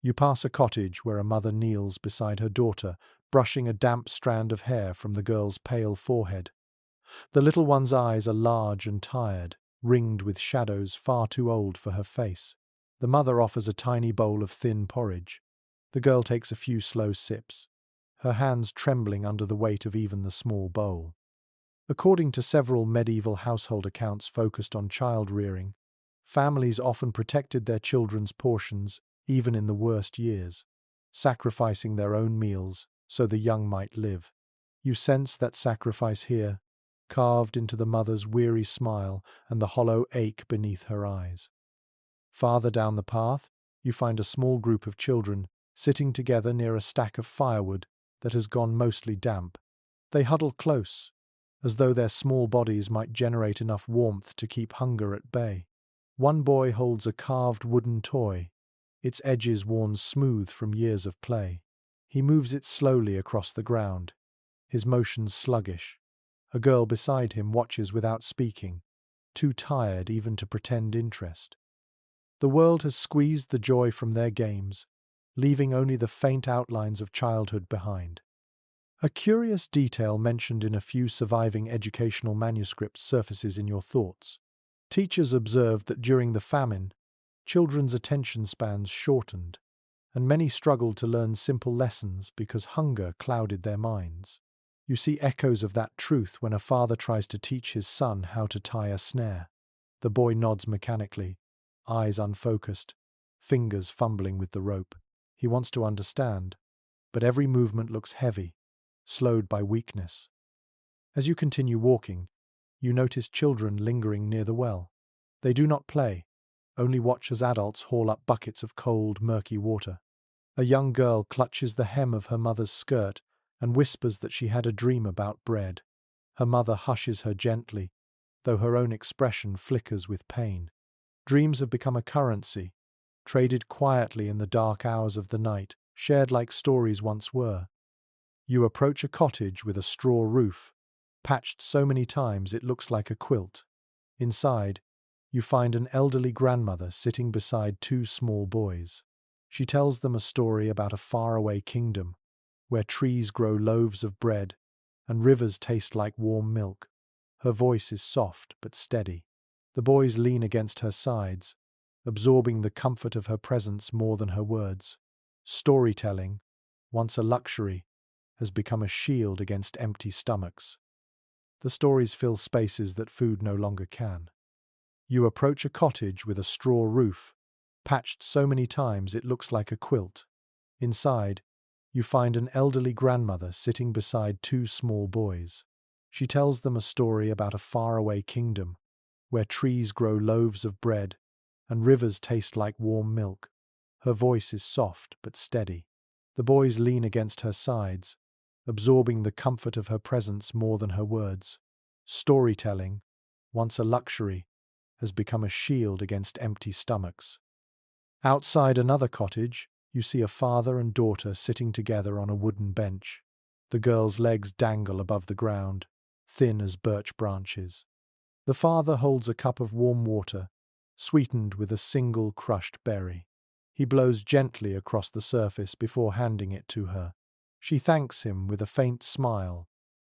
You pass a cottage where a mother kneels beside her daughter, brushing a damp strand of hair from the girl's pale forehead. The little one's eyes are large and tired, ringed with shadows far too old for her face. The mother offers a tiny bowl of thin porridge. The girl takes a few slow sips, her hands trembling under the weight of even the small bowl. According to several medieval household accounts focused on child rearing, families often protected their children's portions even in the worst years, sacrificing their own meals so the young might live. You sense that sacrifice here, carved into the mother's weary smile and the hollow ache beneath her eyes. Farther down the path, you find a small group of children sitting together near a stack of firewood that has gone mostly damp. They huddle close, as though their small bodies might generate enough warmth to keep hunger at bay. One boy holds a carved wooden toy, its edges worn smooth from years of play. He moves it slowly across the ground, his motions sluggish. A girl beside him watches without speaking, too tired even to pretend interest. The world has squeezed the joy from their games, leaving only the faint outlines of childhood behind. A curious detail mentioned in a few surviving educational manuscripts surfaces in your thoughts. Teachers observed that during the famine, children's attention spans shortened, and many struggled to learn simple lessons because hunger clouded their minds. You see echoes of that truth when a father tries to teach his son how to tie a snare. The boy nods mechanically, eyes unfocused, fingers fumbling with the rope. He wants to understand, but every movement looks heavy, slowed by weakness. As you continue walking, you notice children lingering near the well. They do not play, only watch as adults haul up buckets of cold, murky water. A young girl clutches the hem of her mother's skirt and whispers that she had a dream about bread. Her mother hushes her gently, though her own expression flickers with pain. Dreams have become a currency, traded quietly in the dark hours of the night, shared like stories once were. You approach a cottage with a straw roof, patched so many times it looks like a quilt. Inside, you find an elderly grandmother sitting beside two small boys. She tells them a story about a faraway kingdom, where trees grow loaves of bread and rivers taste like warm milk. Her voice is soft but steady. The boys lean against her sides, absorbing the comfort of her presence more than her words. Storytelling, once a luxury, has become a shield against empty stomachs. The stories fill spaces that food no longer can. You approach a cottage with a straw roof, patched so many times it looks like a quilt. Inside, you find an elderly grandmother sitting beside two small boys. She tells them a story about a faraway kingdom, where trees grow loaves of bread and rivers taste like warm milk. Her voice is soft but steady. The boys lean against her sides, absorbing the comfort of her presence more than her words. Storytelling, once a luxury, has become a shield against empty stomachs. Outside another cottage, you see a father and daughter sitting together on a wooden bench. The girl's legs dangle above the ground, thin as birch branches. The father holds a cup of warm water, sweetened with a single crushed berry. He blows gently across the surface before handing it to her. She thanks him with a faint smile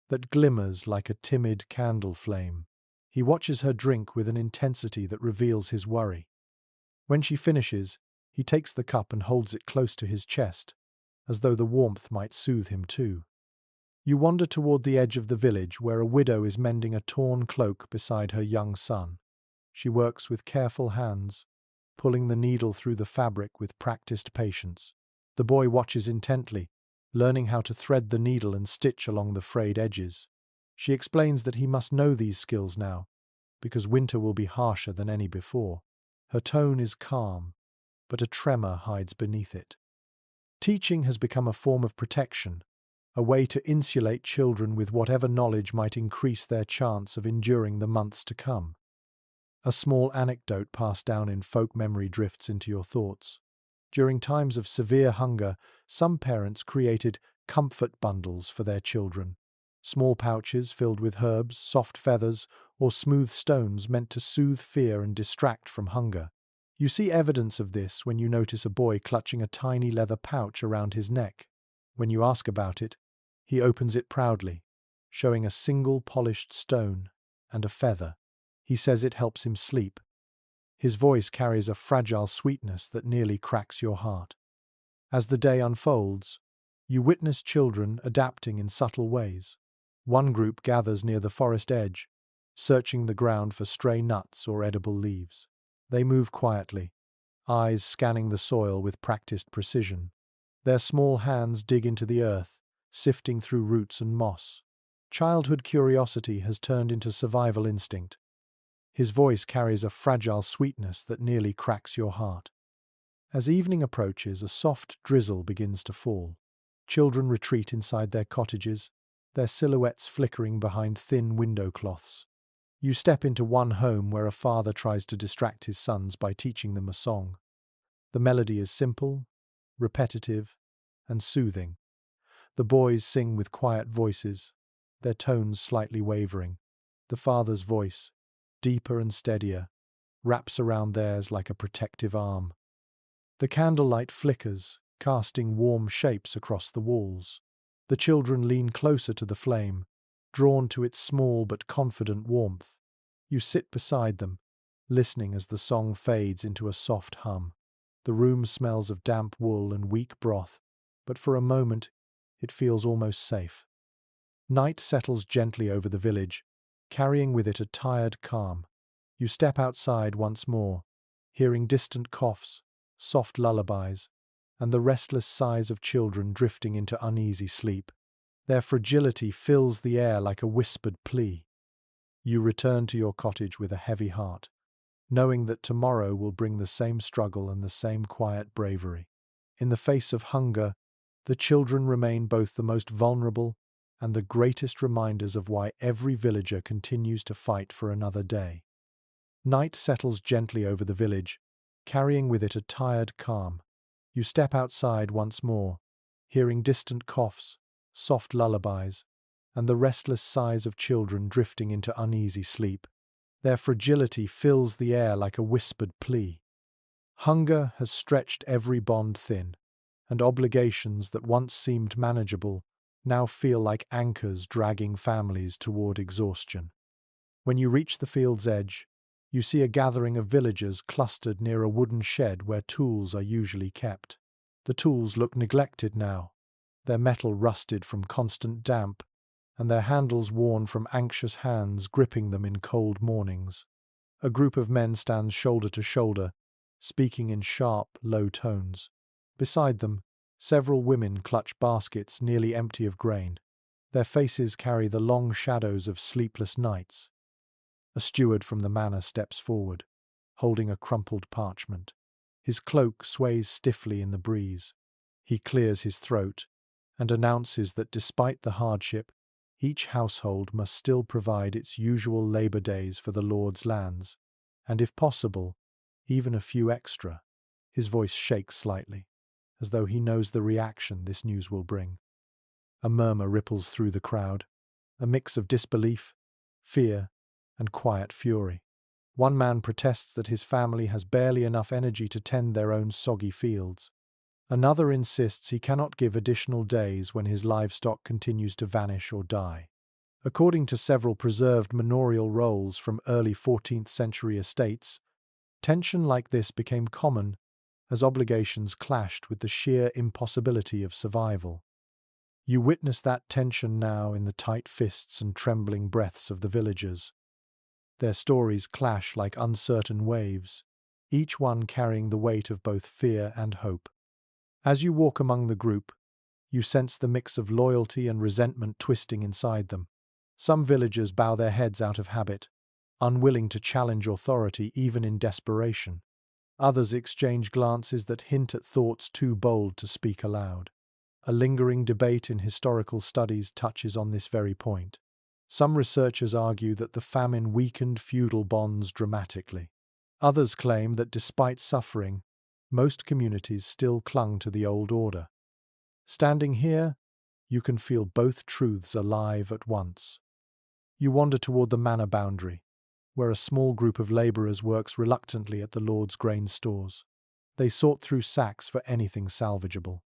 that glimmers like a timid candle flame. He watches her drink with an intensity that reveals his worry. When she finishes, he takes the cup and holds it close to his chest, as though the warmth might soothe him too. You wander toward the edge of the village where a widow is mending a torn cloak beside her young son. She works with careful hands, pulling the needle through the fabric with practiced patience. The boy watches intently, learning how to thread the needle and stitch along the frayed edges. She explains that he must know these skills now, because winter will be harsher than any before. Her tone is calm, but a tremor hides beneath it. Teaching has become a form of protection, a way to insulate children with whatever knowledge might increase their chance of enduring the months to come. A small anecdote passed down in folk memory drifts into your thoughts. During times of severe hunger, some parents created comfort bundles for their children. Small pouches filled with herbs, soft feathers, or smooth stones meant to soothe fear and distract from hunger. You see evidence of this when you notice a boy clutching a tiny leather pouch around his neck. When you ask about it, he opens it proudly, showing a single polished stone and a feather. He says it helps him sleep. His voice carries a fragile sweetness that nearly cracks your heart. As the day unfolds, you witness children adapting in subtle ways. One group gathers near the forest edge, searching the ground for stray nuts or edible leaves. They move quietly, eyes scanning the soil with practiced precision. Their small hands dig into the earth, sifting through roots and moss. Childhood curiosity has turned into survival instinct. His voice carries a fragile sweetness that nearly cracks your heart. As evening approaches, a soft drizzle begins to fall. Children retreat inside their cottages, their silhouettes flickering behind thin window cloths. You step into one home where a father tries to distract his sons by teaching them a song. The melody is simple, repetitive, and soothing. The boys sing with quiet voices, their tones slightly wavering. The father's voice, deeper and steadier, wraps around theirs like a protective arm. The candlelight flickers, casting warm shapes across the walls. The children lean closer to the flame, drawn to its small but confident warmth. You sit beside them, listening as the song fades into a soft hum. The room smells of damp wool and weak broth, but for a moment it feels almost safe. Night settles gently over the village, carrying with it a tired calm. You step outside once more, hearing distant coughs, soft lullabies, and the restless sighs of children drifting into uneasy sleep. Their fragility fills the air like a whispered plea. You return to your cottage with a heavy heart, knowing that tomorrow will bring the same struggle and the same quiet bravery. In the face of hunger, the children remain both the most vulnerable and the greatest reminders of why every villager continues to fight for another day. Night settles gently over the village, carrying with it a tired calm. You step outside once more, hearing distant coughs, soft lullabies, and the restless sighs of children drifting into uneasy sleep. Their fragility fills the air like a whispered plea. Hunger has stretched every bond thin, and obligations that once seemed manageable now feel like anchors dragging families toward exhaustion. When you reach the field's edge, you see a gathering of villagers clustered near a wooden shed where tools are usually kept. The tools look neglected now, their metal rusted from constant damp, and their handles worn from anxious hands gripping them in cold mornings. A group of men stands shoulder to shoulder, speaking in sharp, low tones. Beside them, several women clutch baskets nearly empty of grain. Their faces carry the long shadows of sleepless nights. A steward from the manor steps forward, holding a crumpled parchment. His cloak sways stiffly in the breeze. He clears his throat and announces that despite the hardship, each household must still provide its usual labor days for the Lord's lands, and if possible, even a few extra. His voice shakes slightly, as though he knows the reaction this news will bring. A murmur ripples through the crowd, a mix of disbelief, fear, and quiet fury. One man protests that his family has barely enough energy to tend their own soggy fields. Another insists he cannot give additional days when his livestock continues to vanish or die. According to several preserved manorial rolls from early 14th century estates, tension like this became common as obligations clashed with the sheer impossibility of survival. You witness that tension now in the tight fists and trembling breaths of the villagers. Their stories clash like uncertain waves, each one carrying the weight of both fear and hope. As you walk among the group, you sense the mix of loyalty and resentment twisting inside them. Some villagers bow their heads out of habit, unwilling to challenge authority even in desperation. Others exchange glances that hint at thoughts too bold to speak aloud. A lingering debate in historical studies touches on this very point. Some researchers argue that the famine weakened feudal bonds dramatically. Others claim that despite suffering, most communities still clung to the old order. Standing here, you can feel both truths alive at once. You wander toward the manor boundary, where a small group of labourers works reluctantly at the Lord's grain stores. They sort through sacks for anything salvageable.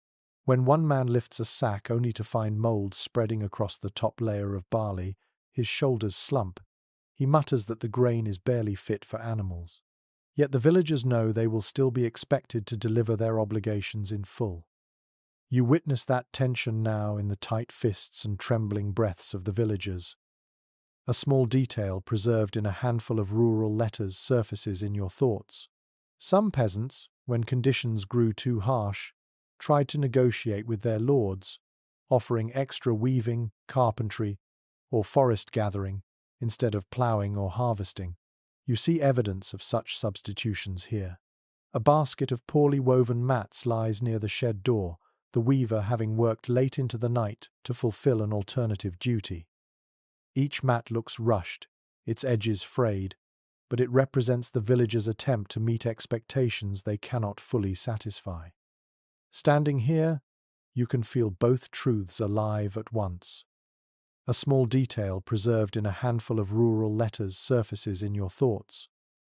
When one man lifts a sack only to find mould spreading across the top layer of barley, his shoulders slump. He mutters that the grain is barely fit for animals. Yet the villagers know they will still be expected to deliver their obligations in full. You witness that tension now in the tight fists and trembling breaths of the villagers. A small detail preserved in a handful of rural letters surfaces in your thoughts. Some peasants, when conditions grew too harsh, tried to negotiate with their lords, offering extra weaving, carpentry, or forest gathering instead of ploughing or harvesting. You see evidence of such substitutions here. A basket of poorly woven mats lies near the shed door, the weaver having worked late into the night to fulfill an alternative duty. Each mat looks rushed, its edges frayed, but it represents the villagers' attempt to meet expectations they cannot fully satisfy. Standing here, you can feel both truths alive at once. A small detail preserved in a handful of rural letters surfaces in your thoughts.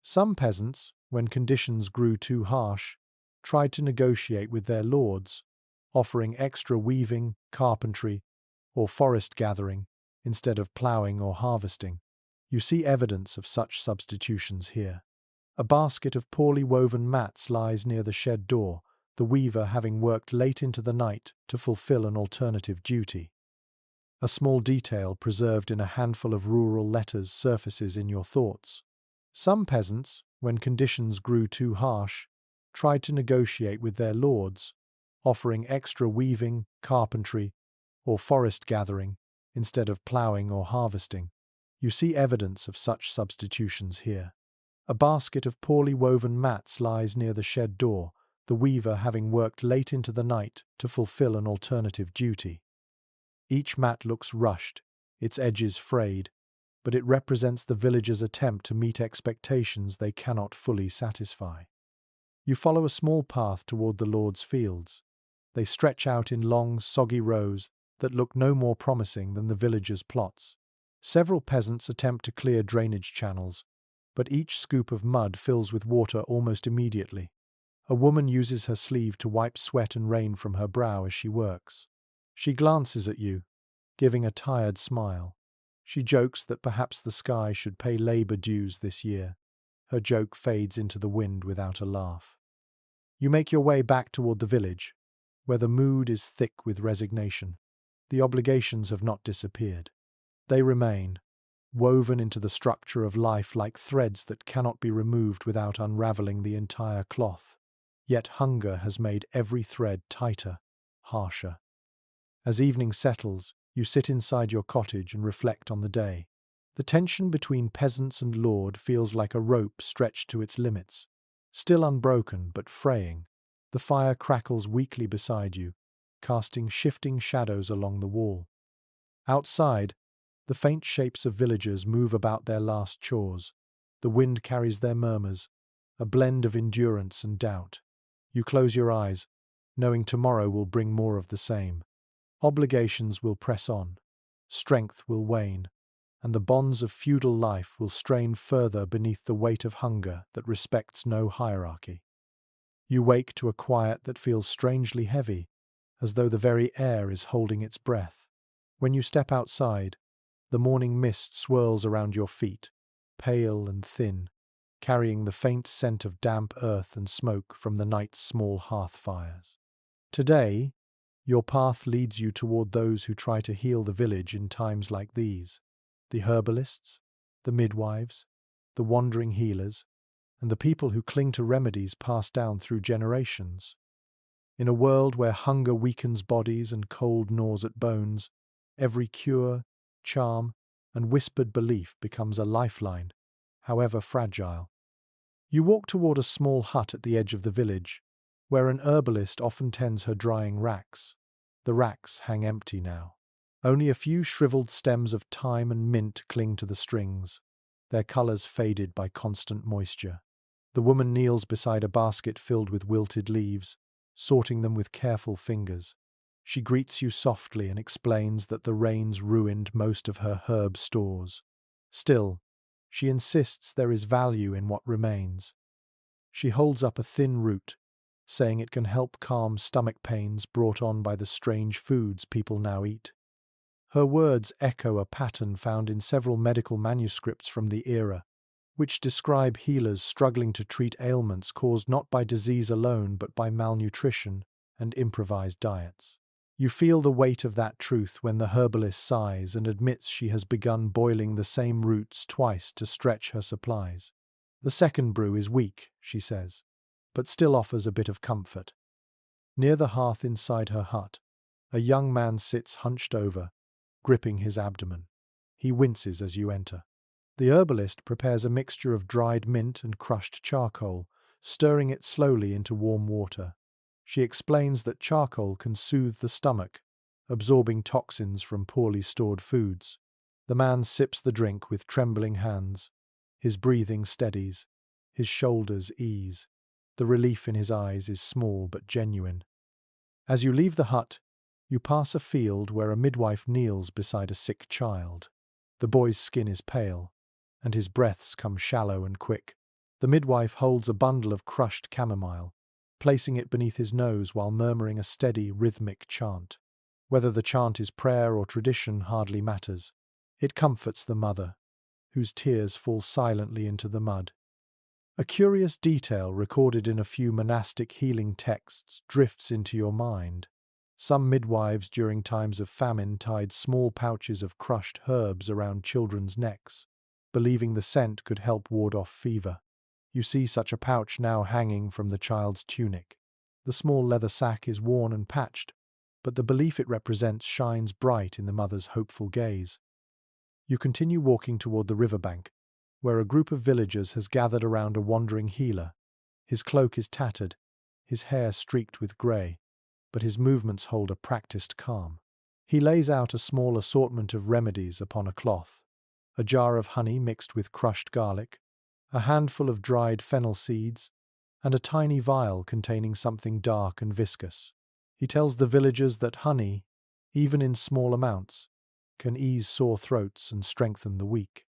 Some peasants, when conditions grew too harsh, tried to negotiate with their lords, offering extra weaving, carpentry, or forest gathering instead of ploughing or harvesting. You see evidence of such substitutions here. A basket of poorly woven mats lies near the shed door, the weaver having worked late into the night to fulfill an alternative duty. A small detail preserved in a handful of rural letters surfaces in your thoughts. Some peasants, when conditions grew too harsh, tried to negotiate with their lords, offering extra weaving, carpentry, or forest gathering instead of ploughing or harvesting. You see evidence of such substitutions here. A basket of poorly woven mats lies near the shed door, the weaver having worked late into the night to fulfill an alternative duty. Each mat looks rushed, its edges frayed, but it represents the villagers' attempt to meet expectations they cannot fully satisfy. You follow a small path toward the Lord's fields. They stretch out in long, soggy rows that look no more promising than the villagers' plots. Several peasants attempt to clear drainage channels, but each scoop of mud fills with water almost immediately. A woman uses her sleeve to wipe sweat and rain from her brow as she works. She glances at you, giving a tired smile. She jokes that perhaps the sky should pay labor dues this year. Her joke fades into the wind without a laugh. You make your way back toward the village, where the mood is thick with resignation. The obligations have not disappeared. They remain, woven into the structure of life like threads that cannot be removed without unraveling the entire cloth. Yet hunger has made every thread tighter, harsher. As evening settles, you sit inside your cottage and reflect on the day. The tension between peasants and lord feels like a rope stretched to its limits. Still unbroken, but fraying, the fire crackles weakly beside you, casting shifting shadows along the wall. Outside, the faint shapes of villagers move about their last chores. The wind carries their murmurs, a blend of endurance and doubt. You close your eyes, knowing tomorrow will bring more of the same. Obligations will press on, strength will wane, and the bonds of feudal life will strain further beneath the weight of hunger that respects no hierarchy. You wake to a quiet that feels strangely heavy, as though the very air is holding its breath. When you step outside, the morning mist swirls around your feet, pale and thin, carrying the faint scent of damp earth and smoke from the night's small hearth fires. Today, your path leads you toward those who try to heal the village in times like these: the herbalists, the midwives, the wandering healers, and the people who cling to remedies passed down through generations. In a world where hunger weakens bodies and cold gnaws at bones, every cure, charm, and whispered belief becomes a lifeline, however fragile. You walk toward a small hut at the edge of the village, where an herbalist often tends her drying racks. The racks hang empty now. Only a few shriveled stems of thyme and mint cling to the strings, their colors faded by constant moisture. The woman kneels beside a basket filled with wilted leaves, sorting them with careful fingers. She greets you softly and explains that the rains ruined most of her herb stores. Still, she insists there is value in what remains. She holds up a thin root, saying it can help calm stomach pains brought on by the strange foods people now eat. Her words echo a pattern found in several medical manuscripts from the era, which describe healers struggling to treat ailments caused not by disease alone but by malnutrition and improvised diets. You feel the weight of that truth when the herbalist sighs and admits she has begun boiling the same roots twice to stretch her supplies. The second brew is weak, she says, but still offers a bit of comfort. Near the hearth inside her hut, a young man sits hunched over, gripping his abdomen. He winces as you enter. The herbalist prepares a mixture of dried mint and crushed charcoal, stirring it slowly into warm water. She explains that charcoal can soothe the stomach, absorbing toxins from poorly stored foods. The man sips the drink with trembling hands. His breathing steadies. His shoulders ease. The relief in his eyes is small but genuine. As you leave the hut, you pass a field where a midwife kneels beside a sick child. The boy's skin is pale, and his breaths come shallow and quick. The midwife holds a bundle of crushed chamomile, placing it beneath his nose while murmuring a steady, rhythmic chant. Whether the chant is prayer or tradition hardly matters. It comforts the mother, whose tears fall silently into the mud. A curious detail recorded in a few monastic healing texts drifts into your mind. Some midwives during times of famine tied small pouches of crushed herbs around children's necks, believing the scent could help ward off fever. You see such a pouch now hanging from the child's tunic. The small leather sack is worn and patched, but the belief it represents shines bright in the mother's hopeful gaze. You continue walking toward the riverbank, where a group of villagers has gathered around a wandering healer. His cloak is tattered, his hair streaked with grey, but his movements hold a practiced calm. He lays out a small assortment of remedies upon a cloth: a jar of honey mixed with crushed garlic, a handful of dried fennel seeds, and a tiny vial containing something dark and viscous. He tells the villagers that honey, even in small amounts, can ease sore throats and strengthen the weak.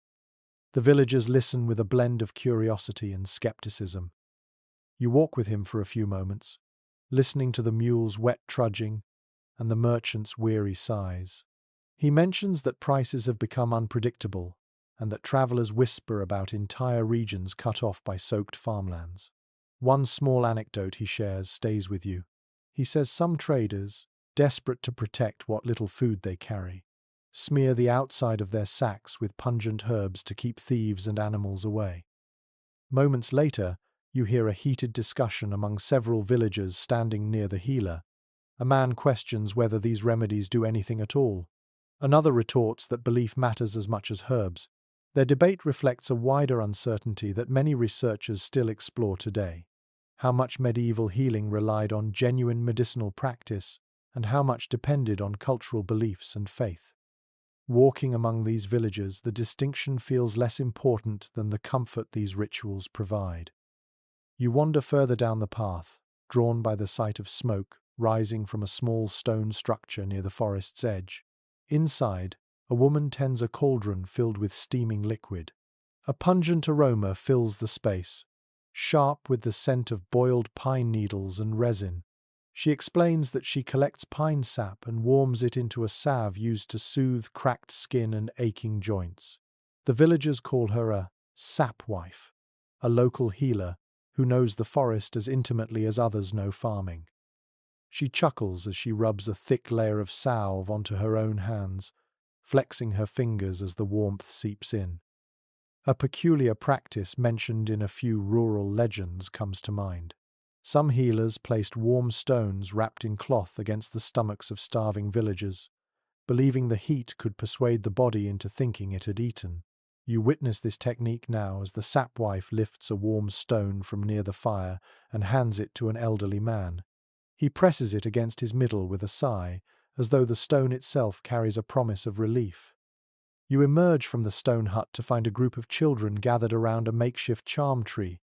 The villagers listen with a blend of curiosity and skepticism. You walk with him for a few moments, listening to the mule's wet trudging and the merchant's weary sighs. He mentions that prices have become unpredictable and that travelers whisper about entire regions cut off by soaked farmlands. One small anecdote he shares stays with you. He says some traders, desperate to protect what little food they carry, smear the outside of their sacks with pungent herbs to keep thieves and animals away. Moments later, you hear a heated discussion among several villagers standing near the healer. A man questions whether these remedies do anything at all. Another retorts that belief matters as much as herbs. Their debate reflects a wider uncertainty that many researchers still explore today: how much medieval healing relied on genuine medicinal practice and how much depended on cultural beliefs and faith. Walking among these villagers, the distinction feels less important than the comfort these rituals provide. You wander further down the path, drawn by the sight of smoke rising from a small stone structure near the forest's edge. Inside, a woman tends a cauldron filled with steaming liquid. A pungent aroma fills the space, sharp with the scent of boiled pine needles and resin. She explains that she collects pine sap and warms it into a salve used to soothe cracked skin and aching joints. The villagers call her a sap wife, a local healer who knows the forest as intimately as others know farming. She chuckles as she rubs a thick layer of salve onto her own hands, flexing her fingers as the warmth seeps in. A peculiar practice mentioned in a few rural legends comes to mind. Some healers placed warm stones wrapped in cloth against the stomachs of starving villagers, believing the heat could persuade the body into thinking it had eaten. You witness this technique now as the sapwife lifts a warm stone from near the fire and hands it to an elderly man. He presses it against his middle with a sigh, as though the stone itself carries a promise of relief. You emerge from the stone hut to find a group of children gathered around a makeshift charm tree,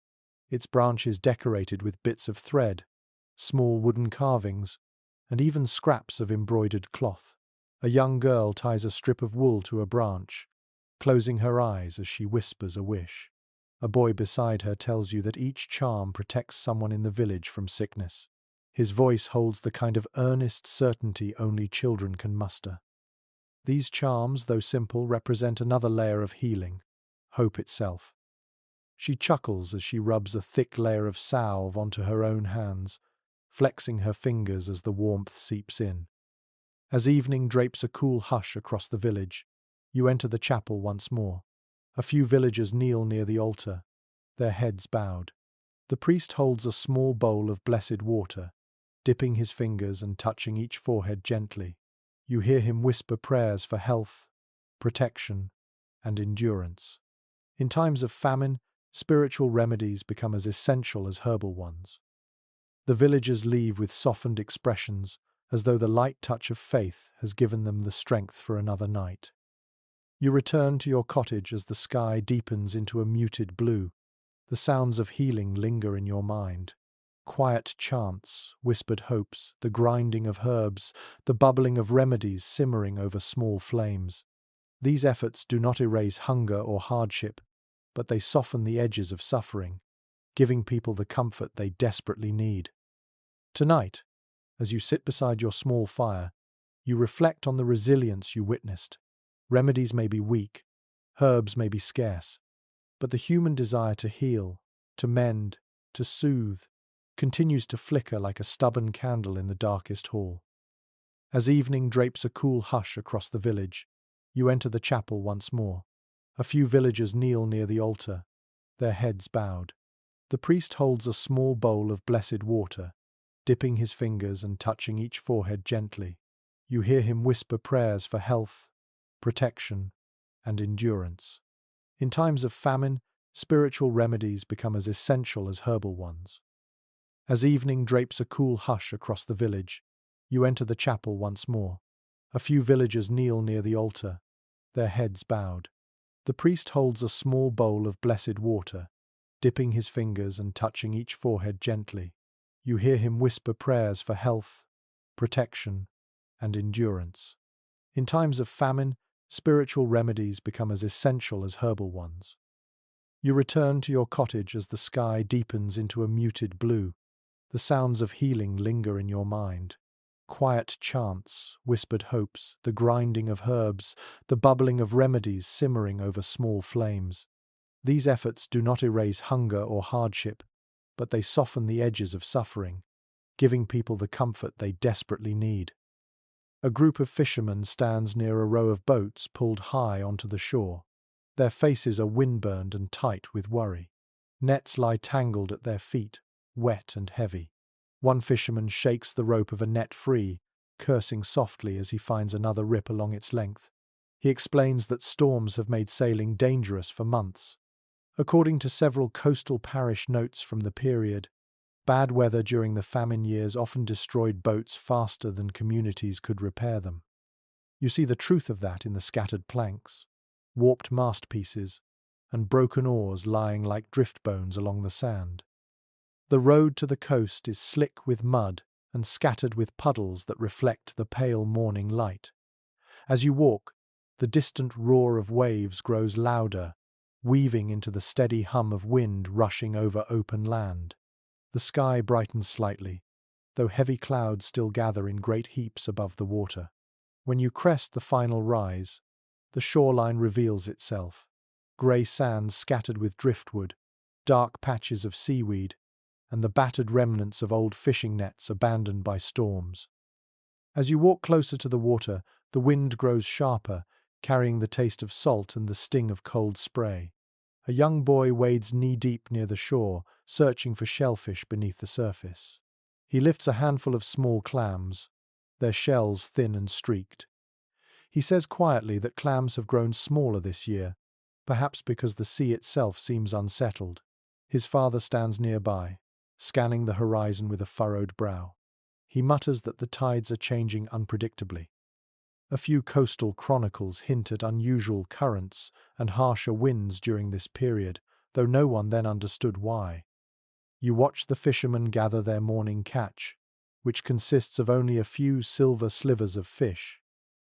its branches decorated with bits of thread, small wooden carvings, and even scraps of embroidered cloth. A young girl ties a strip of wool to a branch, closing her eyes as she whispers a wish. A boy beside her tells you that each charm protects someone in the village from sickness. His voice holds the kind of earnest certainty only children can muster. These charms, though simple, represent another layer of healing, hope itself. She chuckles as she rubs a thick layer of salve onto her own hands, flexing her fingers as the warmth seeps in. As evening drapes a cool hush across the village, you enter the chapel once more. A few villagers kneel near the altar, their heads bowed. The priest holds a small bowl of blessed water, dipping his fingers and touching each forehead gently. You hear him whisper prayers for health, protection, and endurance. In times of famine, spiritual remedies become as essential as herbal ones. The villagers leave with softened expressions, as though the light touch of faith has given them the strength for another night. You return to your cottage as the sky deepens into a muted blue. The sounds of healing linger in your mind. Quiet chants, whispered hopes, the grinding of herbs, the bubbling of remedies simmering over small flames. These efforts do not erase hunger or hardship, but they soften the edges of suffering, giving people the comfort they desperately need. Tonight, as you sit beside your small fire, you reflect on the resilience you witnessed. Remedies may be weak, herbs may be scarce, but the human desire to heal, to mend, to soothe, continues to flicker like a stubborn candle in the darkest hall. As evening drapes a cool hush across the village, you enter the chapel once more. A few villagers kneel near the altar, their heads bowed. The priest holds a small bowl of blessed water, dipping his fingers and touching each forehead gently. You hear him whisper prayers for health, protection, and endurance. In times of famine, spiritual remedies become as essential as herbal ones. As evening drapes a cool hush across the village, you enter the chapel once more. A few villagers kneel near the altar, their heads bowed. The priest holds a small bowl of blessed water, dipping his fingers and touching each forehead gently. You hear him whisper prayers for health, protection, and endurance. In times of famine, spiritual remedies become as essential as herbal ones. You return to your cottage as the sky deepens into a muted blue. The sounds of healing linger in your mind. Quiet chants, whispered hopes, the grinding of herbs, the bubbling of remedies simmering over small flames. These efforts do not erase hunger or hardship, but they soften the edges of suffering, giving people the comfort they desperately need. A group of fishermen stands near a row of boats pulled high onto the shore. Their faces are windburned and tight with worry. Nets lie tangled at their feet, wet and heavy. One fisherman shakes the rope of a net free, cursing softly as he finds another rip along its length. He explains that storms have made sailing dangerous for months. According to several coastal parish notes from the period, bad weather during the famine years often destroyed boats faster than communities could repair them. You see the truth of that in the scattered planks, warped mast pieces, and broken oars lying like drift bones along the sand. The road to the coast is slick with mud and scattered with puddles that reflect the pale morning light. As you walk, the distant roar of waves grows louder, weaving into the steady hum of wind rushing over open land. The sky brightens slightly, though heavy clouds still gather in great heaps above the water. When you crest the final rise, the shoreline reveals itself. Grey sands scattered with driftwood, dark patches of seaweed, and the battered remnants of old fishing nets abandoned by storms. As you walk closer to the water, the wind grows sharper, carrying the taste of salt and the sting of cold spray. A young boy wades knee-deep near the shore, searching for shellfish beneath the surface. He lifts a handful of small clams, their shells thin and streaked. He says quietly that clams have grown smaller this year, perhaps because the sea itself seems unsettled. His father stands nearby, scanning the horizon with a furrowed brow. He mutters that the tides are changing unpredictably. A few coastal chronicles hint at unusual currents and harsher winds during this period, though no one then understood why. You watch the fishermen gather their morning catch, which consists of only a few silver slivers of fish.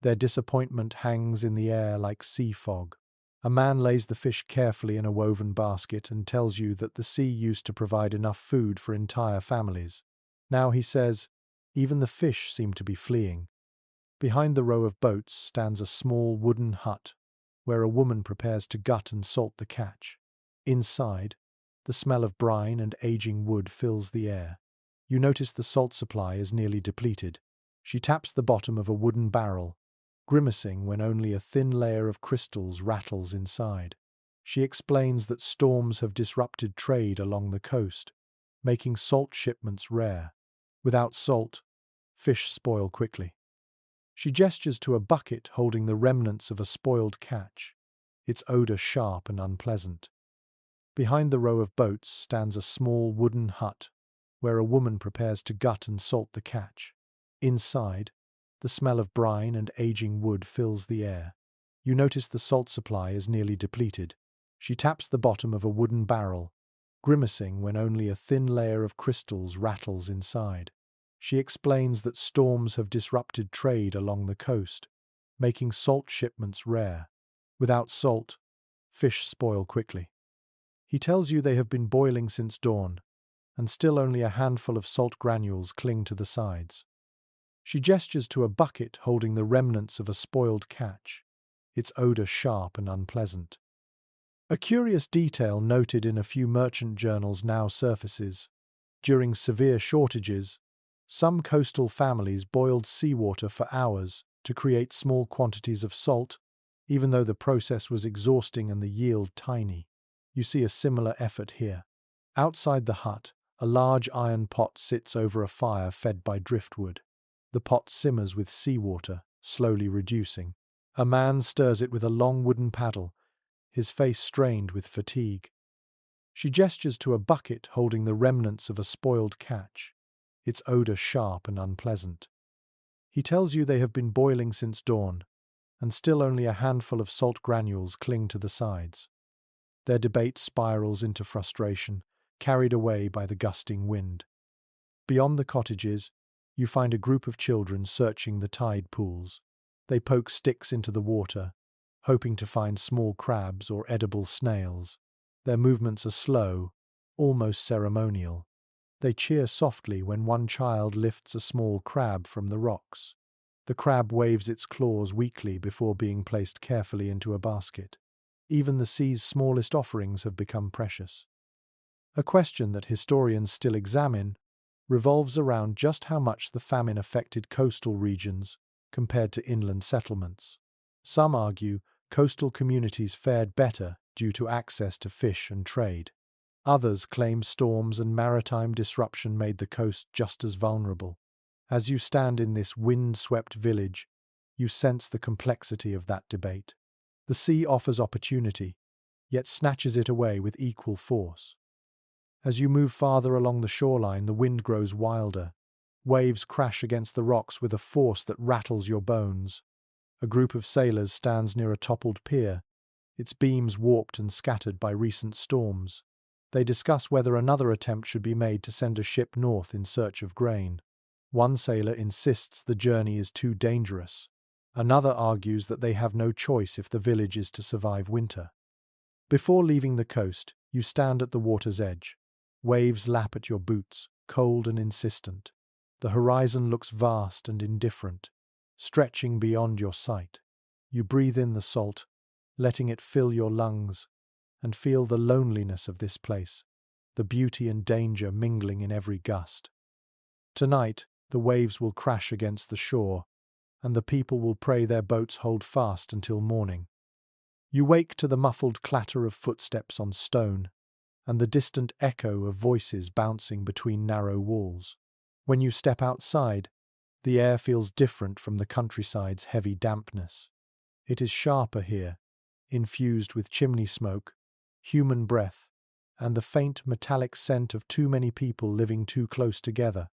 Their disappointment hangs in the air like sea fog. A man lays the fish carefully in a woven basket and tells you that the sea used to provide enough food for entire families. Now, he says, even the fish seem to be fleeing. Behind the row of boats stands a small wooden hut, where a woman prepares to gut and salt the catch. Inside, the smell of brine and aging wood fills the air. You notice the salt supply is nearly depleted. She taps the bottom of a wooden barrel, grimacing when only a thin layer of crystals rattles inside. She explains that storms have disrupted trade along the coast, making salt shipments rare. Without salt, fish spoil quickly. She gestures to a bucket holding the remnants of a spoiled catch, its odor sharp and unpleasant. Behind the row of boats stands a small wooden hut, where a woman prepares to gut and salt the catch. Inside, the smell of brine and aging wood fills the air. You notice the salt supply is nearly depleted. She taps the bottom of a wooden barrel, grimacing when only a thin layer of crystals rattles inside. She explains that storms have disrupted trade along the coast, making salt shipments rare. Without salt, fish spoil quickly. He tells you they have been boiling since dawn, and still only a handful of salt granules cling to the sides. She gestures to a bucket holding the remnants of a spoiled catch, its odor sharp and unpleasant. A curious detail noted in a few merchant journals now surfaces. During severe shortages, some coastal families boiled seawater for hours to create small quantities of salt, even though the process was exhausting and the yield tiny. You see a similar effort here. Outside the hut, a large iron pot sits over a fire fed by driftwood. The pot simmers with seawater, slowly reducing. A man stirs it with a long wooden paddle, his face strained with fatigue. She gestures to a bucket holding the remnants of a spoiled catch, its odor sharp and unpleasant. He tells you they have been boiling since dawn, and still only a handful of salt granules cling to the sides. Their debate spirals into frustration, carried away by the gusting wind. Beyond the cottages, you find a group of children searching the tide pools. They poke sticks into the water, hoping to find small crabs or edible snails. Their movements are slow, almost ceremonial. They cheer softly when one child lifts a small crab from the rocks. The crab waves its claws weakly before being placed carefully into a basket. Even the sea's smallest offerings have become precious. A question that historians still examine revolves around just how much the famine affected coastal regions compared to inland settlements. Some argue coastal communities fared better due to access to fish and trade. Others claim storms and maritime disruption made the coast just as vulnerable. As you stand in this wind-swept village, you sense the complexity of that debate. The sea offers opportunity, yet snatches it away with equal force. As you move farther along the shoreline, the wind grows wilder. Waves crash against the rocks with a force that rattles your bones. A group of sailors stands near a toppled pier, its beams warped and scattered by recent storms. They discuss whether another attempt should be made to send a ship north in search of grain. One sailor insists the journey is too dangerous. Another argues that they have no choice if the village is to survive winter. Before leaving the coast, you stand at the water's edge. Waves lap at your boots, cold and insistent. The horizon looks vast and indifferent, stretching beyond your sight. You breathe in the salt, letting it fill your lungs, and feel the loneliness of this place, the beauty and danger mingling in every gust. Tonight, the waves will crash against the shore, and the people will pray their boats hold fast until morning. You wake to the muffled clatter of footsteps on stone, and the distant echo of voices bouncing between narrow walls. When you step outside, the air feels different from the countryside's heavy dampness. It is sharper here, infused with chimney smoke, human breath, and the faint metallic scent of too many people living too close together.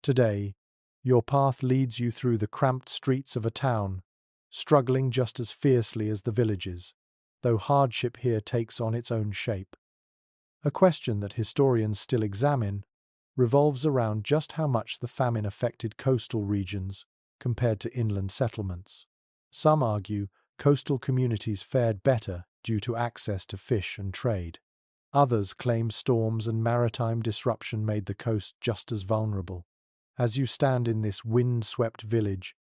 Today, Your path leads you through the cramped streets of a town, struggling just as fiercely as the villages, though hardship here takes on its own shape. A question that historians still examine revolves around just how much the famine affected coastal regions compared to inland settlements. Some argue coastal communities fared better due to access to fish and trade. Others claim storms and maritime disruption made the coast just as vulnerable. As you stand in this wind-swept village,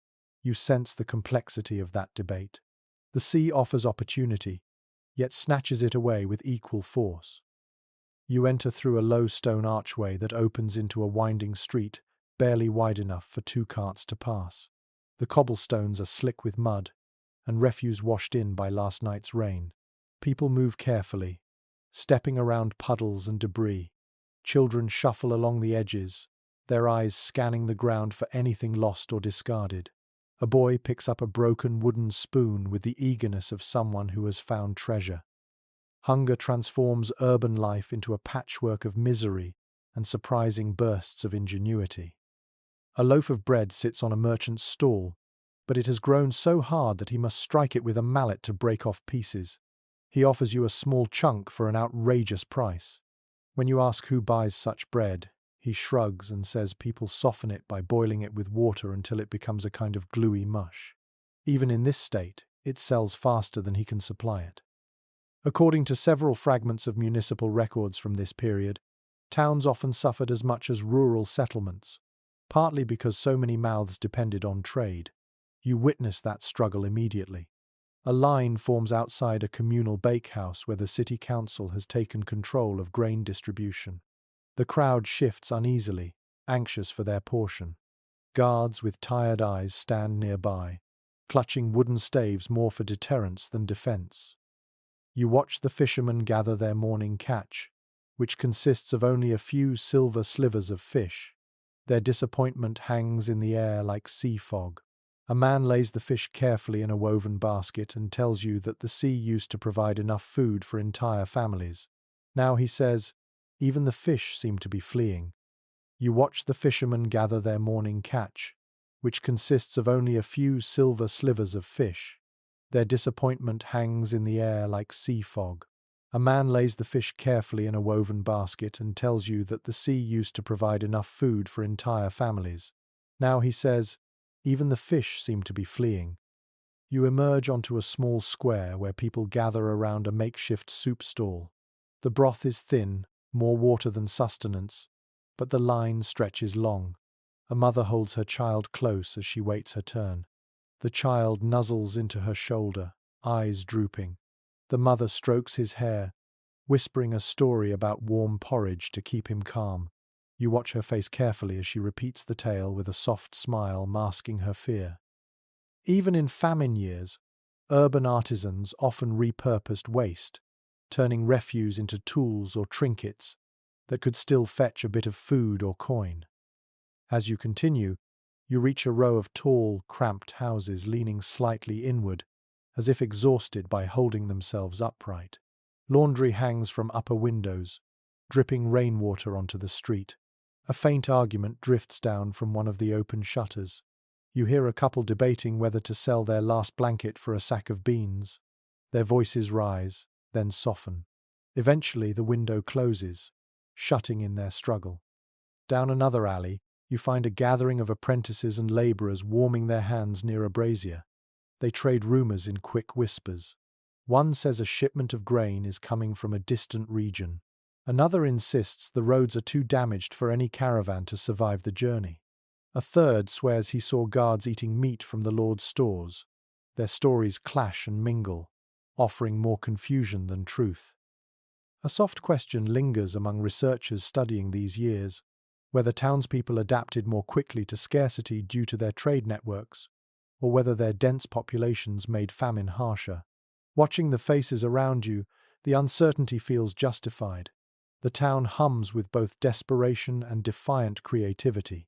you sense the complexity of that debate. The sea offers opportunity, yet snatches it away with equal force. You enter through a low stone archway that opens into a winding street, barely wide enough for two carts to pass. The cobblestones are slick with mud, and refuse washed in by last night's rain. People move carefully, stepping around puddles and debris. Children shuffle along the edges, their eyes scanning the ground for anything lost or discarded. A boy picks up a broken wooden spoon with the eagerness of someone who has found treasure. Hunger transforms urban life into a patchwork of misery and surprising bursts of ingenuity. A loaf of bread sits on a merchant's stall, but it has grown so hard that he must strike it with a mallet to break off pieces. He offers you a small chunk for an outrageous price. When you ask who buys such bread, he shrugs and says people soften it by boiling it with water until it becomes a kind of gluey mush. Even in this state, it sells faster than he can supply it. According to several fragments of municipal records from this period, towns often suffered as much as rural settlements, partly because so many mouths depended on trade. You witness that struggle immediately. A line forms outside a communal bakehouse where the city council has taken control of grain distribution. The crowd shifts uneasily, anxious for their portion. Guards with tired eyes stand nearby, clutching wooden staves more for deterrence than defense. You watch the fishermen gather their morning catch, which consists of only a few silver slivers of fish. Their disappointment hangs in the air like sea fog. A man lays the fish carefully in a woven basket and tells you that the sea used to provide enough food for entire families. Now, he says, even the fish seem to be fleeing. You watch the fishermen gather their morning catch, which consists of only a few silver slivers of fish. Their disappointment hangs in the air like sea fog. A man lays the fish carefully in a woven basket and tells you that the sea used to provide enough food for entire families. Now, he says, even the fish seem to be fleeing. You emerge onto a small square where people gather around a makeshift soup stall. The broth is thin, more water than sustenance, but the line stretches long. A mother holds her child close as she waits her turn. The child nuzzles into her shoulder, eyes drooping. The mother strokes his hair, whispering a story about warm porridge to keep him calm. You watch her face carefully as she repeats the tale with a soft smile masking her fear. Even in famine years, urban artisans often repurposed waste, turning refuse into tools or trinkets that could still fetch a bit of food or coin. As you continue, you reach a row of tall, cramped houses leaning slightly inward, as if exhausted by holding themselves upright. Laundry hangs from upper windows, dripping rainwater onto the street. A faint argument drifts down from one of the open shutters. You hear a couple debating whether to sell their last blanket for a sack of beans. Their voices rise, then soften. Eventually the window closes, shutting in their struggle. Down another alley, you find a gathering of apprentices and labourers warming their hands near a brazier. They trade rumours in quick whispers. One says a shipment of grain is coming from a distant region. Another insists the roads are too damaged for any caravan to survive the journey. A third swears he saw guards eating meat from the Lord's stores. Their stories clash and mingle, offering more confusion than truth. A soft question lingers among researchers studying these years, whether townspeople adapted more quickly to scarcity due to their trade networks, or whether their dense populations made famine harsher. Watching the faces around you, the uncertainty feels justified. The town hums with both desperation and defiant creativity.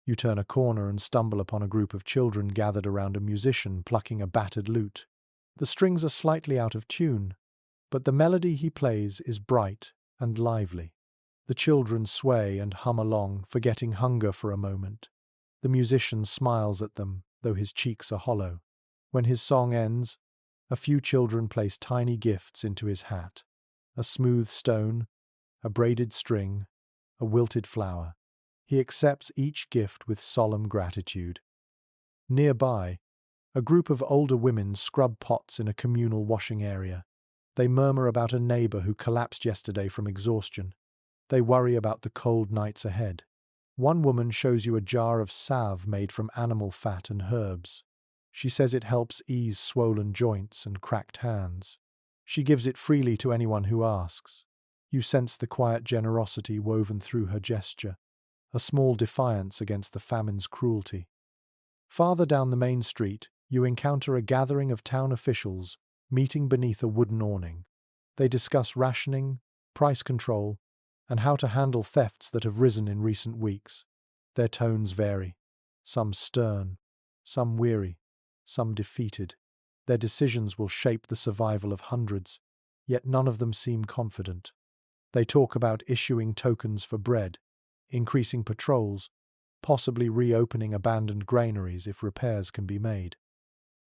You turn a corner and stumble upon a group of children gathered around a musician plucking a battered lute. The strings are slightly out of tune, but the melody he plays is bright and lively. The children sway and hum along, forgetting hunger for a moment. The musician smiles at them, though his cheeks are hollow. When his song ends, a few children place tiny gifts into his hat. A smooth stone, a braided string, a wilted flower. He accepts each gift with solemn gratitude. Nearby, a group of older women scrub pots in a communal washing area. They murmur about a neighbor who collapsed yesterday from exhaustion. They worry about the cold nights ahead. One woman shows you a jar of salve made from animal fat and herbs. She says it helps ease swollen joints and cracked hands. She gives it freely to anyone who asks. You sense the quiet generosity woven through her gesture, a small defiance against the famine's cruelty. Farther down the main street, you encounter a gathering of town officials meeting beneath a wooden awning. They discuss rationing, price control, and how to handle thefts that have risen in recent weeks. Their tones vary, some stern, some weary, some defeated. Their decisions will shape the survival of hundreds, yet none of them seem confident. They talk about issuing tokens for bread, increasing patrols, possibly reopening abandoned granaries if repairs can be made.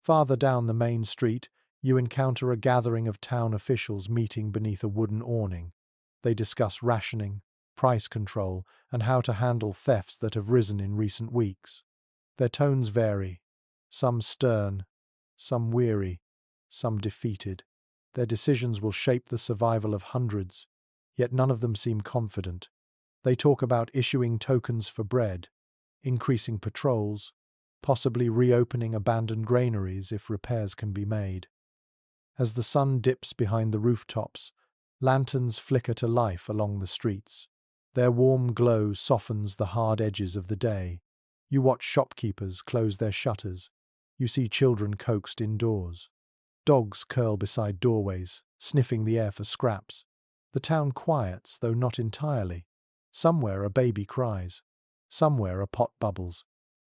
Farther down the main street, you encounter a gathering of town officials meeting beneath a wooden awning. They discuss rationing, price control, and how to handle thefts that have risen in recent weeks. Their tones vary, some stern, some weary, some defeated. Their decisions will shape the survival of hundreds, yet none of them seem confident. They talk about issuing tokens for bread, increasing patrols, possibly reopening abandoned granaries if repairs can be made. As the sun dips behind the rooftops, lanterns flicker to life along the streets. Their warm glow softens the hard edges of the day. You watch shopkeepers close their shutters. You see children coaxed indoors. Dogs curl beside doorways, sniffing the air for scraps. The town quiets, though not entirely. Somewhere a baby cries. Somewhere a pot bubbles.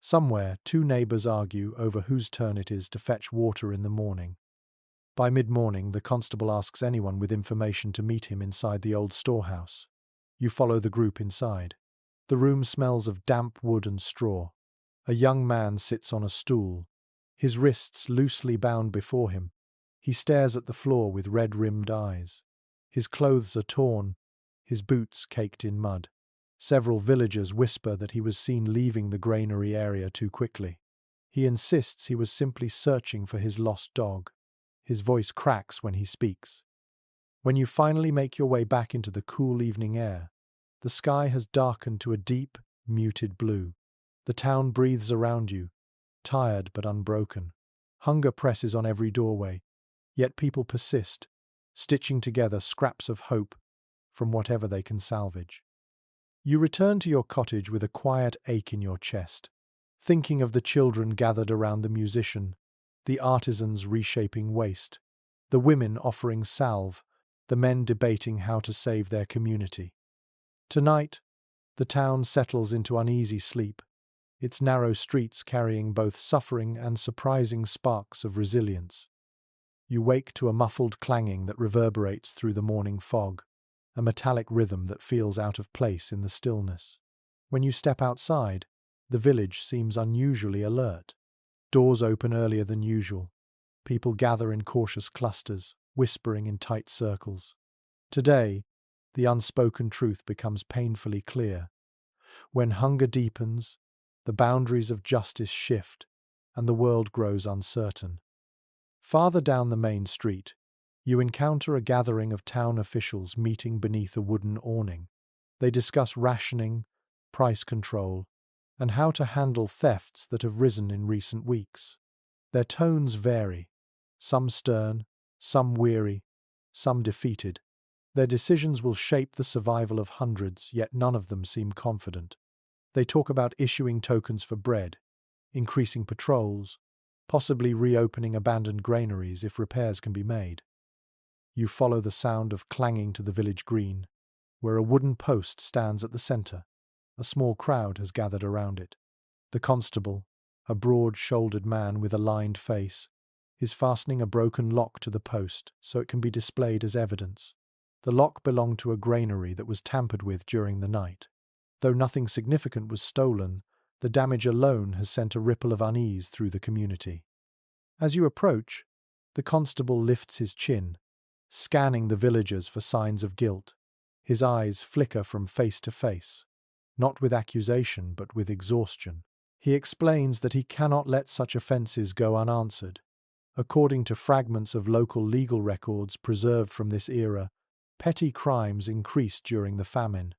Somewhere two neighbors argue over whose turn it is to fetch water in the morning. By mid-morning, the constable asks anyone with information to meet him inside the old storehouse. You follow the group inside. The room smells of damp wood and straw. A young man sits on a stool, his wrists loosely bound before him. He stares at the floor with red-rimmed eyes. His clothes are torn, his boots caked in mud. Several villagers whisper that he was seen leaving the granary area too quickly. He insists he was simply searching for his lost dog. His voice cracks when he speaks. When you finally make your way back into the cool evening air, the sky has darkened to a deep, muted blue. The town breathes around you, tired but unbroken. Hunger presses on every doorway, yet people persist, stitching together scraps of hope from whatever they can salvage. You return to your cottage with a quiet ache in your chest, thinking of the children gathered around the musician, the artisans reshaping waste, the women offering salve, the men debating how to save their community. Tonight, the town settles into uneasy sleep, its narrow streets carrying both suffering and surprising sparks of resilience. You wake to a muffled clanging that reverberates through the morning fog, a metallic rhythm that feels out of place in the stillness. When you step outside, the village seems unusually alert. Doors open earlier than usual. People gather in cautious clusters, whispering in tight circles. Today, the unspoken truth becomes painfully clear. When hunger deepens, the boundaries of justice shift, and the world grows uncertain. Farther down the main street, you encounter a gathering of town officials meeting beneath a wooden awning. They discuss rationing, price control, and how to handle thefts that have risen in recent weeks. Their tones vary, some stern, some weary, some defeated. Their decisions will shape the survival of hundreds, yet none of them seem confident. They talk about issuing tokens for bread, increasing patrols, possibly reopening abandoned granaries if repairs can be made. You follow the sound of clanging to the village green, where a wooden post stands at the center. A small crowd has gathered around it. The constable, a broad-shouldered man with a lined face, is fastening a broken lock to the post so it can be displayed as evidence. The lock belonged to a granary that was tampered with during the night. Though nothing significant was stolen, The damage alone has sent a ripple of unease through the community. As you approach, the constable lifts his chin, scanning the villagers for signs of guilt. His eyes flicker from face to face, not with accusation but with exhaustion. He explains that he cannot let such offences go unanswered. According to fragments of local legal records preserved from this era, petty crimes increased during the famine,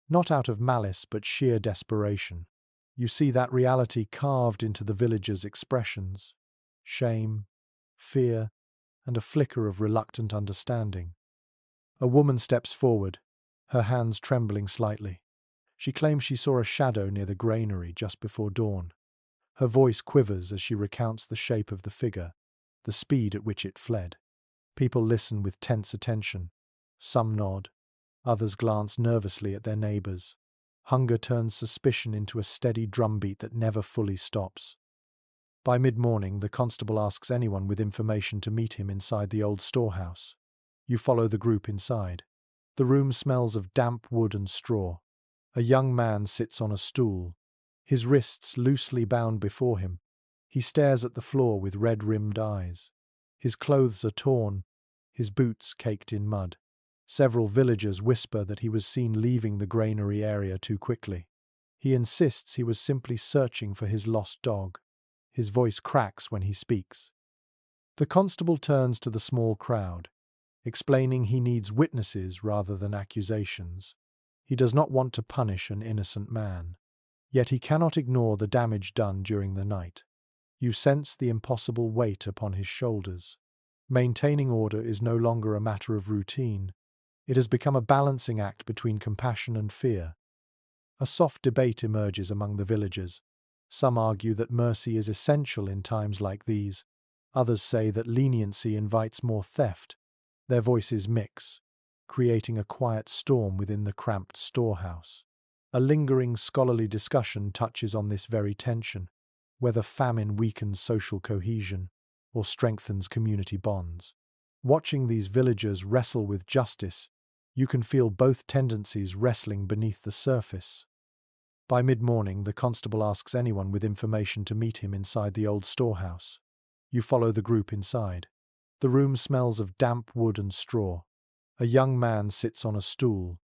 not out of malice but sheer desperation. You see that reality carved into the villagers' expressions: shame, fear, and a flicker of reluctant understanding. A woman steps forward, her hands trembling slightly. She claims she saw a shadow near the granary just before dawn. Her voice quivers as she recounts the shape of the figure, the speed at which it fled. People listen with tense attention. Some nod, others glance nervously at their neighbours. Hunger turns suspicion into a steady drumbeat that never fully stops. By mid-morning, the constable asks anyone with information to meet him inside the old storehouse. You follow the group inside. The room smells of damp wood and straw. A young man sits on a stool, his wrists loosely bound before him. He stares at the floor with red-rimmed eyes. His clothes are torn, his boots caked in mud. Several villagers whisper that he was seen leaving the granary area too quickly. He insists he was simply searching for his lost dog. His voice cracks when he speaks. The constable turns to the small crowd, explaining he needs witnesses rather than accusations. He does not want to punish an innocent man. Yet he cannot ignore the damage done during the night. You sense the impossible weight upon his shoulders. Maintaining order is no longer a matter of routine. It has become a balancing act between compassion and fear. A soft debate emerges among the villagers. Some argue that mercy is essential in times like these. Others say that leniency invites more theft. Their voices mix, creating a quiet storm within the cramped storehouse. A lingering scholarly discussion touches on this very tension, whether famine weakens social cohesion or strengthens community bonds. Watching these villagers wrestle with justice, you can feel both tendencies wrestling beneath the surface. By mid-morning, the constable asks anyone with information to meet him inside the old storehouse. You follow the group inside. The room smells of damp wood and straw. A young man sits on a stool,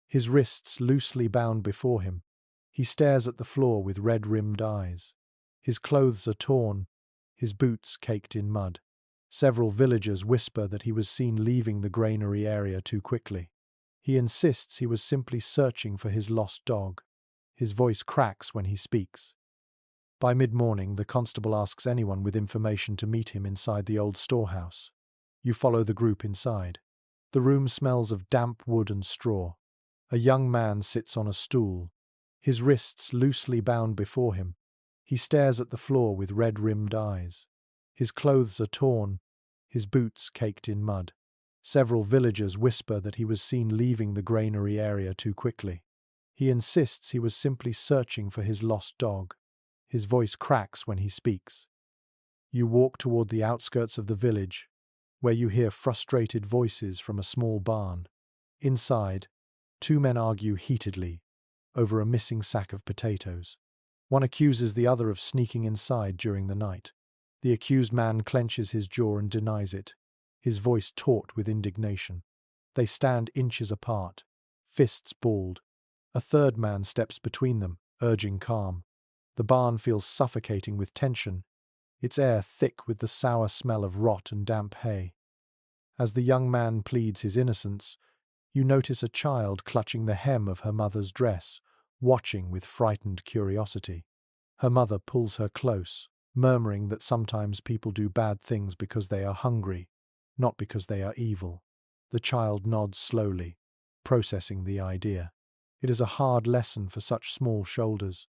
his wrists loosely bound before him. He stares at the floor with red-rimmed eyes. His clothes are torn, his boots caked in mud. Several villagers whisper that he was seen leaving the granary area too quickly. He insists he was simply searching for his lost dog. His voice cracks when he speaks. By mid-morning, the constable asks anyone with information to meet him inside the old storehouse. You follow the group inside. The room smells of damp wood and straw. A young man sits on a stool, his wrists loosely bound before him. He stares at the floor with red-rimmed eyes. His clothes are torn, his boots caked in mud. Several villagers whisper that he was seen leaving the granary area too quickly. He insists he was simply searching for his lost dog. His voice cracks when he speaks. You walk toward the outskirts of the village, where you hear frustrated voices from a small barn. Inside, two men argue heatedly over a missing sack of potatoes. One accuses the other of sneaking inside during the night. The accused man clenches his jaw and denies it, his voice taut with indignation. They stand inches apart, fists balled. A third man steps between them, urging calm. The barn feels suffocating with tension, its air thick with the sour smell of rot and damp hay. As the young man pleads his innocence, you notice a child clutching the hem of her mother's dress, watching with frightened curiosity. Her mother pulls her close, murmuring that sometimes people do bad things because they are hungry, not because they are evil. The child nods slowly, processing the idea. It is a hard lesson for such small shoulders.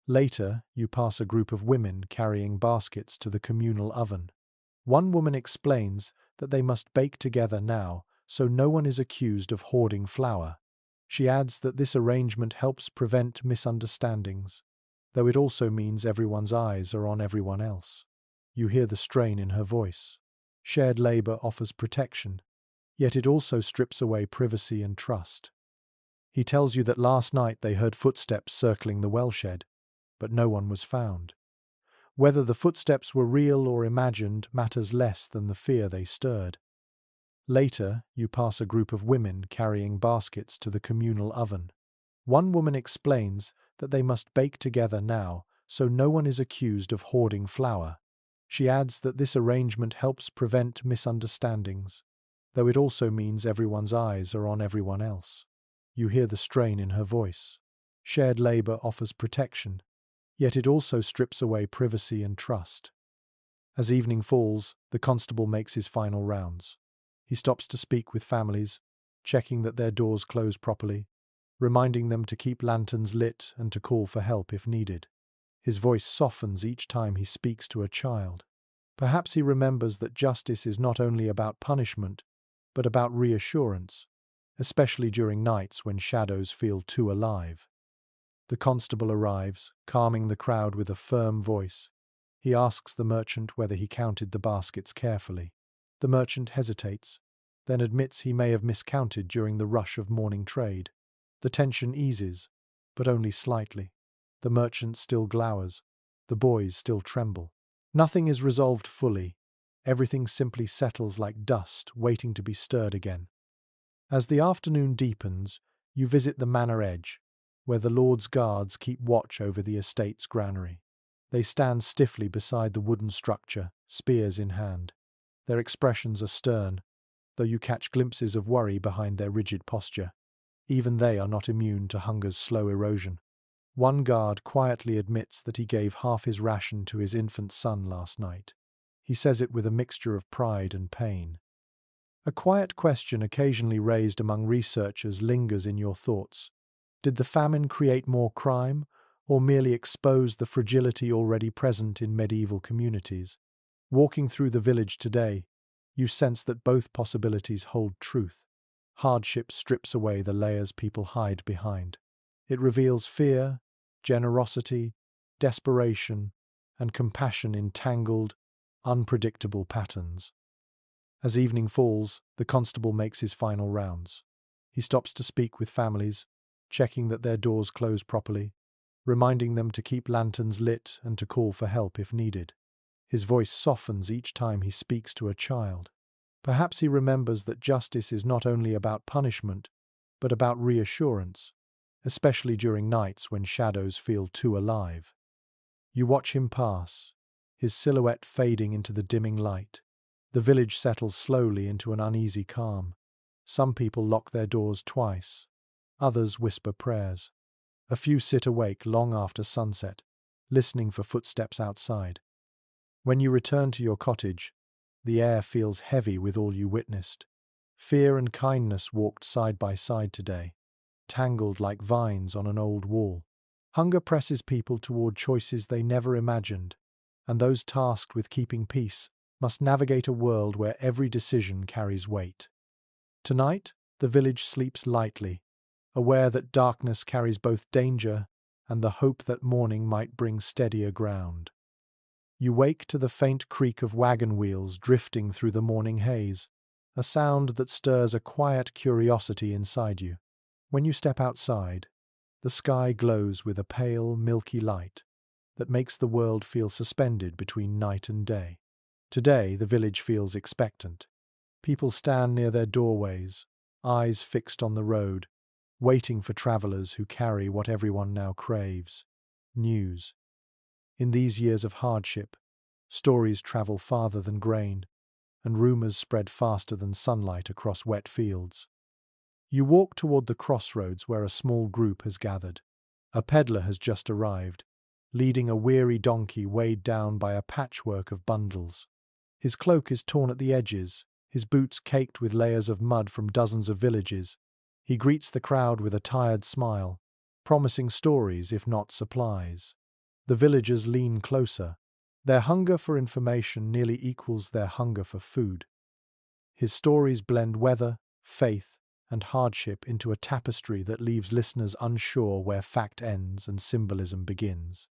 Later, you pass a group of women carrying baskets to the communal oven. One woman explains that they must bake together now, so no one is accused of hoarding flour. She adds that this arrangement helps prevent misunderstandings, though it also means everyone's eyes are on everyone else. You hear the strain in her voice. Shared labor offers protection, yet it also strips away privacy and trust. He tells you that last night they heard footsteps circling the well shed. but no one was found. Whether the footsteps were real or imagined matters less than the fear they stirred. Later, you pass a group of women carrying baskets to the communal oven. One woman explains that they must bake together now, so no one is accused of hoarding flour. She adds that this arrangement helps prevent misunderstandings, though it also means everyone's eyes are on everyone else. You hear the strain in her voice. Shared labor offers protection, yet it also strips away privacy and trust. As evening falls, the constable makes his final rounds. He stops to speak with families, checking that their doors close properly, reminding them to keep lanterns lit and to call for help if needed. His voice softens each time he speaks to a child. Perhaps he remembers that justice is not only about punishment, but about reassurance, especially during nights when shadows feel too alive. The constable arrives, calming the crowd with a firm voice. He asks the merchant whether he counted the baskets carefully. The merchant hesitates, then admits he may have miscounted during the rush of morning trade. The tension eases, but only slightly. The merchant still glowers. The boys still tremble. Nothing is resolved fully. Everything simply settles like dust, waiting to be stirred again. As the afternoon deepens, you visit the manor edge, where the Lord's guards keep watch over the estate's granary. They stand stiffly beside the wooden structure, spears in hand. Their expressions are stern, though you catch glimpses of worry behind their rigid posture. Even they are not immune to hunger's slow erosion. One guard quietly admits that he gave half his ration to his infant son last night. He says it with a mixture of pride and pain. A quiet question occasionally raised among researchers lingers in your thoughts. Did the famine create more crime, or merely expose the fragility already present in medieval communities? Walking through the village today, you sense that both possibilities hold truth. Hardship strips away the layers people hide behind. It reveals fear, generosity, desperation, and compassion in tangled, unpredictable patterns. As evening falls, the constable makes his final rounds. He stops to speak with families, checking that their doors close properly, reminding them to keep lanterns lit and to call for help if needed. His voice softens each time he speaks to a child. Perhaps he remembers that justice is not only about punishment, but about reassurance, especially during nights when shadows feel too alive. You watch him pass, his silhouette fading into the dimming light. The village settles slowly into an uneasy calm. Some people lock their doors twice. Others whisper prayers. A few sit awake long after sunset, listening for footsteps outside. When you return to your cottage, the air feels heavy with all you witnessed. Fear and kindness walked side by side today, tangled like vines on an old wall. Hunger presses people toward choices they never imagined, and those tasked with keeping peace must navigate a world where every decision carries weight. Tonight, the village sleeps lightly, aware that darkness carries both danger and the hope that morning might bring steadier ground. You wake to the faint creak of wagon wheels drifting through the morning haze, a sound that stirs a quiet curiosity inside you. When you step outside, the sky glows with a pale, milky light that makes the world feel suspended between night and day. Today, the village feels expectant. People stand near their doorways, eyes fixed on the road, waiting for travelers who carry what everyone now craves: news. In these years of hardship, stories travel farther than grain, and rumors spread faster than sunlight across wet fields. You walk toward the crossroads where a small group has gathered. A peddler has just arrived, leading a weary donkey weighed down by a patchwork of bundles. His cloak is torn at the edges, his boots caked with layers of mud from dozens of villages. He greets the crowd with a tired smile, promising stories if not supplies. The villagers lean closer. Their hunger for information nearly equals their hunger for food. His stories blend weather, faith, and hardship into a tapestry that leaves listeners unsure where fact ends and symbolism begins.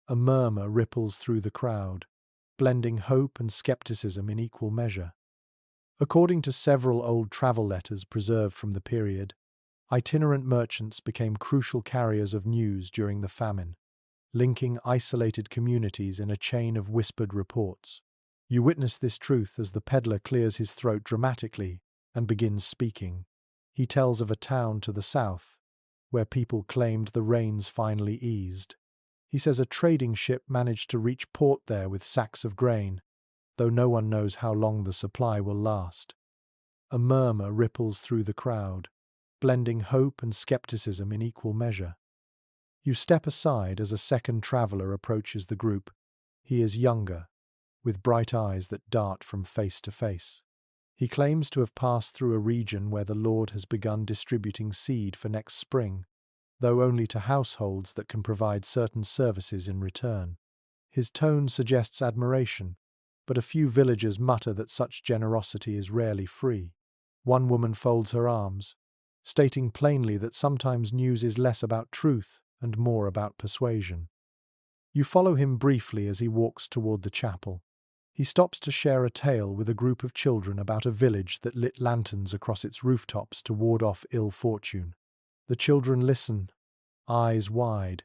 A murmur ripples through the crowd, blending hope and skepticism in equal measure. According to several old travel letters preserved from the period, itinerant merchants became crucial carriers of news during the famine. linking isolated communities in a chain of whispered reports. You witness this truth as the peddler clears his throat dramatically and begins speaking. He tells of a town to the south, where people claimed the rains finally eased. He says a trading ship managed to reach port there with sacks of grain, though no one knows how long the supply will last. A murmur ripples through the crowd, blending hope and skepticism in equal measure. You step aside as a second traveller approaches the group. He is younger, with bright eyes that dart from face to face. He claims to have passed through a region where the Lord has begun distributing seed for next spring, though only to households that can provide certain services in return. His tone suggests admiration, but a few villagers mutter that such generosity is rarely free. One woman folds her arms, stating plainly that sometimes news is less about truth and more about persuasion. You follow him briefly as he walks toward the chapel. He stops to share a tale with a group of children about a village that lit lanterns across its rooftops to ward off ill fortune. The children listen, eyes wide,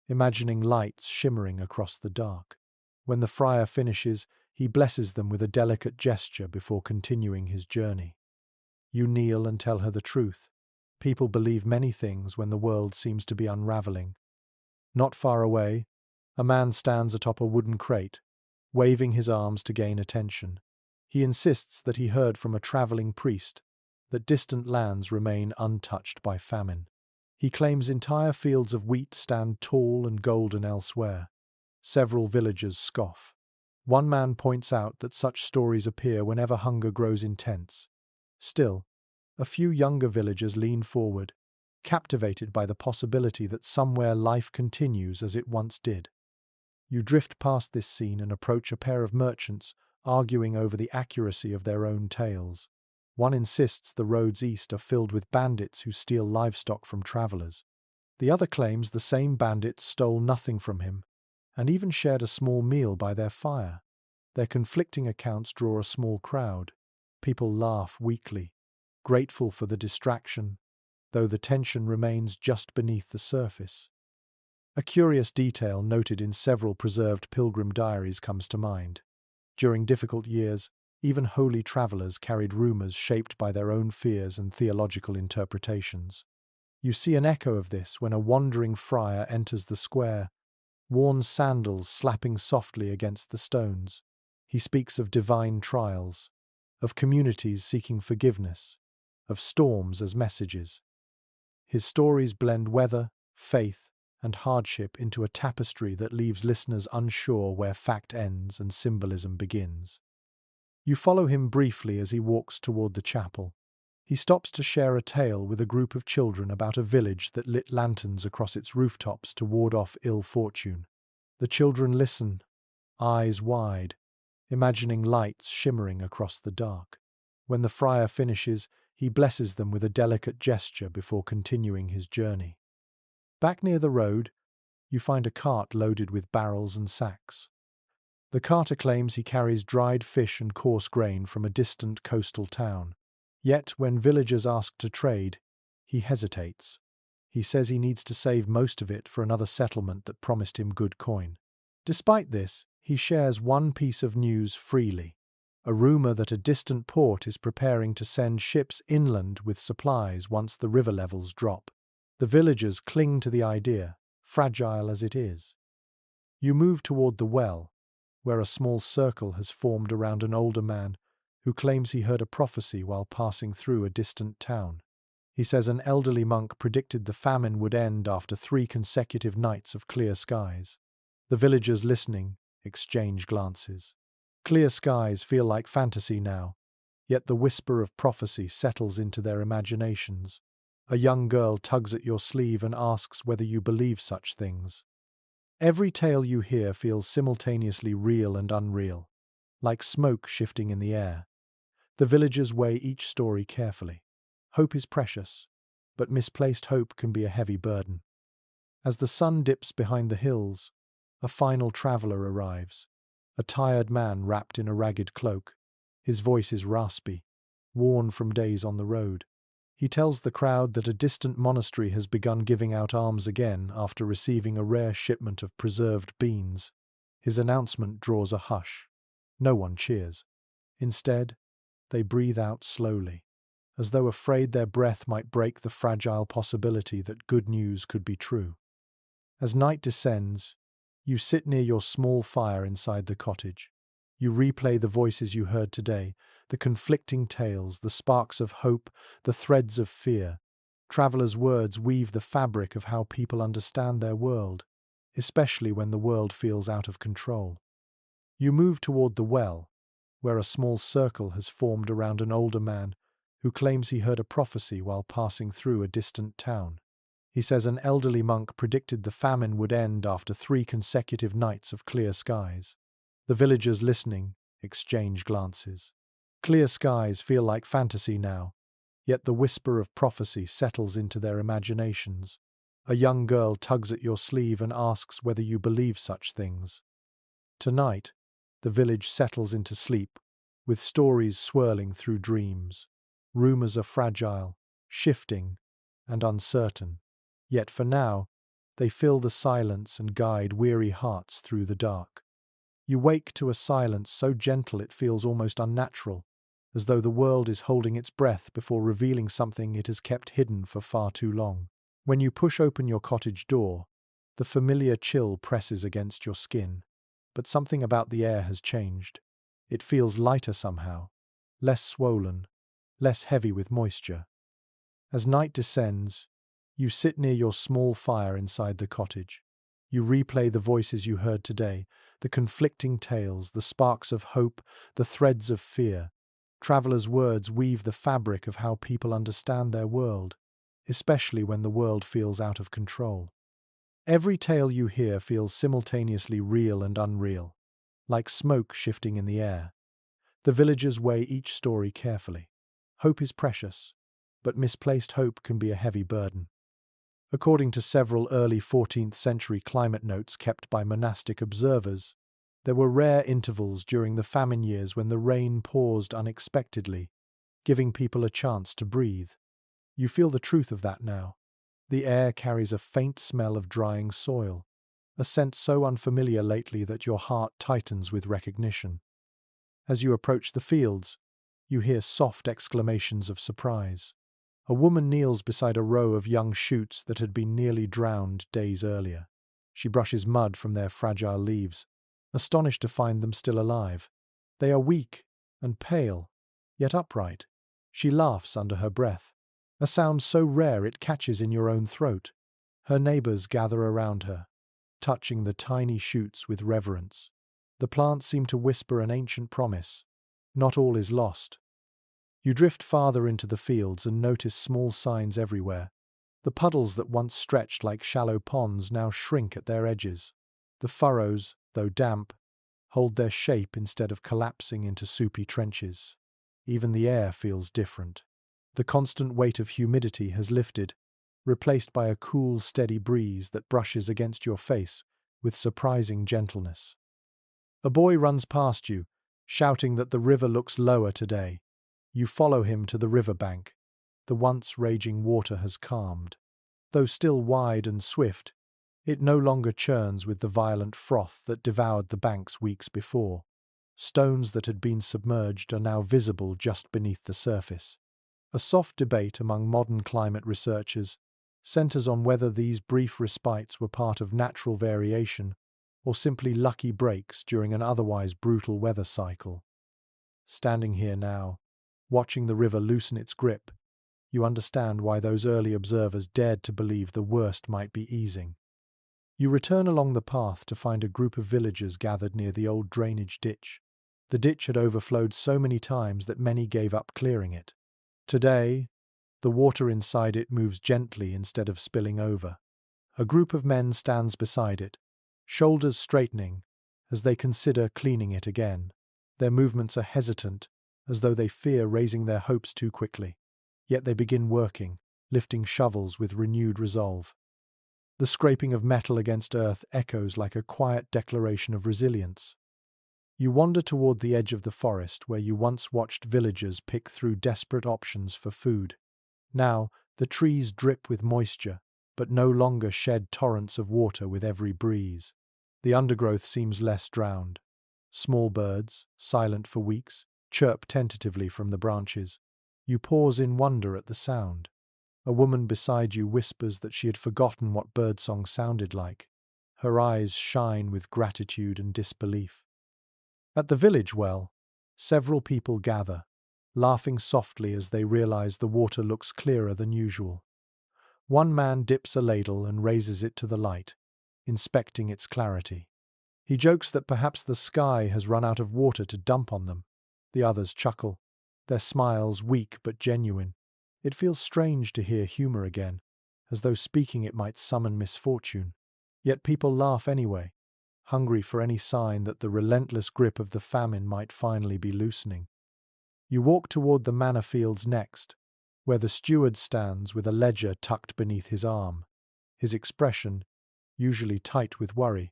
imagining lights shimmering across the dark. When the friar finishes, he blesses them with a delicate gesture before continuing his journey. You kneel and tell her the truth. People believe many things when the world seems to be unraveling. Not far away, a man stands atop a wooden crate, waving his arms to gain attention. He insists that he heard from a traveling priest that distant lands remain untouched by famine. He claims entire fields of wheat stand tall and golden elsewhere. Several villagers scoff. One man points out that such stories appear whenever hunger grows intense. Still, a few younger villagers lean forward, captivated by the possibility that somewhere life continues as it once did. You drift past this scene and approach a pair of merchants arguing over the accuracy of their own tales. One insists the roads east are filled with bandits who steal livestock from travelers. The other claims the same bandits stole nothing from him and even shared a small meal by their fire. Their conflicting accounts draw a small crowd. People laugh weakly, grateful for the distraction, though the tension remains just beneath the surface. A curious detail noted in several preserved pilgrim diaries comes to mind. During difficult years, even holy travelers carried rumors shaped by their own fears and theological interpretations. You see an echo of this when a wandering friar enters the square, worn sandals slapping softly against the stones. He speaks of divine trials, of communities seeking forgiveness, of storms as messages. His stories blend weather, faith, and hardship into a tapestry that leaves listeners unsure where fact ends and symbolism begins. You follow him briefly as he walks toward the chapel. He stops to share a tale with a group of children about a village that lit lanterns across its rooftops to ward off ill fortune. The children listen, eyes wide, imagining lights shimmering across the dark. When the friar finishes, he blesses them with a delicate gesture before continuing his journey. Back near the road, you find a cart loaded with barrels and sacks. The carter claims he carries dried fish and coarse grain from a distant coastal town. Yet, when villagers ask to trade, he hesitates. He says he needs to save most of it for another settlement that promised him good coin. Despite this, he shares one piece of news freely: a rumor that a distant port is preparing to send ships inland with supplies once the river levels drop. The villagers cling to the idea, fragile as it is. You move toward the well, where a small circle has formed around an older man who claims he heard a prophecy while passing through a distant town. He says an elderly monk predicted the famine would end after 3 consecutive nights of clear skies. The villagers listening exchange glances. Clear skies feel like fantasy now, yet the whisper of prophecy settles into their imaginations. A young girl tugs at your sleeve and asks whether you believe such things. Every tale you hear feels simultaneously real and unreal, like smoke shifting in the air. The villagers weigh each story carefully. Hope is precious, but misplaced hope can be a heavy burden. As the sun dips behind the hills, a final traveler arrives, a tired man wrapped in a ragged cloak. His voice is raspy, worn from days on the road. He tells the crowd that a distant monastery has begun giving out alms again after receiving a rare shipment of preserved beans. His announcement draws a hush. No one cheers. Instead, they breathe out slowly, as though afraid their breath might break the fragile possibility that good news could be true. As night descends, you sit near your small fire inside the cottage. You replay the voices you heard today, the conflicting tales, the sparks of hope, the threads of fear. Travelers' words weave the fabric of how people understand their world, especially when the world feels out of control. You move toward the well, where a small circle has formed around an older man who claims he heard a prophecy while passing through a distant town. He says an elderly monk predicted the famine would end after 3 consecutive nights of clear skies. The villagers listening exchange glances. Clear skies feel like fantasy now, yet the whisper of prophecy settles into their imaginations. A young girl tugs at your sleeve and asks whether you believe such things. Tonight, the village settles into sleep, with stories swirling through dreams. Rumors are fragile, shifting, and uncertain. Yet for now, they fill the silence and guide weary hearts through the dark. You wake to a silence so gentle it feels almost unnatural, as though the world is holding its breath before revealing something it has kept hidden for far too long. When you push open your cottage door, the familiar chill presses against your skin, but something about the air has changed. It feels lighter somehow, less swollen, less heavy with moisture. As night descends, you sit near your small fire inside the cottage. You replay the voices you heard today, the conflicting tales, the sparks of hope, the threads of fear. Travelers' words weave the fabric of how people understand their world, especially when the world feels out of control. Every tale you hear feels simultaneously real and unreal, like smoke shifting in the air. The villagers weigh each story carefully. Hope is precious, but misplaced hope can be a heavy burden. According to several early 14th century climate notes kept by monastic observers, there were rare intervals during the famine years when the rain paused unexpectedly, giving people a chance to breathe. You feel the truth of that now. The air carries a faint smell of drying soil, a scent so unfamiliar lately that your heart tightens with recognition. As you approach the fields, you hear soft exclamations of surprise. A woman kneels beside a row of young shoots that had been nearly drowned days earlier. She brushes mud from their fragile leaves, astonished to find them still alive. They are weak and pale, yet upright. She laughs under her breath, a sound so rare it catches in your own throat. Her neighbors gather around her, touching the tiny shoots with reverence. The plants seem to whisper an ancient promise. Not all is lost. You drift farther into the fields and notice small signs everywhere. The puddles that once stretched like shallow ponds now shrink at their edges. The furrows, though damp, hold their shape instead of collapsing into soupy trenches. Even the air feels different. The constant weight of humidity has lifted, replaced by a cool, steady breeze that brushes against your face with surprising gentleness. A boy runs past you, shouting that the river looks lower today. You follow him to the riverbank. The once raging water has calmed. Though still wide and swift, it no longer churns with the violent froth that devoured the banks weeks before. Stones that had been submerged are now visible just beneath the surface. A soft debate among modern climate researchers centers on whether these brief respites were part of natural variation or simply lucky breaks during an otherwise brutal weather cycle. Standing here now, watching the river loosen its grip, you understand why those early observers dared to believe the worst might be easing. You return along the path to find a group of villagers gathered near the old drainage ditch. The ditch had overflowed so many times that many gave up clearing it. Today, the water inside it moves gently instead of spilling over. A group of men stands beside it, shoulders straightening, as they consider cleaning it again. Their movements are hesitant, as though they fear raising their hopes too quickly. Yet they begin working, lifting shovels with renewed resolve. The scraping of metal against earth echoes like a quiet declaration of resilience. You wander toward the edge of the forest where you once watched villagers pick through desperate options for food. Now, the trees drip with moisture, but no longer shed torrents of water with every breeze. The undergrowth seems less drowned. Small birds, silent for weeks, chirp tentatively from the branches. You pause in wonder at the sound. A woman beside you whispers that she had forgotten what birdsong sounded like. Her eyes shine with gratitude and disbelief. At the village well, several people gather, laughing softly as they realize the water looks clearer than usual. One man dips a ladle and raises it to the light, inspecting its clarity. He jokes that perhaps the sky has run out of water to dump on them. The others chuckle, their smiles weak but genuine. It feels strange to hear humor again, as though speaking it might summon misfortune. Yet people laugh anyway, hungry for any sign that the relentless grip of the famine might finally be loosening. You walk toward the manor fields next, where the steward stands with a ledger tucked beneath his arm. His expression, usually tight with worry,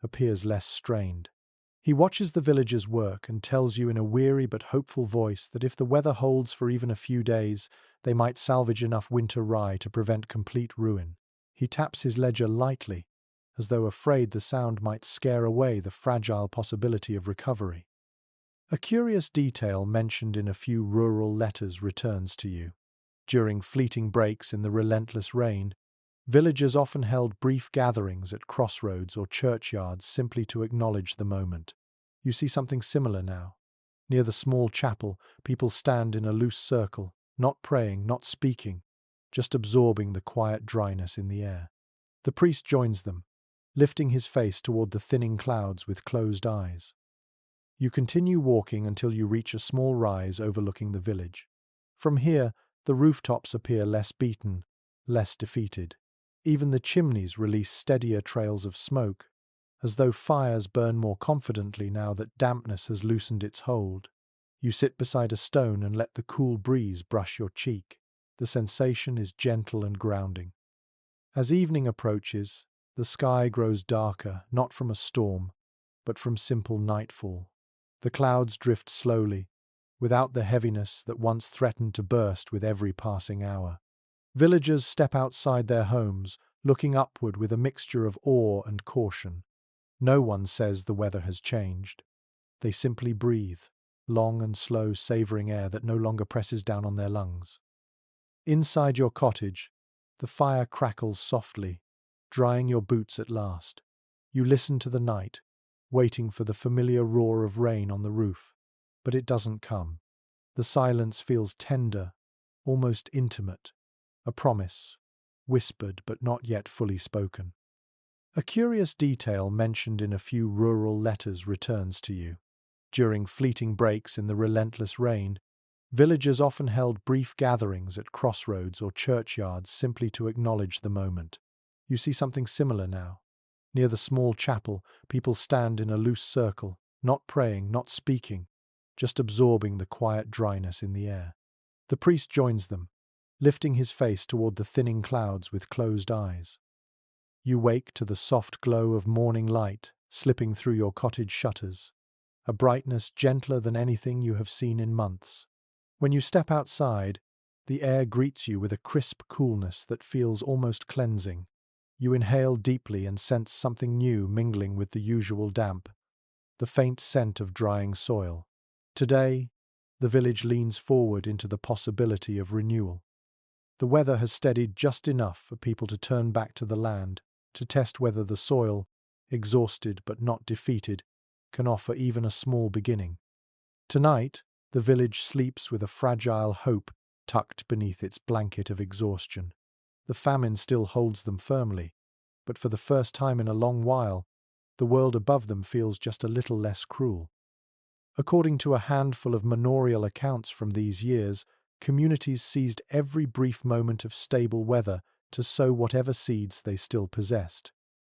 appears less strained. He watches the villagers work and tells you in a weary but hopeful voice that if the weather holds for even a few days, they might salvage enough winter rye to prevent complete ruin. He taps his ledger lightly, as though afraid the sound might scare away the fragile possibility of recovery. A curious detail mentioned in a few rural letters returns to you. During fleeting breaks in the relentless rain, villagers often held brief gatherings at crossroads or churchyards simply to acknowledge the moment. You see something similar now. Near the small chapel, people stand in a loose circle, not praying, not speaking, just absorbing the quiet dryness in the air. The priest joins them, lifting his face toward the thinning clouds with closed eyes. You continue walking until you reach a small rise overlooking the village. From here, the rooftops appear less beaten, less defeated. Even the chimneys release steadier trails of smoke, as though fires burn more confidently now that dampness has loosened its hold. You sit beside a stone and let the cool breeze brush your cheek. The sensation is gentle and grounding. As evening approaches, the sky grows darker, not from a storm, but from simple nightfall. The clouds drift slowly, without the heaviness that once threatened to burst with every passing hour. Villagers step outside their homes, looking upward with a mixture of awe and caution. No one says the weather has changed. They simply breathe, long and slow, savoring air that no longer presses down on their lungs. Inside your cottage, the fire crackles softly, drying your boots at last. You listen to the night, waiting for the familiar roar of rain on the roof, but it doesn't come. The silence feels tender, almost intimate, a promise, whispered but not yet fully spoken. A curious detail mentioned in a few rural letters returns to you. During fleeting breaks in the relentless rain, villagers often held brief gatherings at crossroads or churchyards simply to acknowledge the moment. You see something similar now. Near the small chapel, people stand in a loose circle, not praying, not speaking, just absorbing the quiet dryness in the air. The priest joins them, lifting his face toward the thinning clouds with closed eyes. You wake to the soft glow of morning light slipping through your cottage shutters, a brightness gentler than anything you have seen in months. When you step outside, the air greets you with a crisp coolness that feels almost cleansing. You inhale deeply and sense something new mingling with the usual damp, the faint scent of drying soil. Today, the village leans forward into the possibility of renewal. The weather has steadied just enough for people to turn back to the land, to test whether the soil, exhausted but not defeated, can offer even a small beginning. Tonight, the village sleeps with a fragile hope tucked beneath its blanket of exhaustion. The famine still holds them firmly, but for the first time in a long while, the world above them feels just a little less cruel. According to a handful of manorial accounts from these years, communities seized every brief moment of stable weather to sow whatever seeds they still possessed.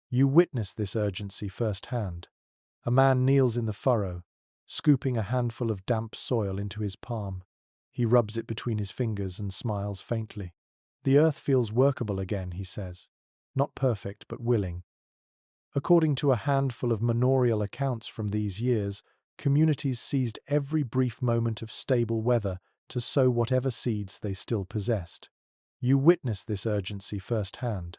You witness this urgency firsthand. A man kneels in the furrow, scooping a handful of damp soil into his palm. He rubs it between his fingers and smiles faintly. The earth feels workable again, he says. Not perfect, but willing. According to a handful of manorial accounts from these years, communities seized every brief moment of stable weather to sow whatever seeds they still possessed. You witness this urgency firsthand.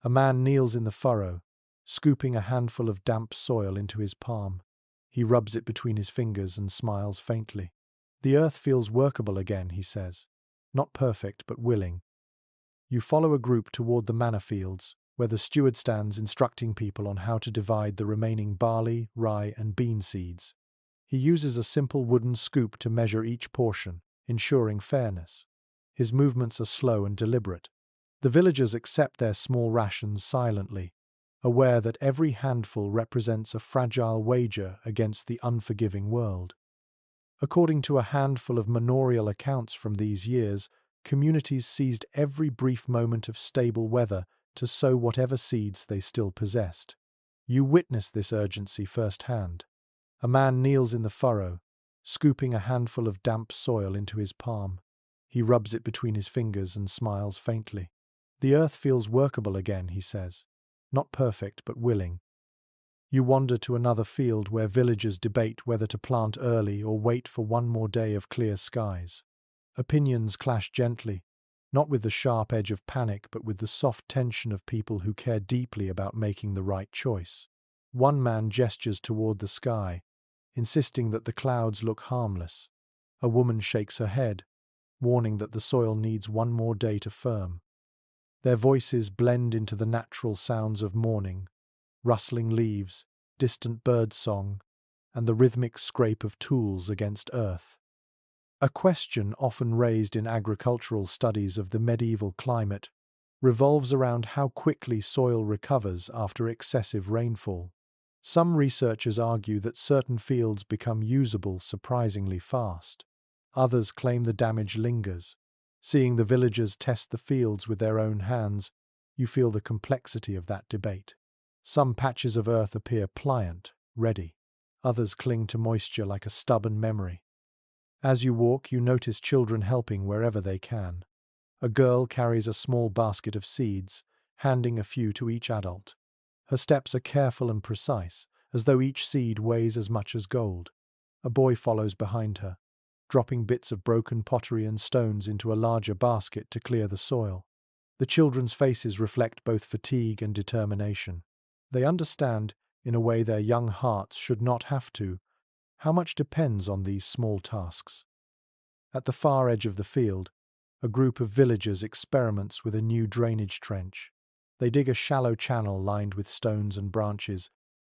A man kneels in the furrow, scooping a handful of damp soil into his palm. He rubs it between his fingers and smiles faintly. The earth feels workable again, he says. Not perfect, but willing. You follow a group toward the manor fields, where the steward stands instructing people on how to divide the remaining barley, rye, and bean seeds. He uses a simple wooden scoop to measure each portion, ensuring fairness. His movements are slow and deliberate. The villagers accept their small rations silently, aware that every handful represents a fragile wager against the unforgiving world. According to a handful of manorial accounts from these years, communities seized every brief moment of stable weather to sow whatever seeds they still possessed. You witness this urgency firsthand. A man kneels in the furrow, scooping a handful of damp soil into his palm. He rubs it between his fingers and smiles faintly. The earth feels workable again, he says. Not perfect, but willing. You wander to another field where villagers debate whether to plant early or wait for one more day of clear skies. Opinions clash gently, not with the sharp edge of panic, but with the soft tension of people who care deeply about making the right choice. One man gestures toward the sky, insisting that the clouds look harmless. A woman shakes her head, warning that the soil needs one more day to firm. Their voices blend into the natural sounds of morning, rustling leaves, distant bird song, and the rhythmic scrape of tools against earth. A question often raised in agricultural studies of the medieval climate revolves around how quickly soil recovers after excessive rainfall. Some researchers argue that certain fields become usable surprisingly fast. Others claim the damage lingers. Seeing the villagers test the fields with their own hands, you feel the complexity of that debate. Some patches of earth appear pliant, ready. Others cling to moisture like a stubborn memory. As you walk, you notice children helping wherever they can. A girl carries a small basket of seeds, handing a few to each adult. Her steps are careful and precise, as though each seed weighs as much as gold. A boy follows behind her, dropping bits of broken pottery and stones into a larger basket to clear the soil. The children's faces reflect both fatigue and determination. They understand, in a way their young hearts should not have to, how much depends on these small tasks. At the far edge of the field, a group of villagers experiments with a new drainage trench. They dig a shallow channel lined with stones and branches,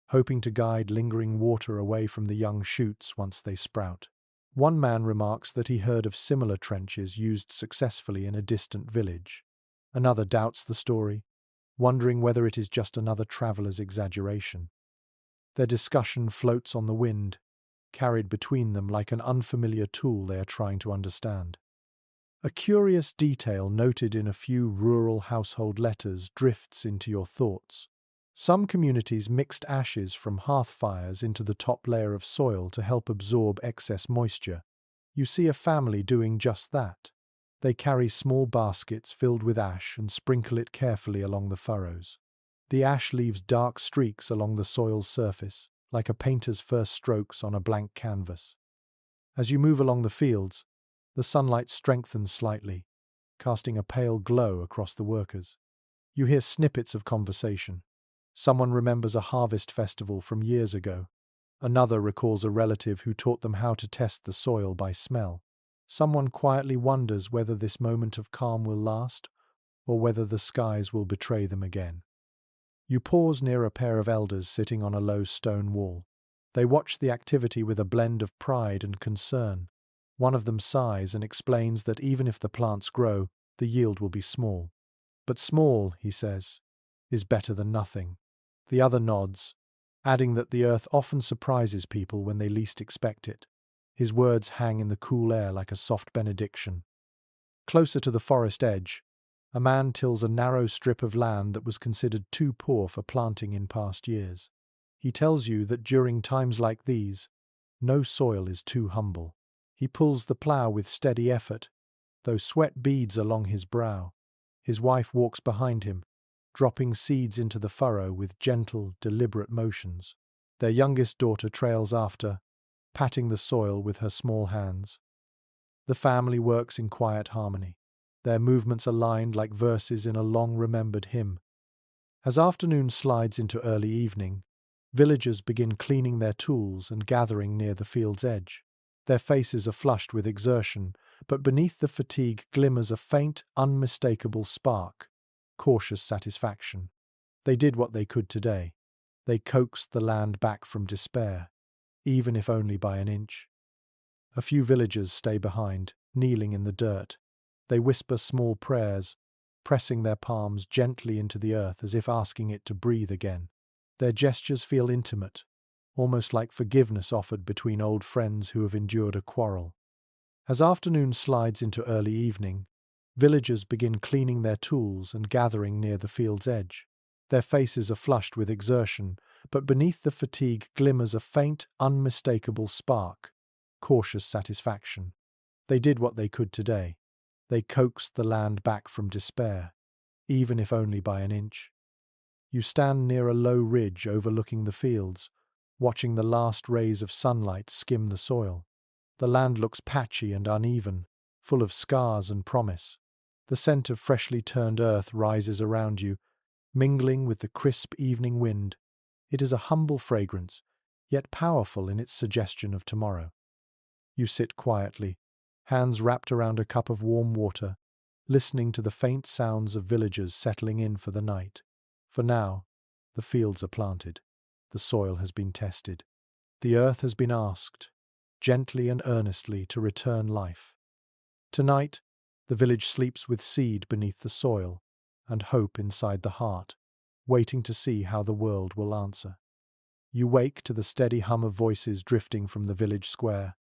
hoping to guide lingering water away from the young shoots once they sprout. One man remarks that he heard of similar trenches used successfully in a distant village. Another doubts the story, wondering whether it is just another traveler's exaggeration. Their discussion floats on the wind, carried between them like an unfamiliar tool they are trying to understand. A curious detail noted in a few rural household letters drifts into your thoughts. Some communities mixed ashes from hearth fires into the top layer of soil to help absorb excess moisture. You see a family doing just that. They carry small baskets filled with ash and sprinkle it carefully along the furrows. The ash leaves dark streaks along the soil's surface, like a painter's first strokes on a blank canvas. As you move along the fields, the sunlight strengthens slightly, casting a pale glow across the workers. You hear snippets of conversation. Someone remembers a harvest festival from years ago. Another recalls a relative who taught them how to test the soil by smell. Someone quietly wonders whether this moment of calm will last, or whether the skies will betray them again. You pause near a pair of elders sitting on a low stone wall. They watch the activity with a blend of pride and concern. One of them sighs and explains that even if the plants grow, the yield will be small. But small, he says, is better than nothing. The other nods, adding that the earth often surprises people when they least expect it. His words hang in the cool air like a soft benediction. Closer to the forest edge, a man tills a narrow strip of land that was considered too poor for planting in past years. He tells you that during times like these, no soil is too humble. He pulls the plough with steady effort, though sweat beads along his brow. His wife walks behind him, dropping seeds into the furrow with gentle, deliberate motions. Their youngest daughter trails after, patting the soil with her small hands. The family works in quiet harmony. their movements aligned like verses in a long-remembered hymn. As afternoon slides into early evening, villagers begin cleaning their tools and gathering near the field's edge. Their faces are flushed with exertion, but beneath the fatigue glimmers a faint, unmistakable spark, cautious satisfaction. They did what they could today. They coaxed the land back from despair, even if only by an inch. A few villagers stay behind, kneeling in the dirt. They whisper small prayers, pressing their palms gently into the earth as if asking it to breathe again. Their gestures feel intimate, almost like forgiveness offered between old friends who have endured a quarrel. As afternoon slides into early evening, villagers begin cleaning their tools and gathering near the field's edge. Their faces are flushed with exertion, but beneath the fatigue glimmers a faint, unmistakable spark, cautious satisfaction. They did what they could today. They coaxed the land back from despair, even if only by an inch. You stand near a low ridge overlooking the fields, watching the last rays of sunlight skim the soil. The land looks patchy and uneven, full of scars and promise. The scent of freshly turned earth rises around you, mingling with the crisp evening wind. It is a humble fragrance, yet powerful in its suggestion of tomorrow. You sit quietly, hands wrapped around a cup of warm water, listening to the faint sounds of villagers settling in for the night. For now, the fields are planted. The soil has been tested. The earth has been asked, gently and earnestly, to return life. Tonight, the village sleeps with seed beneath the soil and hope inside the heart, waiting to see how the world will answer. You wake to the steady hum of voices drifting from the village square,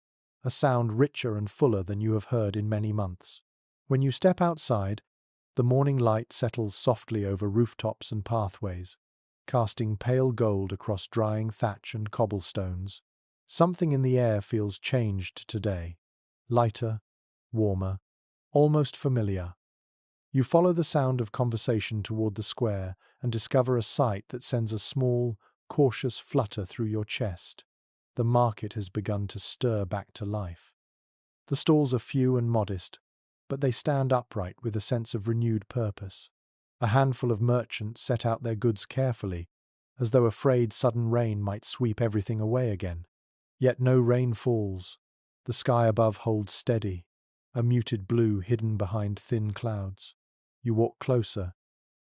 a sound richer and fuller than you have heard in many months. When you step outside, the morning light settles softly over rooftops and pathways, casting pale gold across drying thatch and cobblestones. Something in the air feels changed today, lighter, warmer, almost familiar. You follow the sound of conversation toward the square and discover a sight that sends a small, cautious flutter through your chest. The market has begun to stir back to life. The stalls are few and modest, but they stand upright with a sense of renewed purpose. A handful of merchants set out their goods carefully, as though afraid sudden rain might sweep everything away again. Yet no rain falls. The sky above holds steady, a muted blue hidden behind thin clouds. You walk closer,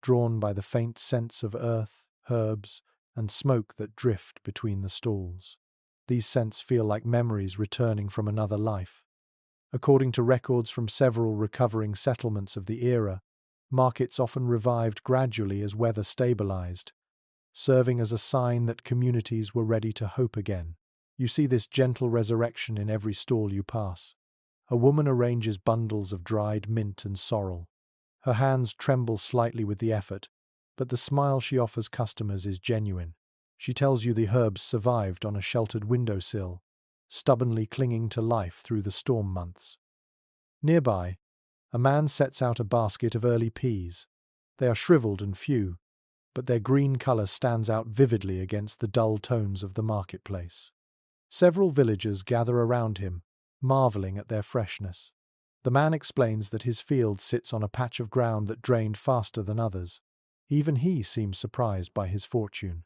drawn by the faint scents of earth, herbs, and smoke that drift between the stalls. These scents feel like memories returning from another life. According to records from several recovering settlements of the era, markets often revived gradually as weather stabilized, serving as a sign that communities were ready to hope again. You see this gentle resurrection in every stall you pass. A woman arranges bundles of dried mint and sorrel. Her hands tremble slightly with the effort, but the smile she offers customers is genuine. She tells you the herbs survived on a sheltered windowsill, stubbornly clinging to life through the storm months. Nearby, a man sets out a basket of early peas. They are shriveled and few, but their green color stands out vividly against the dull tones of the marketplace. Several villagers gather around him, marveling at their freshness. The man explains that his field sits on a patch of ground that drained faster than others. Even he seems surprised by his fortune.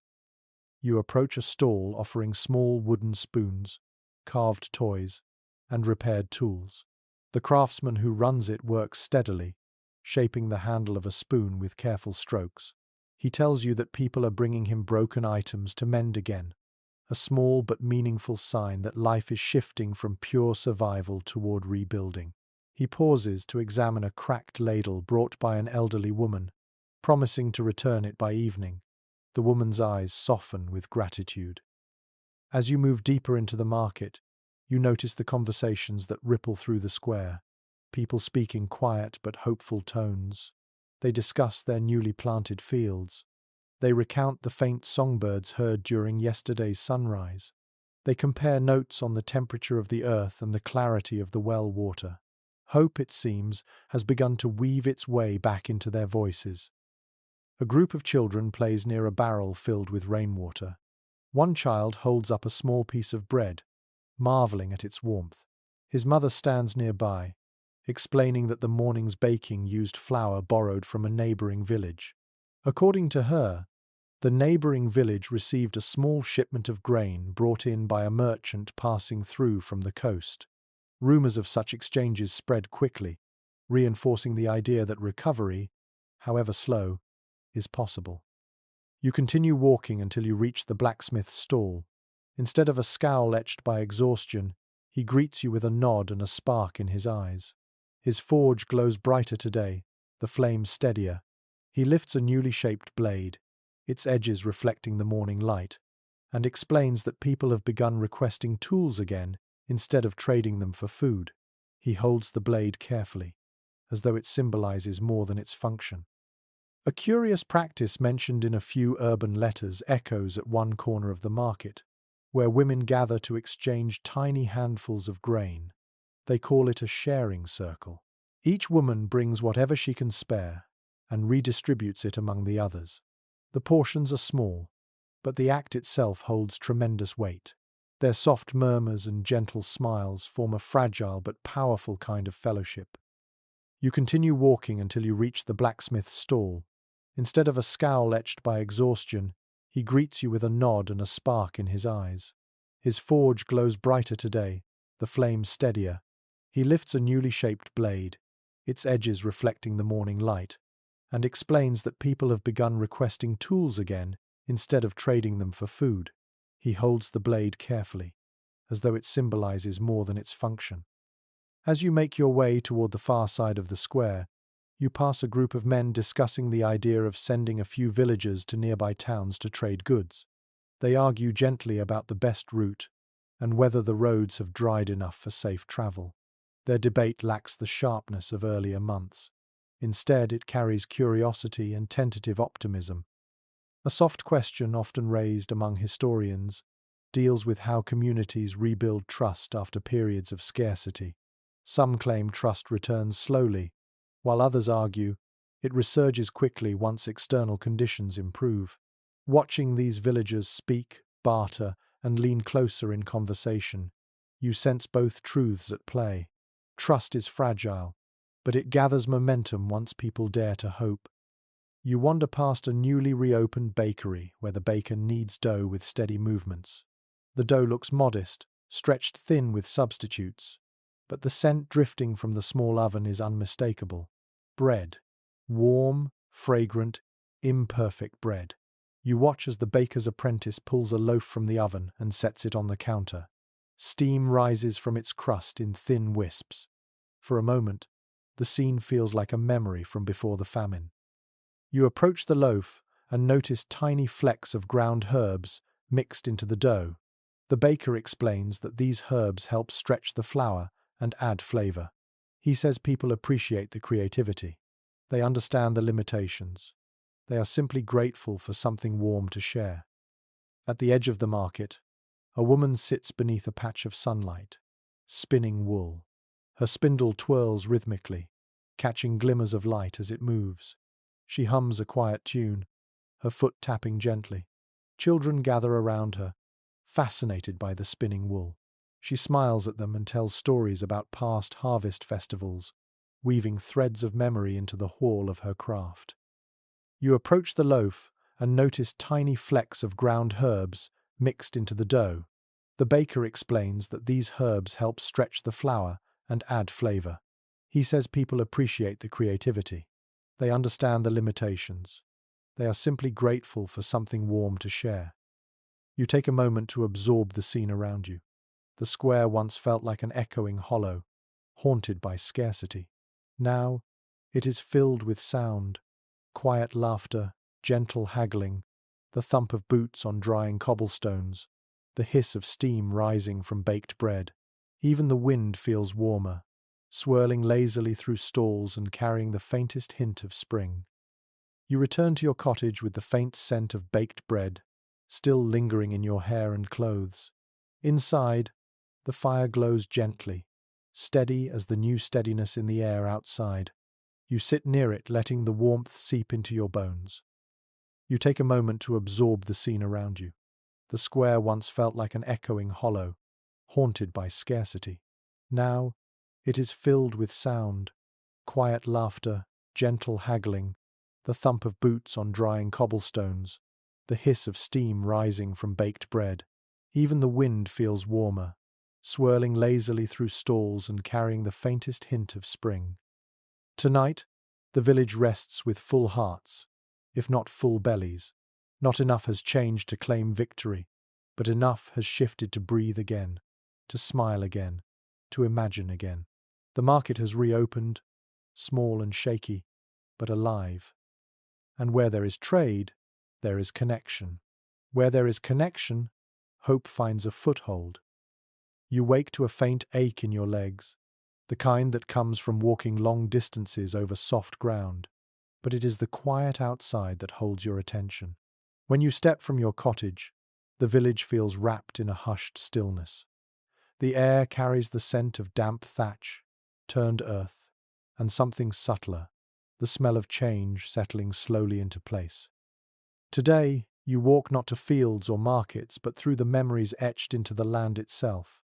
You approach a stall offering small wooden spoons, carved toys, and repaired tools. The craftsman who runs it works steadily, shaping the handle of a spoon with careful strokes. He tells you that people are bringing him broken items to mend again, a small but meaningful sign that life is shifting from pure survival toward rebuilding. He pauses to examine a cracked ladle brought by an elderly woman, promising to return it by evening. The woman's eyes soften with gratitude. As you move deeper into the market, you notice the conversations that ripple through the square. People speak in quiet but hopeful tones. They discuss their newly planted fields. They recount the faint songbirds heard during yesterday's sunrise. They compare notes on the temperature of the earth and the clarity of the well water. Hope, it seems, has begun to weave its way back into their voices. A group of children plays near a barrel filled with rainwater. One child holds up a small piece of bread, marveling at its warmth. His mother stands nearby, explaining that the morning's baking used flour borrowed from a neighboring village. According to her, the neighboring village received a small shipment of grain brought in by a merchant passing through from the coast. Rumors of such exchanges spread quickly, reinforcing the idea that recovery, however slow, is possible. You continue walking until you reach the blacksmith's stall. Instead of a scowl etched by exhaustion, he greets you with a nod and a spark in his eyes. His forge glows brighter today, the flame steadier. He lifts a newly shaped blade, its edges reflecting the morning light, and explains that people have begun requesting tools again instead of trading them for food. He holds the blade carefully, as though it symbolizes more than its function. A curious practice mentioned in a few urban letters echoes at one corner of the market, where women gather to exchange tiny handfuls of grain. They call it a sharing circle. Each woman brings whatever she can spare and redistributes it among the others. The portions are small, but the act itself holds tremendous weight. Their soft murmurs and gentle smiles form a fragile but powerful kind of fellowship. You continue walking until you reach the blacksmith's stall. Instead of a scowl etched by exhaustion, he greets you with a nod and a spark in his eyes. His forge glows brighter today, the flame steadier. He lifts a newly shaped blade, its edges reflecting the morning light, and explains that people have begun requesting tools again instead of trading them for food. He holds the blade carefully, as though it symbolizes more than its function. As you make your way toward the far side of the square, you pass a group of men discussing the idea of sending a few villagers to nearby towns to trade goods. They argue gently about the best route and whether the roads have dried enough for safe travel. Their debate lacks the sharpness of earlier months. Instead, it carries curiosity and tentative optimism. A soft question often raised among historians deals with how communities rebuild trust after periods of scarcity. Some claim trust returns slowly, while others argue it resurges quickly once external conditions improve. Watching these villagers speak, barter, and lean closer in conversation, you sense both truths at play. Trust is fragile, but it gathers momentum once people dare to hope. You wander past a newly reopened bakery where the baker kneads dough with steady movements. The dough looks modest, stretched thin with substitutes, but the scent drifting from the small oven is unmistakable. Bread. Warm, fragrant, imperfect bread. You watch as the baker's apprentice pulls a loaf from the oven and sets it on the counter. Steam rises from its crust in thin wisps. For a moment, the scene feels like a memory from before the famine. You approach the loaf and notice tiny flecks of ground herbs mixed into the dough. The baker explains that these herbs help stretch the flour and add flavor. He says people appreciate the creativity. They understand the limitations. They are simply grateful for something warm to share. At the edge of the market, a woman sits beneath a patch of sunlight, spinning wool. Her spindle twirls rhythmically, catching glimmers of light as it moves. She hums a quiet tune, her foot tapping gently. Children gather around her, fascinated by the spinning wool. She smiles at them and tells stories about past harvest festivals, weaving threads of memory into the whole of her craft. You approach the loaf and notice tiny flecks of ground herbs mixed into the dough. The baker explains that these herbs help stretch the flour and add flavor. He says people appreciate the creativity. They understand the limitations. They are simply grateful for something warm to share. You take a moment to absorb the scene around you. The square once felt like an echoing hollow, haunted by scarcity. Now, it is filled with sound, quiet laughter, gentle haggling, the thump of boots on drying cobblestones, the hiss of steam rising from baked bread. Even the wind feels warmer, swirling lazily through stalls and carrying the faintest hint of spring. You return to your cottage with the faint scent of baked bread, still lingering in your hair and clothes. Inside, the fire glows gently, steady as the new steadiness in the air outside. You sit near it, letting the warmth seep into your bones. You take a moment to absorb the scene around you. The square once felt like an echoing hollow, haunted by scarcity. Now, It is filled with sound, quiet laughter, gentle haggling, the thump of boots on drying cobblestones, the hiss of steam rising from baked bread. Even the wind feels warmer, swirling lazily through stalls and carrying the faintest hint of spring. Tonight, the village rests with full hearts, if not full bellies. Not enough has changed to claim victory, but enough has shifted to breathe again, to smile again, to imagine again. The market has reopened, small and shaky, but alive. And where there is trade, there is connection. Where there is connection, hope finds a foothold. You wake to a faint ache in your legs, the kind that comes from walking long distances over soft ground, but it is the quiet outside that holds your attention. When you step from your cottage, the village feels wrapped in a hushed stillness. The air carries the scent of damp thatch, turned earth, and something subtler, the smell of change settling slowly into place. Today, you walk not to fields or markets, but through the memories etched into the land itself,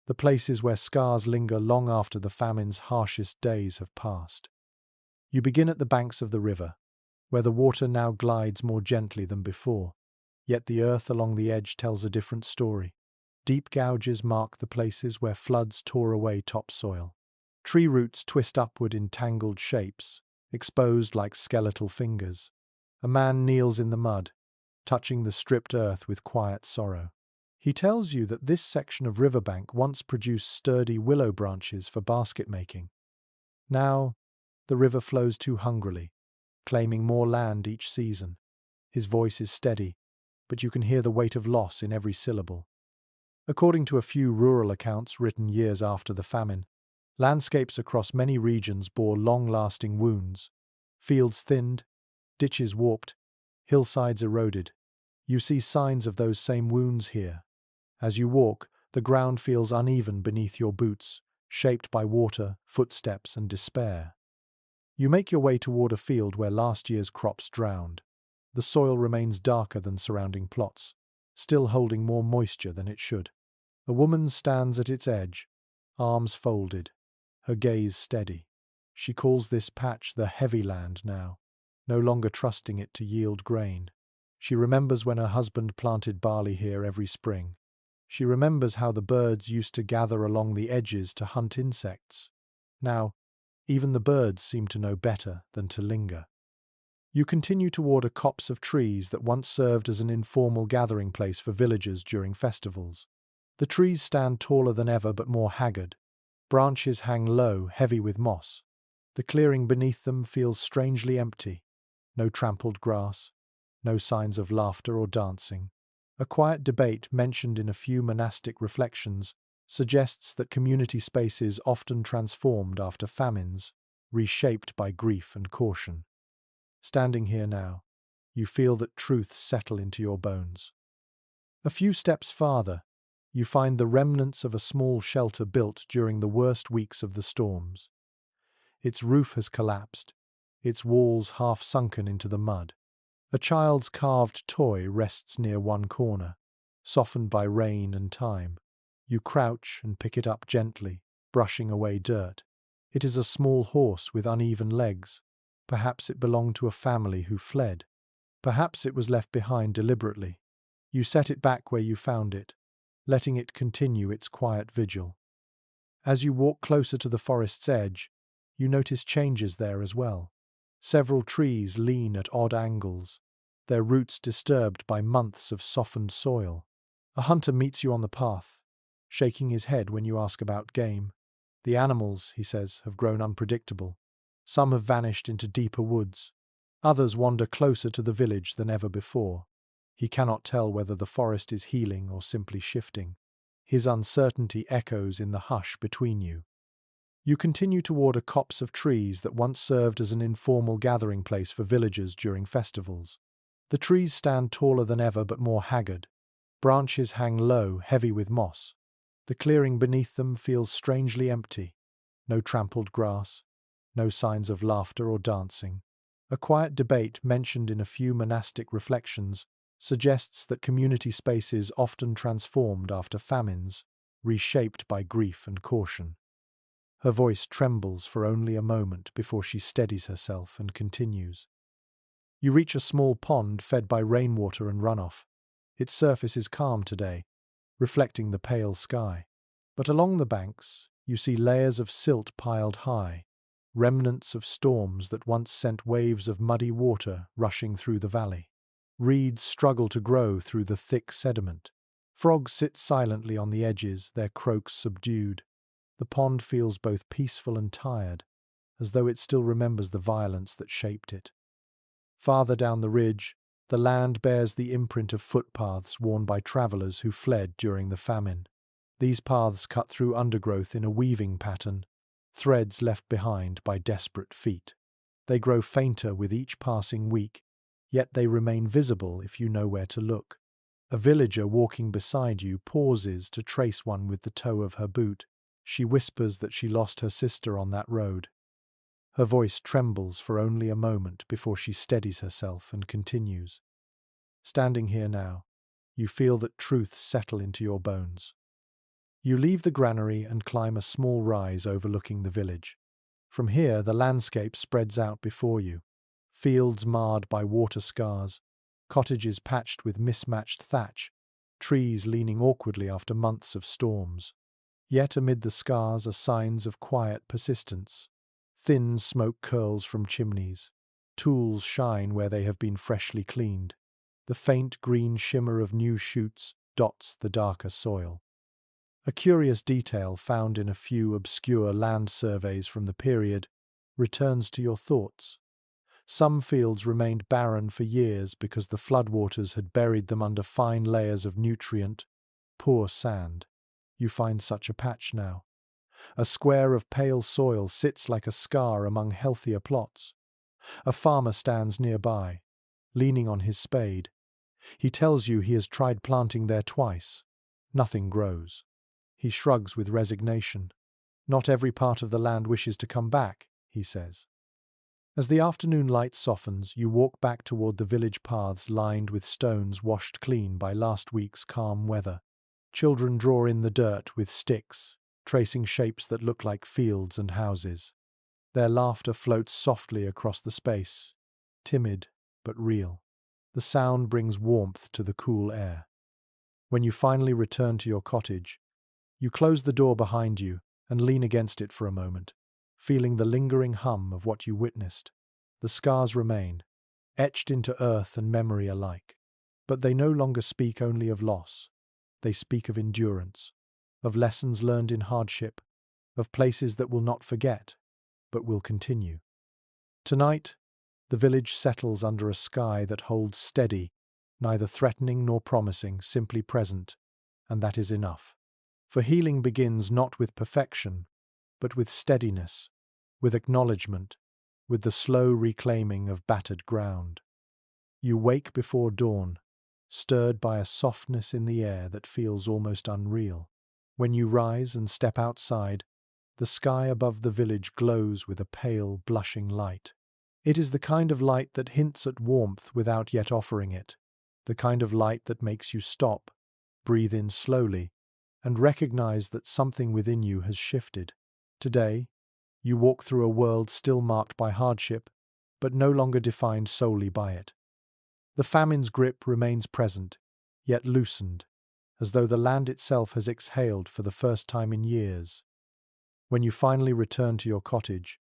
the places where scars linger long after the famine's harshest days have passed. You begin at the banks of the river, where the water now glides more gently than before, yet the earth along the edge tells a different story. Deep gouges mark the places where floods tore away topsoil. Tree roots twist upward in tangled shapes, exposed like skeletal fingers. A man kneels in the mud, touching the stripped earth with quiet sorrow. He tells you that this section of riverbank once produced sturdy willow branches for basket making. Now, the river flows too hungrily, claiming more land each season. His voice is steady, but you can hear the weight of loss in every syllable. According to a few rural accounts written years after the famine, landscapes across many regions bore long-lasting wounds. Fields thinned, ditches warped, hillsides eroded. You see signs of those same wounds here. As you walk, the ground feels uneven beneath your boots, shaped by water, footsteps, and despair. You make your way toward a field where last year's crops drowned. The soil remains darker than surrounding plots, still holding more moisture than it should. A woman stands at its edge, arms folded, her gaze steady. She calls this patch the heavy land now, no longer trusting it to yield grain. She remembers when her husband planted barley here every spring. She remembers how the birds used to gather along the edges to hunt insects. Now, even the birds seem to know better than to linger. You continue toward a copse of trees that once served as an informal gathering place for villagers during festivals. The trees stand taller than ever but more haggard. Branches hang low, heavy with moss. The clearing beneath them feels strangely empty. No trampled grass, no signs of laughter or dancing. A quiet debate mentioned in a few monastic reflections suggests that community spaces often transformed after famines, reshaped by grief and caution. Standing here now, you feel that truths settle into your bones. A few steps farther, you find the remnants of a small shelter built during the worst weeks of the storms. Its roof has collapsed, its walls half sunken into the mud. A child's carved toy rests near one corner, softened by rain and time. You crouch and pick it up gently, brushing away dirt. It is a small horse with uneven legs. Perhaps it belonged to a family who fled. Perhaps it was left behind deliberately. You set it back where you found it, letting it continue its quiet vigil. As you walk closer to the forest's edge, you notice changes there as well. Several trees lean at odd angles, their roots disturbed by months of softened soil. A hunter meets you on the path, shaking his head when you ask about game. The animals, he says, have grown unpredictable. Some have vanished into deeper woods. Others wander closer to the village than ever before. He cannot tell whether the forest is healing or simply shifting. His uncertainty echoes in the hush between you. You continue toward a copse of trees that once served as an informal gathering place for villagers during festivals. The trees stand taller than ever but more haggard. Branches hang low, heavy with moss. The clearing beneath them feels strangely empty. No trampled grass, no signs of laughter or dancing. A quiet debate mentioned in a few monastic reflections suggests that community spaces often transformed after famines, reshaped by grief and caution. Her voice trembles for only a moment before she steadies herself and continues. You reach a small pond fed by rainwater and runoff. Its surface is calm today, reflecting the pale sky. But along the banks, you see layers of silt piled high, remnants of storms that once sent waves of muddy water rushing through the valley. Reeds struggle to grow through the thick sediment. Frogs sit silently on the edges, their croaks subdued. The pond feels both peaceful and tired, as though it still remembers the violence that shaped it. Farther down the ridge, the land bears the imprint of footpaths worn by travelers who fled during the famine. These paths cut through undergrowth in a weaving pattern, threads left behind by desperate feet. They grow fainter with each passing week, yet they remain visible if you know where to look. A villager walking beside you pauses to trace one with the toe of her boot. She whispers that she lost her sister on that road. Her voice trembles for only a moment before she steadies herself and continues. Standing here now, you feel that truth settle into your bones. You leave the granary and climb a small rise overlooking the village. From here, the landscape spreads out before you. Fields marred by water scars, cottages patched with mismatched thatch, trees leaning awkwardly after months of storms. Yet amid the scars are signs of quiet persistence. Thin smoke curls from chimneys. Tools shine where they have been freshly cleaned. The faint green shimmer of new shoots dots the darker soil. A curious detail found in a few obscure land surveys from the period returns to your thoughts. Some fields remained barren for years because the floodwaters had buried them under fine layers of nutrient, poor sand. You find such a patch now. A square of pale soil sits like a scar among healthier plots. A farmer stands nearby, leaning on his spade. He tells you he has tried planting there twice. Nothing grows. He shrugs with resignation. Not every part of the land wishes to come back, he says. As the afternoon light softens, you walk back toward the village paths lined with stones washed clean by last week's calm weather. Children draw in the dirt with sticks, tracing shapes that look like fields and houses. Their laughter floats softly across the space, timid but real. The sound brings warmth to the cool air. When you finally return to your cottage, you close the door behind you and lean against it for a moment, feeling the lingering hum of what you witnessed. The scars remain, etched into earth and memory alike. But they no longer speak only of loss. They speak of endurance, of lessons learned in hardship, of places that will not forget, but will continue. Tonight, the village settles under a sky that holds steady, neither threatening nor promising, simply present, and that is enough. For healing begins not with perfection, but with steadiness, with acknowledgement, with the slow reclaiming of battered ground. You wake before dawn, stirred by a softness in the air that feels almost unreal. When you rise and step outside, the sky above the village glows with a pale, blushing light. It is the kind of light that hints at warmth without yet offering it, the kind of light that makes you stop, breathe in slowly, and recognize that something within you has shifted. Today, you walk through a world still marked by hardship, but no longer defined solely by it. The famine's grip remains present, yet loosened, as though the land itself has exhaled for the first time in years. When you finally return to your cottage,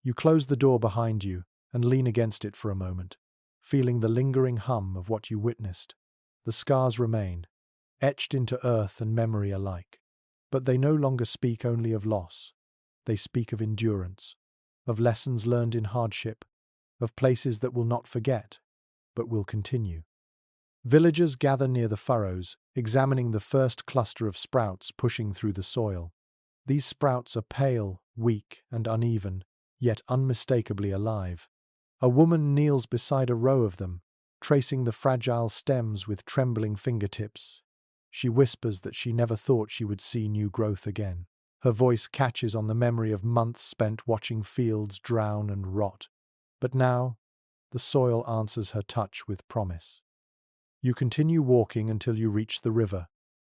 you close the door behind you and lean against it for a moment, feeling the lingering hum of what you witnessed. The scars remain, etched into earth and memory alike. But they no longer speak only of loss. They speak of endurance, of lessons learned in hardship, of places that will not forget, but will continue. Villagers gather near the furrows, examining the first cluster of sprouts pushing through the soil. These sprouts are pale, weak, and uneven, yet unmistakably alive. A woman kneels beside a row of them, tracing the fragile stems with trembling fingertips. She whispers that she never thought she would see new growth again. Her voice catches on the memory of months spent watching fields drown and rot. But now, the soil answers her touch with promise. You continue walking until you reach the river,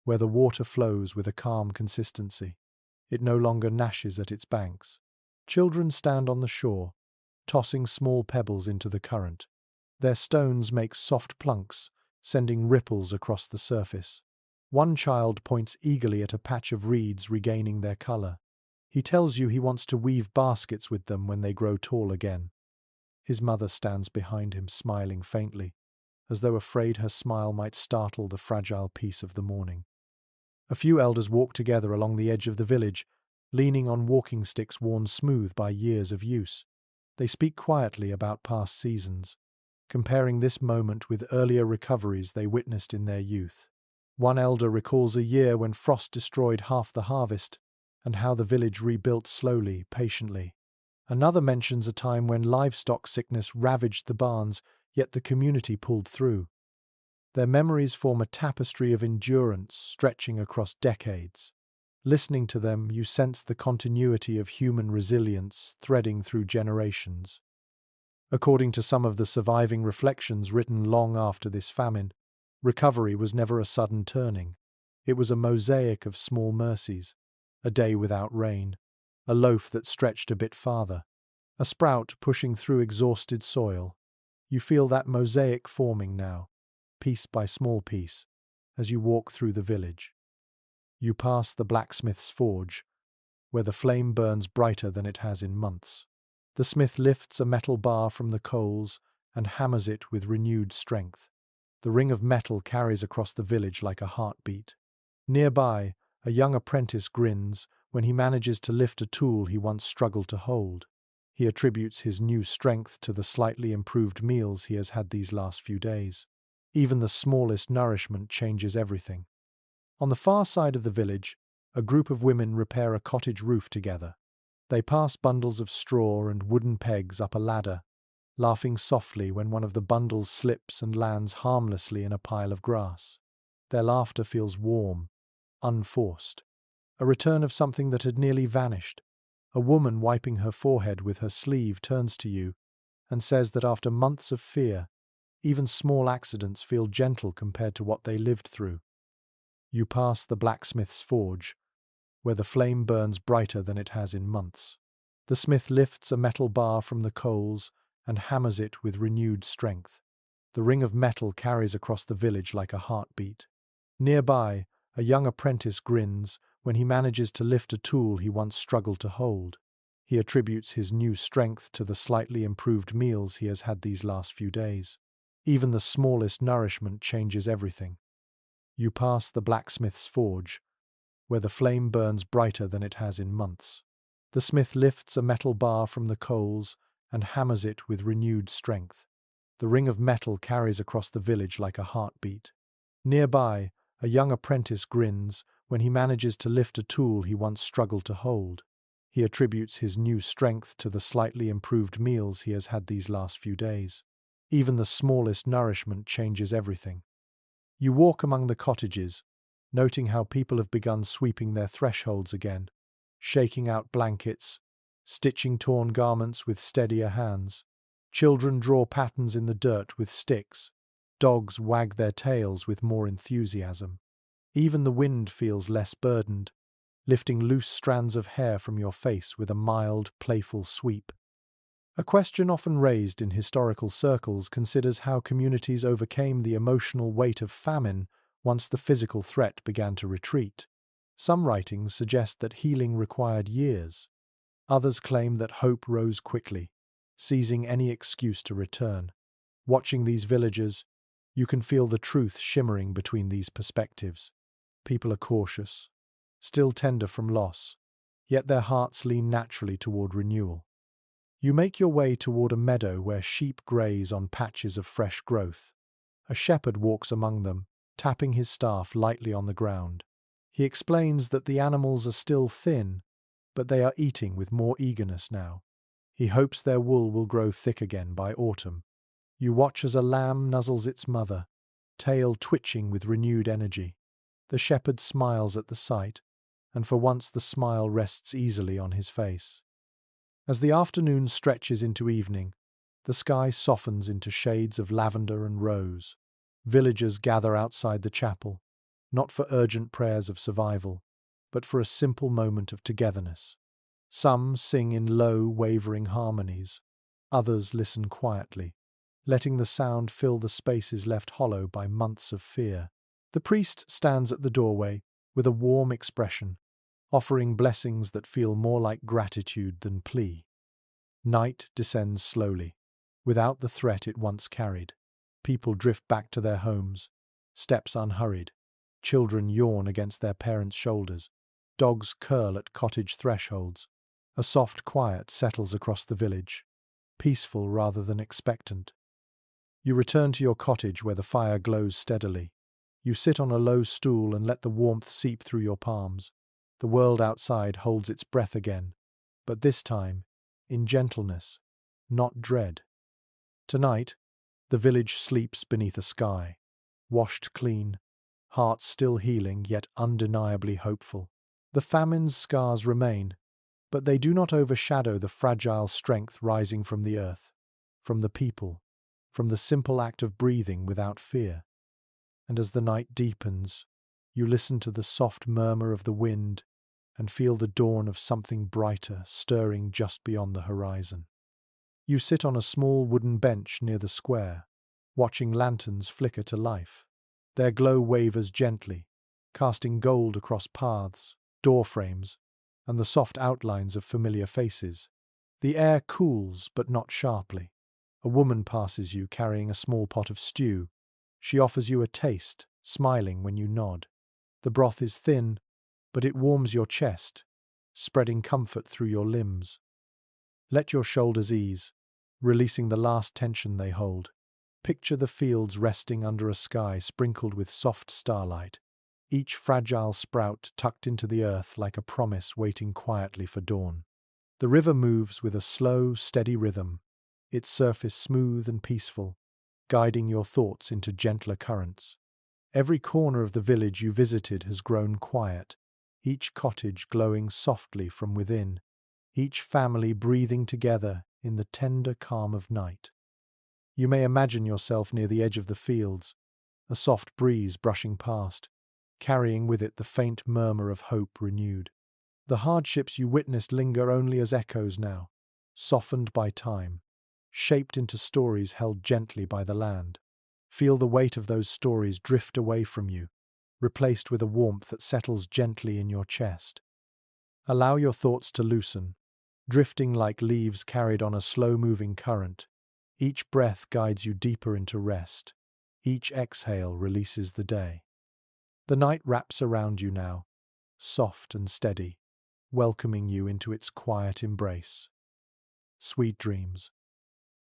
where the water flows with a calm consistency. It no longer gnashes at its banks. Children stand on the shore, tossing small pebbles into the current. Their stones make soft plunks, sending ripples across the surface. One child points eagerly at a patch of reeds regaining their color. He tells you he wants to weave baskets with them when they grow tall again. His mother stands behind him, smiling faintly, as though afraid her smile might startle the fragile peace of the morning. A few elders walk together along the edge of the village, leaning on walking sticks worn smooth by years of use. They speak quietly about past seasons, comparing this moment with earlier recoveries they witnessed in their youth. One elder recalls a year when frost destroyed half the harvest, and how the village rebuilt slowly, patiently. Another mentions a time when livestock sickness ravaged the barns, yet the community pulled through. Their memories form a tapestry of endurance stretching across decades. Listening to them, you sense the continuity of human resilience threading through generations. According to some of the surviving reflections written long after this famine, recovery was never a sudden turning. It was a mosaic of small mercies: a day without rain, a loaf that stretched a bit farther, a sprout pushing through exhausted soil. You feel that mosaic forming now, piece by small piece, as you walk through the village. You pass the blacksmith's forge, where the flame burns brighter than it has in months. The smith lifts a metal bar from the coals and hammers it with renewed strength. The ring of metal carries across the village like a heartbeat. Nearby, a young apprentice grins when he manages to lift a tool he once struggled to hold. He attributes his new strength to the slightly improved meals he has had these last few days. Even the smallest nourishment changes everything. On the far side of the village, a group of women repair a cottage roof together. They pass bundles of straw and wooden pegs up a ladder, laughing softly when one of the bundles slips and lands harmlessly in a pile of grass. Their laughter feels warm, unforced, a return of something that had nearly vanished. A woman wiping her forehead with her sleeve turns to you and says that after months of fear, even small accidents feel gentle compared to what they lived through. You pass the blacksmith's forge, where the flame burns brighter than it has in months. The smith lifts a metal bar from the coals and hammers it with renewed strength. The ring of metal carries across the village like a heartbeat. Nearby, a young apprentice grins when he manages to lift a tool he once struggled to hold. He attributes his new strength to the slightly improved meals he has had these last few days. Even the smallest nourishment changes everything. You pass the blacksmith's forge, where the flame burns brighter than it has in months. The smith lifts a metal bar from the coals and hammers it with renewed strength. The ring of metal carries across the village like a heartbeat. Nearby, a young apprentice grins when he manages to lift a tool he once struggled to hold. He attributes his new strength to the slightly improved meals he has had these last few days. Even the smallest nourishment changes everything. You walk among the cottages, noting how people have begun sweeping their thresholds again, shaking out blankets, stitching torn garments with steadier hands. Children draw patterns in the dirt with sticks. Dogs wag their tails with more enthusiasm. Even the wind feels less burdened, lifting loose strands of hair from your face with a mild, playful sweep. A question often raised in historical circles considers how communities overcame the emotional weight of famine once the physical threat began to retreat. Some writings suggest that healing required years. Others claim that hope rose quickly, seizing any excuse to return. Watching these villagers, you can feel the truth shimmering between these perspectives. People are cautious, still tender from loss, yet their hearts lean naturally toward renewal. You make your way toward a meadow where sheep graze on patches of fresh growth. A shepherd walks among them, tapping his staff lightly on the ground. He explains that the animals are still thin, but they are eating with more eagerness now. He hopes their wool will grow thick again by autumn. You watch as a lamb nuzzles its mother, tail twitching with renewed energy. The shepherd smiles at the sight, and for once the smile rests easily on his face. As the afternoon stretches into evening, the sky softens into shades of lavender and rose. Villagers gather outside the chapel, not for urgent prayers of survival, but for a simple moment of togetherness. Some sing in low, wavering harmonies. Others listen quietly, letting the sound fill the spaces left hollow by months of fear. The priest stands at the doorway with a warm expression, offering blessings that feel more like gratitude than plea. Night descends slowly, without the threat it once carried. People drift back to their homes, steps unhurried. Children yawn against their parents' shoulders. Dogs curl at cottage thresholds. A soft quiet settles across the village, peaceful rather than expectant. You return to your cottage where the fire glows steadily. You sit on a low stool and let the warmth seep through your palms. The world outside holds its breath again, but this time, in gentleness, not dread. Tonight, the village sleeps beneath a sky, washed clean, hearts still healing yet undeniably hopeful. The famine's scars remain, but they do not overshadow the fragile strength rising from the earth, from the people, from the simple act of breathing without fear. And as the night deepens, you listen to the soft murmur of the wind and feel the dawn of something brighter stirring just beyond the horizon. You sit on a small wooden bench near the square, watching lanterns flicker to life. Their glow wavers gently, casting gold across paths, doorframes, and the soft outlines of familiar faces. The air cools, but not sharply. A woman passes you carrying a small pot of stew. She offers you a taste, smiling when you nod. The broth is thin, but it warms your chest, spreading comfort through your limbs. Let your shoulders ease, releasing the last tension they hold. Picture the fields resting under a sky sprinkled with soft starlight, each fragile sprout tucked into the earth like a promise waiting quietly for dawn. The river moves with a slow, steady rhythm, its surface smooth and peaceful, guiding your thoughts into gentler currents. Every corner of the village you visited has grown quiet, each cottage glowing softly from within, each family breathing together in the tender calm of night. You may imagine yourself near the edge of the fields, a soft breeze brushing past, carrying with it the faint murmur of hope renewed. The hardships you witnessed linger only as echoes now, softened by time, shaped into stories held gently by the land. Feel the weight of those stories drift away from you, replaced with a warmth that settles gently in your chest. Allow your thoughts to loosen, drifting like leaves carried on a slow-moving current. Each breath guides you deeper into rest. Each exhale releases the day. The night wraps around you now, soft and steady, welcoming you into its quiet embrace. Sweet dreams.